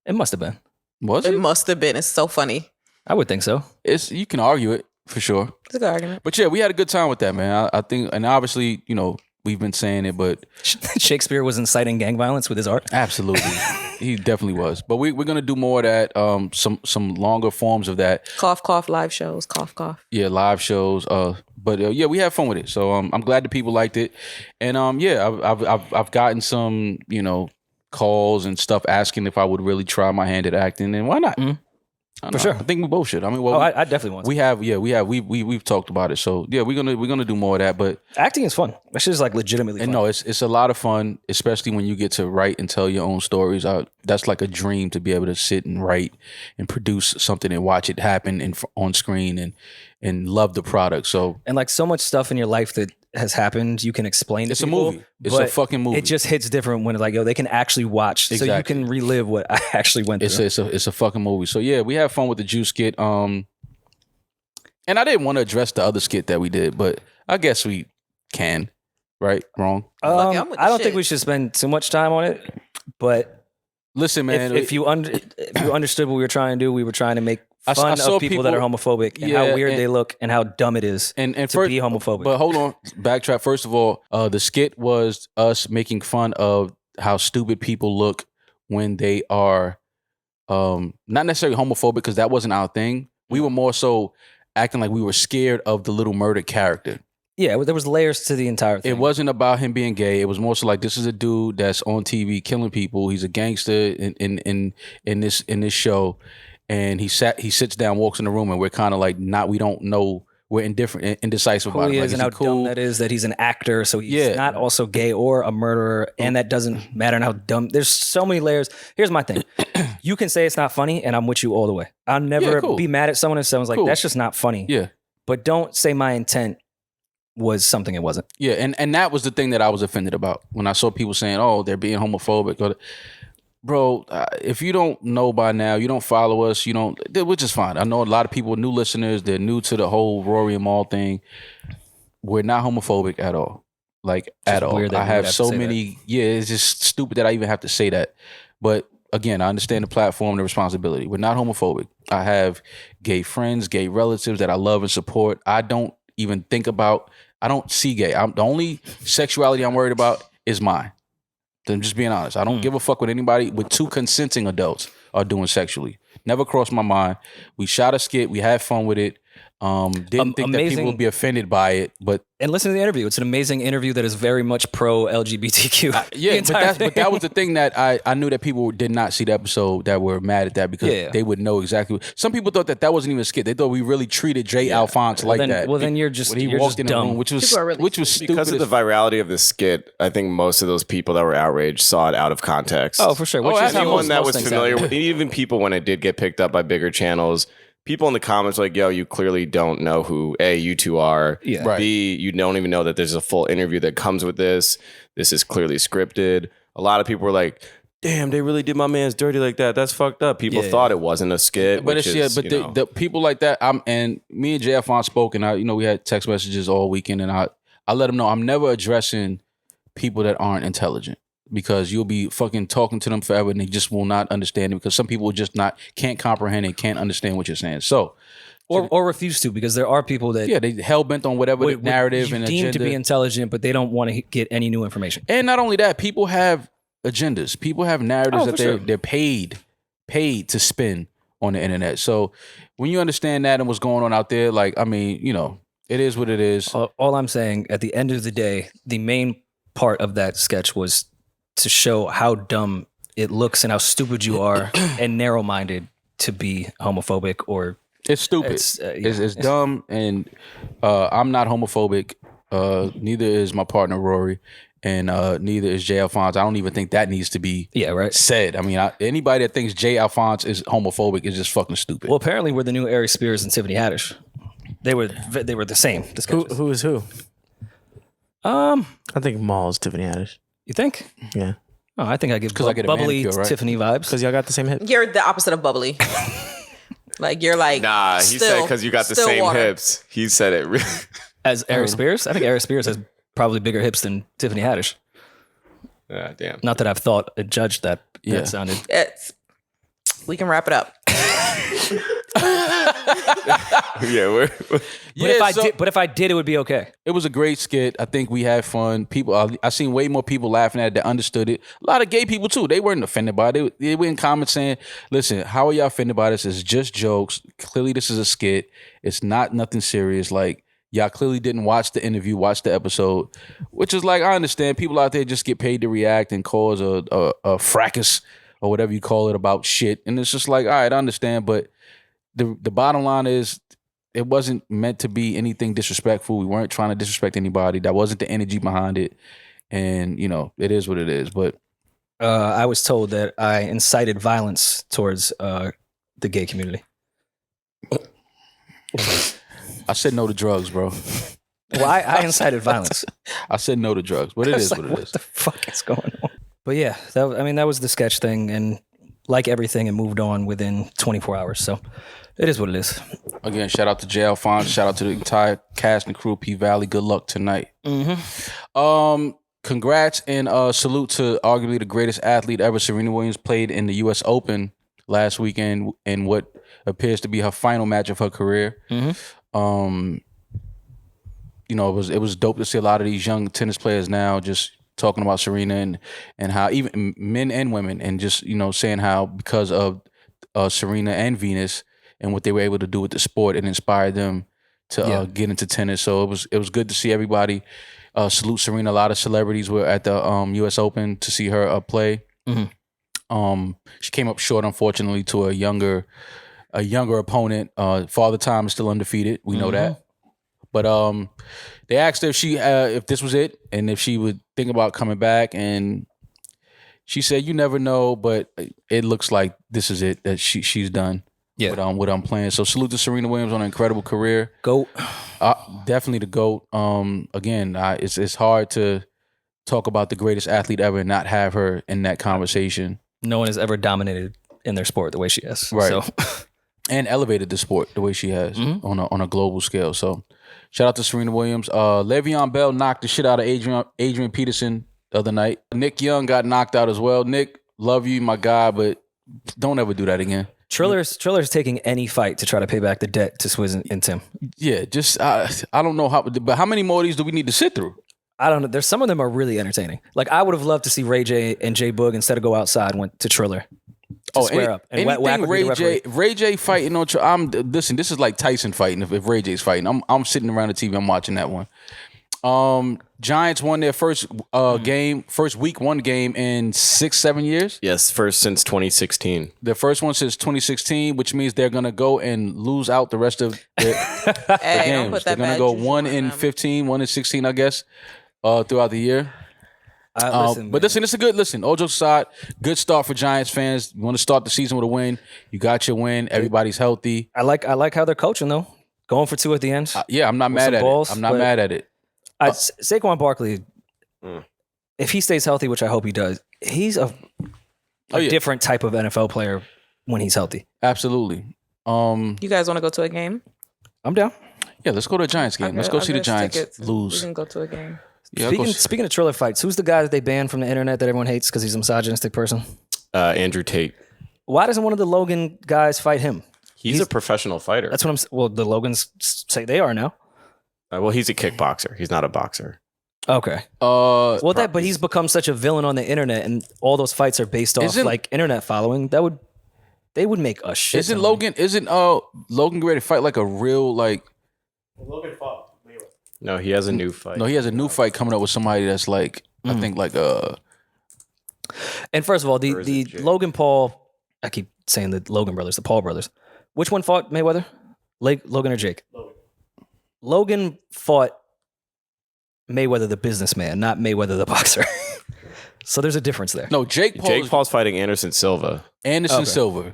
S2: It must have been.
S1: was
S6: It
S1: it?
S6: must have been. It's so funny.
S2: I would think so.
S1: It's you can argue it for sure.
S6: It's a good argument.
S1: But yeah, we had a good time with that, man. I think, and obviously, you know, we've been saying it, but
S2: Shakespeare was inciting gang violence with his art.
S1: absolutely, he definitely was. But we're gonna do more of that. Some longer forms of that.
S6: Cough, cough, live shows. Cough, cough.
S1: Yeah, live shows. But yeah, we had fun with it. So I'm glad the people liked it, and yeah, I've gotten some calls and stuff asking if I would really try my hand at acting, and why not?
S2: Mhm.
S1: I
S2: For
S1: know.
S2: sure.
S1: I think we both should. I mean, well,
S2: I definitely want to.
S1: we've talked about it. So yeah, we're gonna do more of that. But
S2: Acting is fun. That shit is like legitimately fun.
S1: and no, it's a lot of fun, especially when you get to write and tell your own stories. That's like a dream to be able to sit and write and produce something and watch it happen on screen and love the product. So
S2: And like so much stuff in your life that has happened, you can explain to
S1: it's a
S2: people,
S1: movie. It's a
S2: but
S1: fucking movie.
S2: It just hits different when it's like, yo, they can actually watch. So you
S1: Exactly.
S2: can relive what I actually went through.
S1: It's a fucking movie. So yeah, we had fun with the Juice skit. And I didn't want to address the other skit that we did, but I guess we can. Right? Wrong?
S6: Fuck it, I'm with the
S2: I don't
S6: shit.
S2: think we should spend too much time on it, but
S1: Listen, man.
S2: if you understood what we were trying to do, we were trying to make
S1: I
S2: fun
S1: saw
S2: of people that are
S1: people-
S2: homophobic and
S1: Yeah,
S2: how weird
S1: and-
S2: they look and how dumb it is
S1: and
S2: to
S1: first,
S2: be homophobic.
S1: But hold on, backtrack. First of all, the skit was us making fun of how stupid people look when they are not necessarily homophobic, because that wasn't our thing. We were more so acting like we were scared of the Little Murder character.
S2: Yeah, there was layers to the entire thing.
S1: It wasn't about him being gay. It was more so like, this is a dude that's on TV killing people. He's a gangster in this show, and he sits down, walks in the room, and we're kind of like we don't know. We're indifferent, indecisive
S2: who
S1: about
S2: he
S1: it.
S2: is
S1: Like,
S2: and how
S1: he cool?
S2: dumb that is that he's an actor, so he's
S1: Yeah.
S2: not also gay or a murderer, and that doesn't matter. And how dumb. There's so many layers. Here's my thing: you can say it's not funny, and I'm with you all the way. I'll never
S1: cool.
S2: be mad at someone if someone's like,
S1: Cool.
S2: "That's just not funny."
S1: Yeah.
S2: But don't say my intent was something it wasn't.
S1: Yeah, and that was the thing that I was offended about when I saw people saying, "Oh, they're being homophobic." Bro, if you don't know by now, you don't follow us, which is fine. I know a lot of people, new listeners, they're new to the whole Rory Mal thing. We're not homophobic at all, like at all.
S2: weird that
S1: I
S2: we
S1: have
S2: would have to
S1: so
S2: say
S1: many. Yeah, it's just stupid that I even have to say that. But again, I understand the platform, the responsibility. We're not homophobic. I have gay friends, gay relatives that I love and support. I don't even think about. I don't see gay. The only sexuality I'm worried about is mine. I'm just being honest. I don't give a fuck what anybody with two consenting adults are doing sexually. Never crossed my mind. We shot a skit. We had fun with it. Didn't think that
S2: Amazing.
S1: people would be offended by it, but
S2: And listen to the interview. It's an amazing interview that is very much pro LGBTQ.
S1: yeah, but that was the thing that I knew that people did not see the episode that were mad at that, because
S2: Yeah.
S1: they would know exactly. Some people thought that wasn't even a skit. They thought we really treated Jay Alphonse like that.
S2: Well, then you're just
S1: when he
S2: you're
S1: walked
S2: just
S1: in the
S2: dumb.
S1: room, which was
S6: People are really
S1: stupid.
S4: Because of the
S1: as
S4: virality of the skit, I think most of those people that were outraged saw it out of context.
S2: Oh, for sure. Which is how
S4: Anyone
S2: most
S4: that was
S2: things
S4: familiar
S2: happen.
S4: with, even people when it did get picked up by bigger channels, people in the comments were like, yo, you clearly don't know who A, you two are.
S2: Yeah.
S1: Right.
S4: B, you don't even know that there's a full interview that comes with this. This is clearly scripted. A lot of people were like, damn, they really did my man's dirty like that. That's fucked up. People
S2: Yeah.
S4: thought it wasn't a skit.
S1: But
S4: which
S1: it's
S4: is,
S1: the people like that. And me and Jay Alphonse spoke, and we had text messages all weekend, and I let him know I'm never addressing people that aren't intelligent, because you'll be fucking talking to them forever and they just will not understand it, because some people just can't comprehend and can't understand what you're saying. So
S2: or refuse to, because there are people that
S1: yeah, they hell bent on whatever the narrative
S2: you
S1: and
S2: deem
S1: agenda.
S2: to be intelligent, but they don't want to get any new information.
S1: And not only that, people have agendas. People have narratives
S2: Oh,
S1: that
S2: for sure.
S1: they're paid to spin on the internet. So when you understand that and what's going on out there, like, I mean, it is what it is.
S2: All I'm saying, at the end of the day, the main part of that sketch was to show how dumb it looks and how stupid you are and narrow-minded to be homophobic or
S1: It's stupid.
S2: It's,
S1: It's dumb, and I'm not homophobic. Neither is my partner Rory, and neither is Jay Alphonse. I don't even think that needs to be
S2: right.
S1: said. I mean, anybody that thinks Jay Alphonse is homophobic is just fucking stupid.
S2: Well, apparently we're the new Ari Spears and Tiffany Haddish. They were the same. The sketches.
S5: Who is who? I think Mal is Tiffany Haddish.
S2: You think?
S5: Yeah,
S2: Oh, I think I give
S1: 'Cause I get a
S2: bubbly
S1: manicure, right?
S2: Tiffany vibes.
S5: because y'all got the same hip.
S6: You're the opposite of bubbly. Like you're like
S4: Nah, he said because you got the
S6: still
S4: same
S6: water.
S4: hips. He said it really.
S2: As Ari Spears, I think Ari Spears has probably bigger hips than Tiffany Haddish.
S4: Damn.
S2: Not that I've thought judged that.
S1: Yeah.
S2: That sounded.
S6: We can wrap it up.
S4: Yeah,
S2: But if I did, it would be okay.
S1: It was a great skit. I think we had fun. People, I seen way more people laughing at it that understood it. A lot of gay people too. They weren't offended by it. They were in comments saying, "Listen, how are y'all offended by this? It's just jokes. Clearly, this is a skit. It's not nothing serious. Like y'all clearly didn't watch the interview, watch the episode." Which is like, I understand people out there just get paid to react and cause a fracas or whatever you call it about shit, and it's just like, all right, I understand, but the bottom line is, it wasn't meant to be anything disrespectful. We weren't trying to disrespect anybody. That wasn't the energy behind it. And, it is what it is. But
S2: I was told that I incited violence towards the gay community.
S1: I said no to drugs, bro.
S2: Well, I incited violence.
S1: I said no to drugs, but it is what it is.
S2: What the fuck is going on? But yeah, that was the sketch thing. And like everything, it moved on within 24 hours. So it is what it is.
S1: Again, shout out to J. Alphonse. Shout out to the entire cast and crew, P Valley. Good luck tonight. Congrats and salute to arguably the greatest athlete ever. Serena Williams played in the U.S. Open last weekend in what appears to be her final match of her career. It was dope to see a lot of these young tennis players now just talking about Serena and how even men and women, and just saying how because of Serena and Venus and what they were able to do with the sport, it inspired them to get into tennis. So it was good to see everybody salute Serena. A lot of celebrities were at the U.S. Open to see her play. She came up short, unfortunately, to a younger opponent. Father Time is still undefeated. We know that. But they asked her if this was it and if she would think about coming back, and she said, "You never know, but it looks like this is it, that she's done." Yeah. What I'm playing. So salute to Serena Williams on an incredible career.
S2: GOAT.
S1: Definitely the GOAT. Again, it's hard to talk about the greatest athlete ever and not have her in that conversation.
S2: No one has ever dominated in their sport the way she has.
S1: Right.
S2: So.
S1: And elevated the sport the way she has on a global scale. So shout out to Serena Williams. Le'Veon Bell knocked the shit out of Adrian Peterson the other night. Nick Young got knocked out as well. Nick, love you, my guy, but don't ever do that again.
S2: Triller's taking any fight to try to pay back the debt to Swizz and Tim.
S1: Yeah, just I don't know how many more of these do we need to sit through?
S2: I don't know. There's some of them are really entertaining. Like I would have loved to see Ray J and J Boog instead of go outside went to Triller. Square up and whack
S1: Ray J fighting on. Listen. This is like Tyson fighting. If Ray J's fighting, I'm sitting around the TV. I'm watching that one. Giants won their first week one game in 6-7 years.
S4: Yes, first since 2016.
S1: Their first one since 2016, which means they're gonna go and lose out the rest of their games. They're gonna go 1-15, 1-16, I guess, throughout the year. But listen, it's a good listen. All jokes aside, good start for Giants fans. You want to start the season with a win. You got your win. Everybody's healthy.
S2: I like how they're coaching though. Going for 2 at the end.
S1: Yeah, I'm not mad at it. I'm not mad at it.
S2: Saquon Barkley, if he stays healthy, which I hope he does, he's a different type of NFL player when he's healthy.
S1: Absolutely.
S6: You guys want to go to a game?
S2: I'm down.
S1: Yeah, let's go to a Giants game. Let's go see the Giants lose.
S6: We can go to a game.
S1: Yeah,
S2: speaking of Triller fights, who's the guy that they banned from the internet that everyone hates because he's a misogynistic person?
S4: Andrew Tate.
S2: Why doesn't one of the Logan guys fight him?
S4: He's a professional fighter.
S2: That's what well, the Logans say they are now.
S4: Well, he's a kickboxer. He's not a boxer.
S2: Okay. But he's become such a villain on the internet, and all those fights are based off like internet following. They would make a shit.
S1: Isn't Logan ready to fight like a real like?
S5: Logan fought.
S4: No, he has a new fight.
S1: No, he has a new fight coming up with somebody that's like I think like
S2: And first of all, the Logan Paul. I keep saying the Logan brothers, the Paul brothers. Which one fought Mayweather? Logan or Jake? Logan fought Mayweather the businessman, not Mayweather the boxer. So there's a difference there.
S1: No, Jake
S4: Paul's fighting Anderson Silva.
S1: Silva.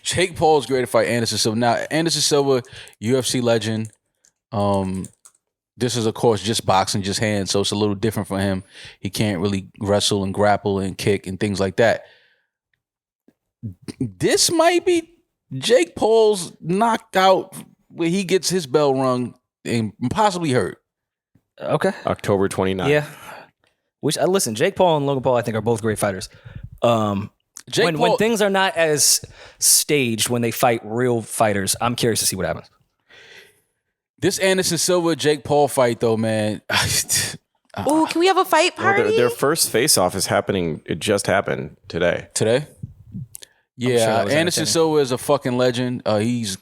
S1: Jake Paul's great to fight Anderson Silva. Now, Anderson Silva, UFC legend. This is, of course, just boxing, just hands, so it's a little different for him. He can't really wrestle and grapple and kick and things like that. This might be Jake Paul's knockout where he gets his bell rung and possibly hurt.
S2: Okay.
S4: October 29th.
S2: Yeah. Listen, Jake Paul and Logan Paul, I think, are both great fighters. When things are not as staged when they fight real fighters, I'm curious to see what happens.
S1: This Anderson Silva Jake Paul fight though, man.
S6: Ooh, can we have a fight
S4: Well,
S6: party?
S4: their first face-off is happening. It just happened today.
S1: Today? Yeah,
S2: sure that was
S1: Anderson
S2: entertaining.
S1: Silva is a fucking legend. He's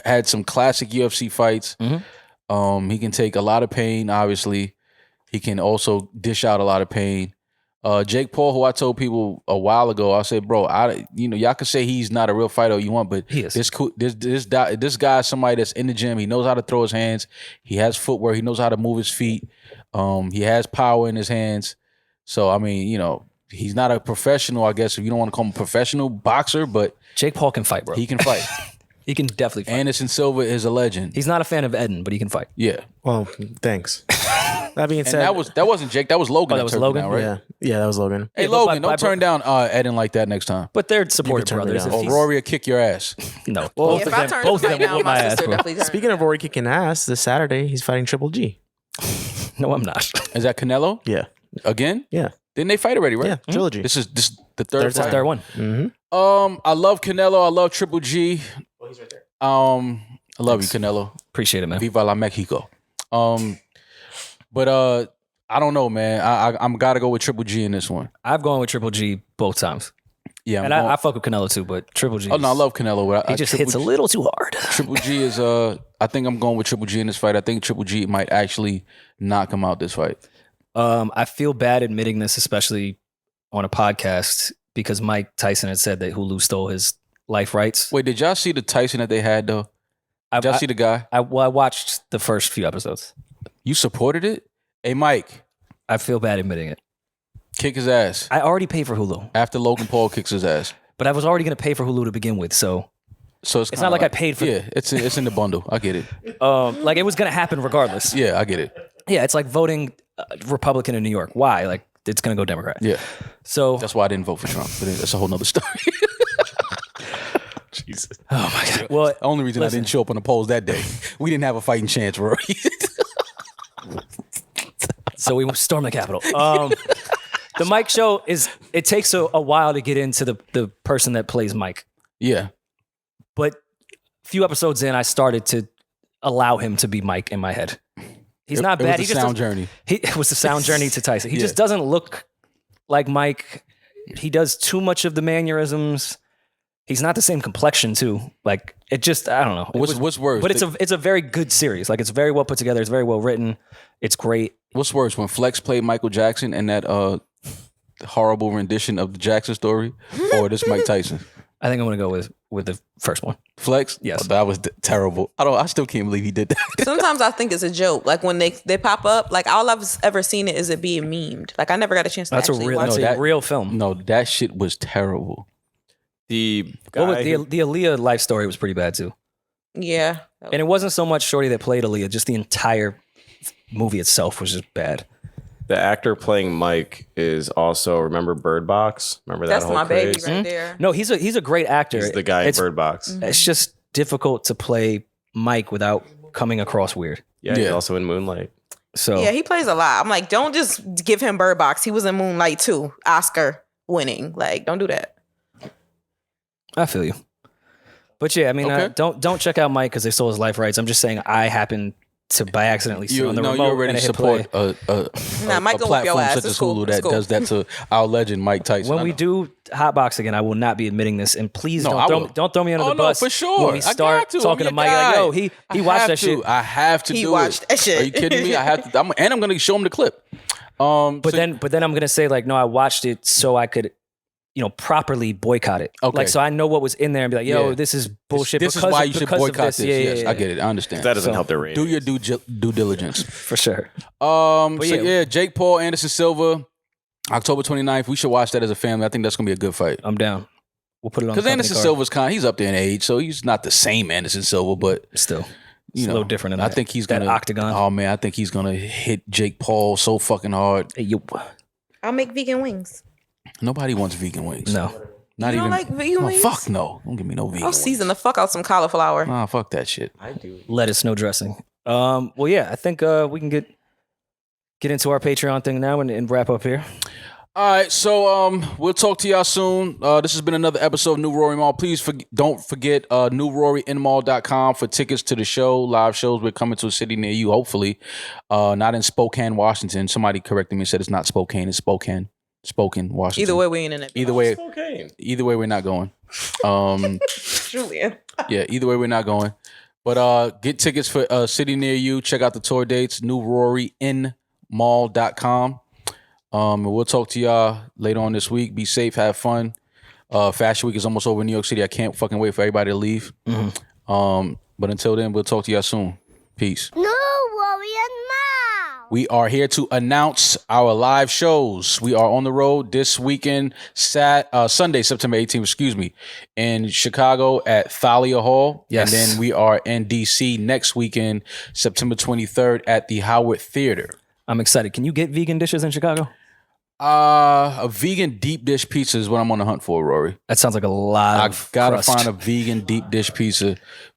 S1: had some classic UFC fights. He can take a lot of pain, obviously. He can also dish out a lot of pain. Jake Paul, who I told people a while ago, I said, bro, y'all can say he's not a real fighter you want, but
S2: He is.
S1: this guy is somebody that's in the gym. He knows how to throw his hands. He has footwork. He knows how to move his feet. He has power in his hands. So, I mean, he's not a professional, I guess, if you don't want to call him a professional boxer, but
S2: Jake Paul can fight, bro.
S1: he can fight.
S2: He can definitely fight.
S1: Anderson Silva is a legend.
S2: He's not a fan of Eden, but he can fight.
S1: Yeah.
S5: Well, thanks. That being
S1: And
S5: said,
S1: that wasn't Jake. That was Logan.
S2: Oh, that was
S1: turned
S2: Logan?
S1: down, right?
S5: yeah, that was Logan.
S1: Hey,
S2: Yeah, but
S1: Logan,
S2: by-
S1: don't
S2: by-
S1: turn down Eden like that next time.
S2: But they're supportive
S5: turn me
S2: brothers.
S5: down.
S2: If
S1: Or
S2: he's-
S1: Rory will kick your ass.
S2: No,
S6: Yeah,
S2: both
S6: if
S2: of
S6: I
S2: them,
S6: turn
S2: both of
S6: right
S2: them
S6: now,
S2: will whoop
S6: my
S2: my ass,
S6: sister
S2: bro.
S6: definitely turn.
S5: Speaking of Rory kicking ass, this Saturday he's fighting Triple G.
S2: No, I'm not.
S1: Is that Canelo
S5: Yeah,
S1: again?
S5: yeah,
S1: Didn't they fight already? Right.
S5: yeah. Trilogy.
S1: This is the third
S5: Third
S1: fight.
S5: time.
S2: Third one.
S1: I love Canelo. I love Triple G. I love you, Canelo.
S2: Appreciate it, man.
S1: Viva la Mexico. But I don't know, man. I'm gotta go with Triple G in this one.
S2: I've gone with Triple G both times.
S1: Yeah,
S2: And I fuck with Canelo too, but Triple G.
S1: Oh no, I love Canelo. But
S2: He just
S1: Triple
S2: hits a
S1: G-
S2: little too hard.
S1: Triple G is I think I'm going with Triple G in this fight. I think Triple G might actually knock him out this fight.
S2: I feel bad admitting this, especially on a podcast, because Mike Tyson had said that Hulu stole his life rights.
S1: Wait, did y'all see the Tyson that they had though? Did y'all see the guy?
S2: I watched the first few episodes.
S1: You supported it? Hey, Mike,
S2: I feel bad admitting it.
S1: kick his ass
S2: I already paid for Hulu,
S1: after Logan Paul kicks his ass.
S2: but I was already going to pay for Hulu to begin with, so
S1: So
S2: it's not like I paid for.
S1: Yeah, it's in the bundle. I get it.
S2: Like it was going to happen regardless.
S1: Yeah, I get it.
S2: Yeah, it's like voting Republican in New York. Why? Like it's going to go Democrat.
S1: Yeah,
S2: So
S1: that's why I didn't vote for Trump. But that's a whole nother story.
S4: Jesus.
S2: oh my god. Well,
S1: The only reason
S2: Listen.
S1: I didn't show up on the polls that day, we didn't have a fighting chance, Rory.
S2: so we stormed the Capitol. The Mike show it takes a while to get into the person that plays Mike.
S1: Yeah,
S2: But a few episodes in, I started to allow him to be Mike in my head. He's not
S1: It
S2: bad.
S1: was
S2: He
S1: the
S2: just
S1: sound
S2: doesn't-
S1: journey.
S2: It was the sound journey to Tyson. He
S1: Yeah.
S2: just doesn't look like Mike. He does too much of the mannerisms. He's not the same complexion too. Like it just, I don't know. It
S1: What's
S2: was-
S1: worse?
S2: But it's a very good series. Like it's very well put together. It's very well written. It's great.
S1: What's worse, when Flex played Michael Jackson and that horrible rendition of the Jackson story, or this Mike Tyson?
S2: I think I'm gonna go with the first one.
S1: Flex?
S2: Yes.
S1: Oh, that was terrible. I still can't believe he did that.
S6: Sometimes I think it's a joke. Like when they pop up, like all I've ever seen it is it being memed. Like I never got a chance to
S2: That's a
S6: actually
S2: real,
S6: watch
S2: that's
S6: it.
S2: a
S1: that-
S2: real film.
S1: No, that shit was terrible.
S4: The
S2: Well,
S4: guy
S2: with
S4: who-
S2: the Aaliyah life story was pretty bad too.
S6: Yeah.
S2: And it wasn't so much Shorty that played Aaliyah, just the entire movie itself was just bad.
S4: the actor playing Mike is also, remember Bird Box? Remember that
S6: That's
S4: whole
S6: my baby
S4: craze?
S6: right there.
S2: No, he's a great actor.
S4: He's the guy in
S2: it's,
S4: Bird Box.
S2: It's just difficult to play Mike without coming across weird.
S4: Yeah, he's
S1: Yeah.
S4: also in Moonlight.
S2: So
S6: Yeah, he plays a lot. I'm like, don't just give him Bird Box. He was in Moonlight too, Oscar winning. Like, don't do that.
S2: I feel you. But yeah, I mean,
S1: Okay.
S2: don't check out Mike because they stole his life rights. I'm just saying I happened to by accidentally sit on the
S1: You
S2: remote
S1: already
S2: and it hit play.
S1: support
S6: Nah, Mike gonna whoop your
S1: platform
S6: ass.
S1: such
S6: It's
S1: as
S6: cool.
S1: Hulu
S6: It's
S1: that
S6: cool.
S1: does that to our legend Mike Tyson.
S2: When
S1: I
S2: we
S1: know.
S2: do Hotbox again, I will not be admitting this, and please
S1: No, I will.
S2: don't throw me under
S1: Oh,
S2: the
S1: no,
S2: bus.
S1: for sure.
S2: When we
S1: I
S2: start
S1: got to. I'm
S2: talking
S1: your
S2: to Mike, like,
S1: guy.
S2: yo, he
S1: I
S2: watched
S1: have
S2: that shit.
S1: I have to
S6: He
S1: do
S6: watched
S1: it.
S6: that shit.
S1: Are you kidding me? I have to. And I'm going to show him the clip.
S2: But then I'm gonna say like, no, I watched it so I could, properly boycott it.
S1: Okay.
S2: Like, so I know what was in there and be like, yo,
S1: Yeah.
S2: this is bullshit.
S1: This is
S2: because
S1: why
S2: of-
S1: you should
S2: because of
S1: boycott this. Yes, I get it. I understand.
S4: That doesn't
S2: So,
S4: help their ratings.
S1: Do your due diligence.
S2: for sure.
S1: Yeah, Jake Paul, Anderson Silva, October 29th. We should watch that as a family. I think that's gonna be a good fight.
S2: I'm down. We'll put it on
S1: Because
S2: the
S1: Anderson
S2: company
S1: Silva's he's up there in age, so he's not the same Anderson Silva, but
S2: card. Still,
S1: you
S2: it's
S1: know,
S2: a little different than
S1: I
S2: that.
S1: think he's
S2: that
S1: gonna
S2: octagon.
S1: Oh man, I think he's gonna hit Jake Paul so fucking hard.
S2: Hey, yo.
S6: I'll make vegan wings.
S1: Nobody wants vegan wings.
S2: No,
S1: Not
S6: You don't
S1: even
S6: like vegan
S1: no,
S6: wings?
S1: Fuck no. Don't give me no vegan.
S6: I'll season the fuck out some cauliflower.
S1: Nah, fuck that shit.
S2: lettuce, no dressing. Well, yeah, I think we can get into our Patreon thing now and wrap up here.
S1: All right, so we'll talk to y'all soon. This has been another episode of New Rory Mal. Please don't forget newrorynmall.com for tickets to the show. Live shows. We're coming to a city near you, hopefully. Not in Spokane, Washington. Somebody corrected me and said it's not Spokane, it's Spokane, Washington.
S6: Either way, we ain't in it.
S1: Either way,
S4: Okay.
S1: either way, we're not going.
S6: Julian.
S1: Yeah, either way, we're not going. But get tickets for a city near you. Check out the tour dates, newrorynmall.com. And we'll talk to y'all later on this week. Be safe, have fun. Fashion Week is almost over in New York City. I can't fucking wait for everybody to leave. But until then, we'll talk to y'all soon. Peace.
S3: No worry and Mal.
S1: We are here to announce our live shows. We are on the road this weekend, Sunday, September 18th, in Chicago at Thalia Hall.
S2: Yes.
S1: And then we are in DC next weekend, September 23rd at the Howard Theater.
S2: I'm excited. Can you get vegan dishes in Chicago?
S1: A vegan deep dish pizza is what I'm on the hunt for, Rory.
S2: That sounds like a lot
S1: I
S2: of
S1: gotta
S2: crust.
S1: find a vegan deep dish pizza.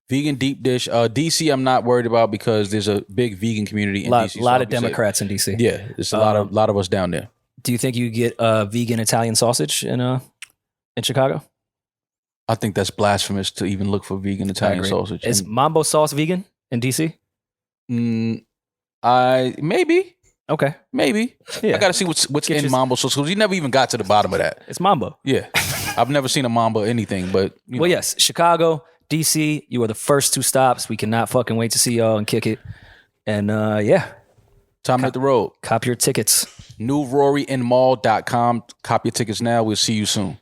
S1: Vegan deep dish. DC, I'm not worried about because there's a big vegan community in DC.
S2: lot
S1: so
S2: of Democrats in DC.
S1: Yeah, there's a lot of us down there.
S2: Do you think you get vegan Italian sausage in Chicago?
S1: I think that's blasphemous to even look for vegan Italian
S2: agree.
S1: sausage.
S2: Is Mambo sauce vegan in DC?
S1: Maybe.
S2: Okay.
S1: Maybe.
S2: Yeah.
S1: I got to see what's
S2: Get
S1: in
S2: your-
S1: Mambo sauce because we never even got to the bottom of that.
S2: It's Mambo.
S1: Yeah. I've never seen a Mambo anything, but you
S2: Well,
S1: know.
S2: yes, Chicago, DC, you are the first two stops. We cannot fucking wait to see y'all and kick it. And yeah,
S1: Time to hit the road.
S2: cop your tickets.
S1: NewRoryandMall.com. Cop your tickets now. We'll see you soon.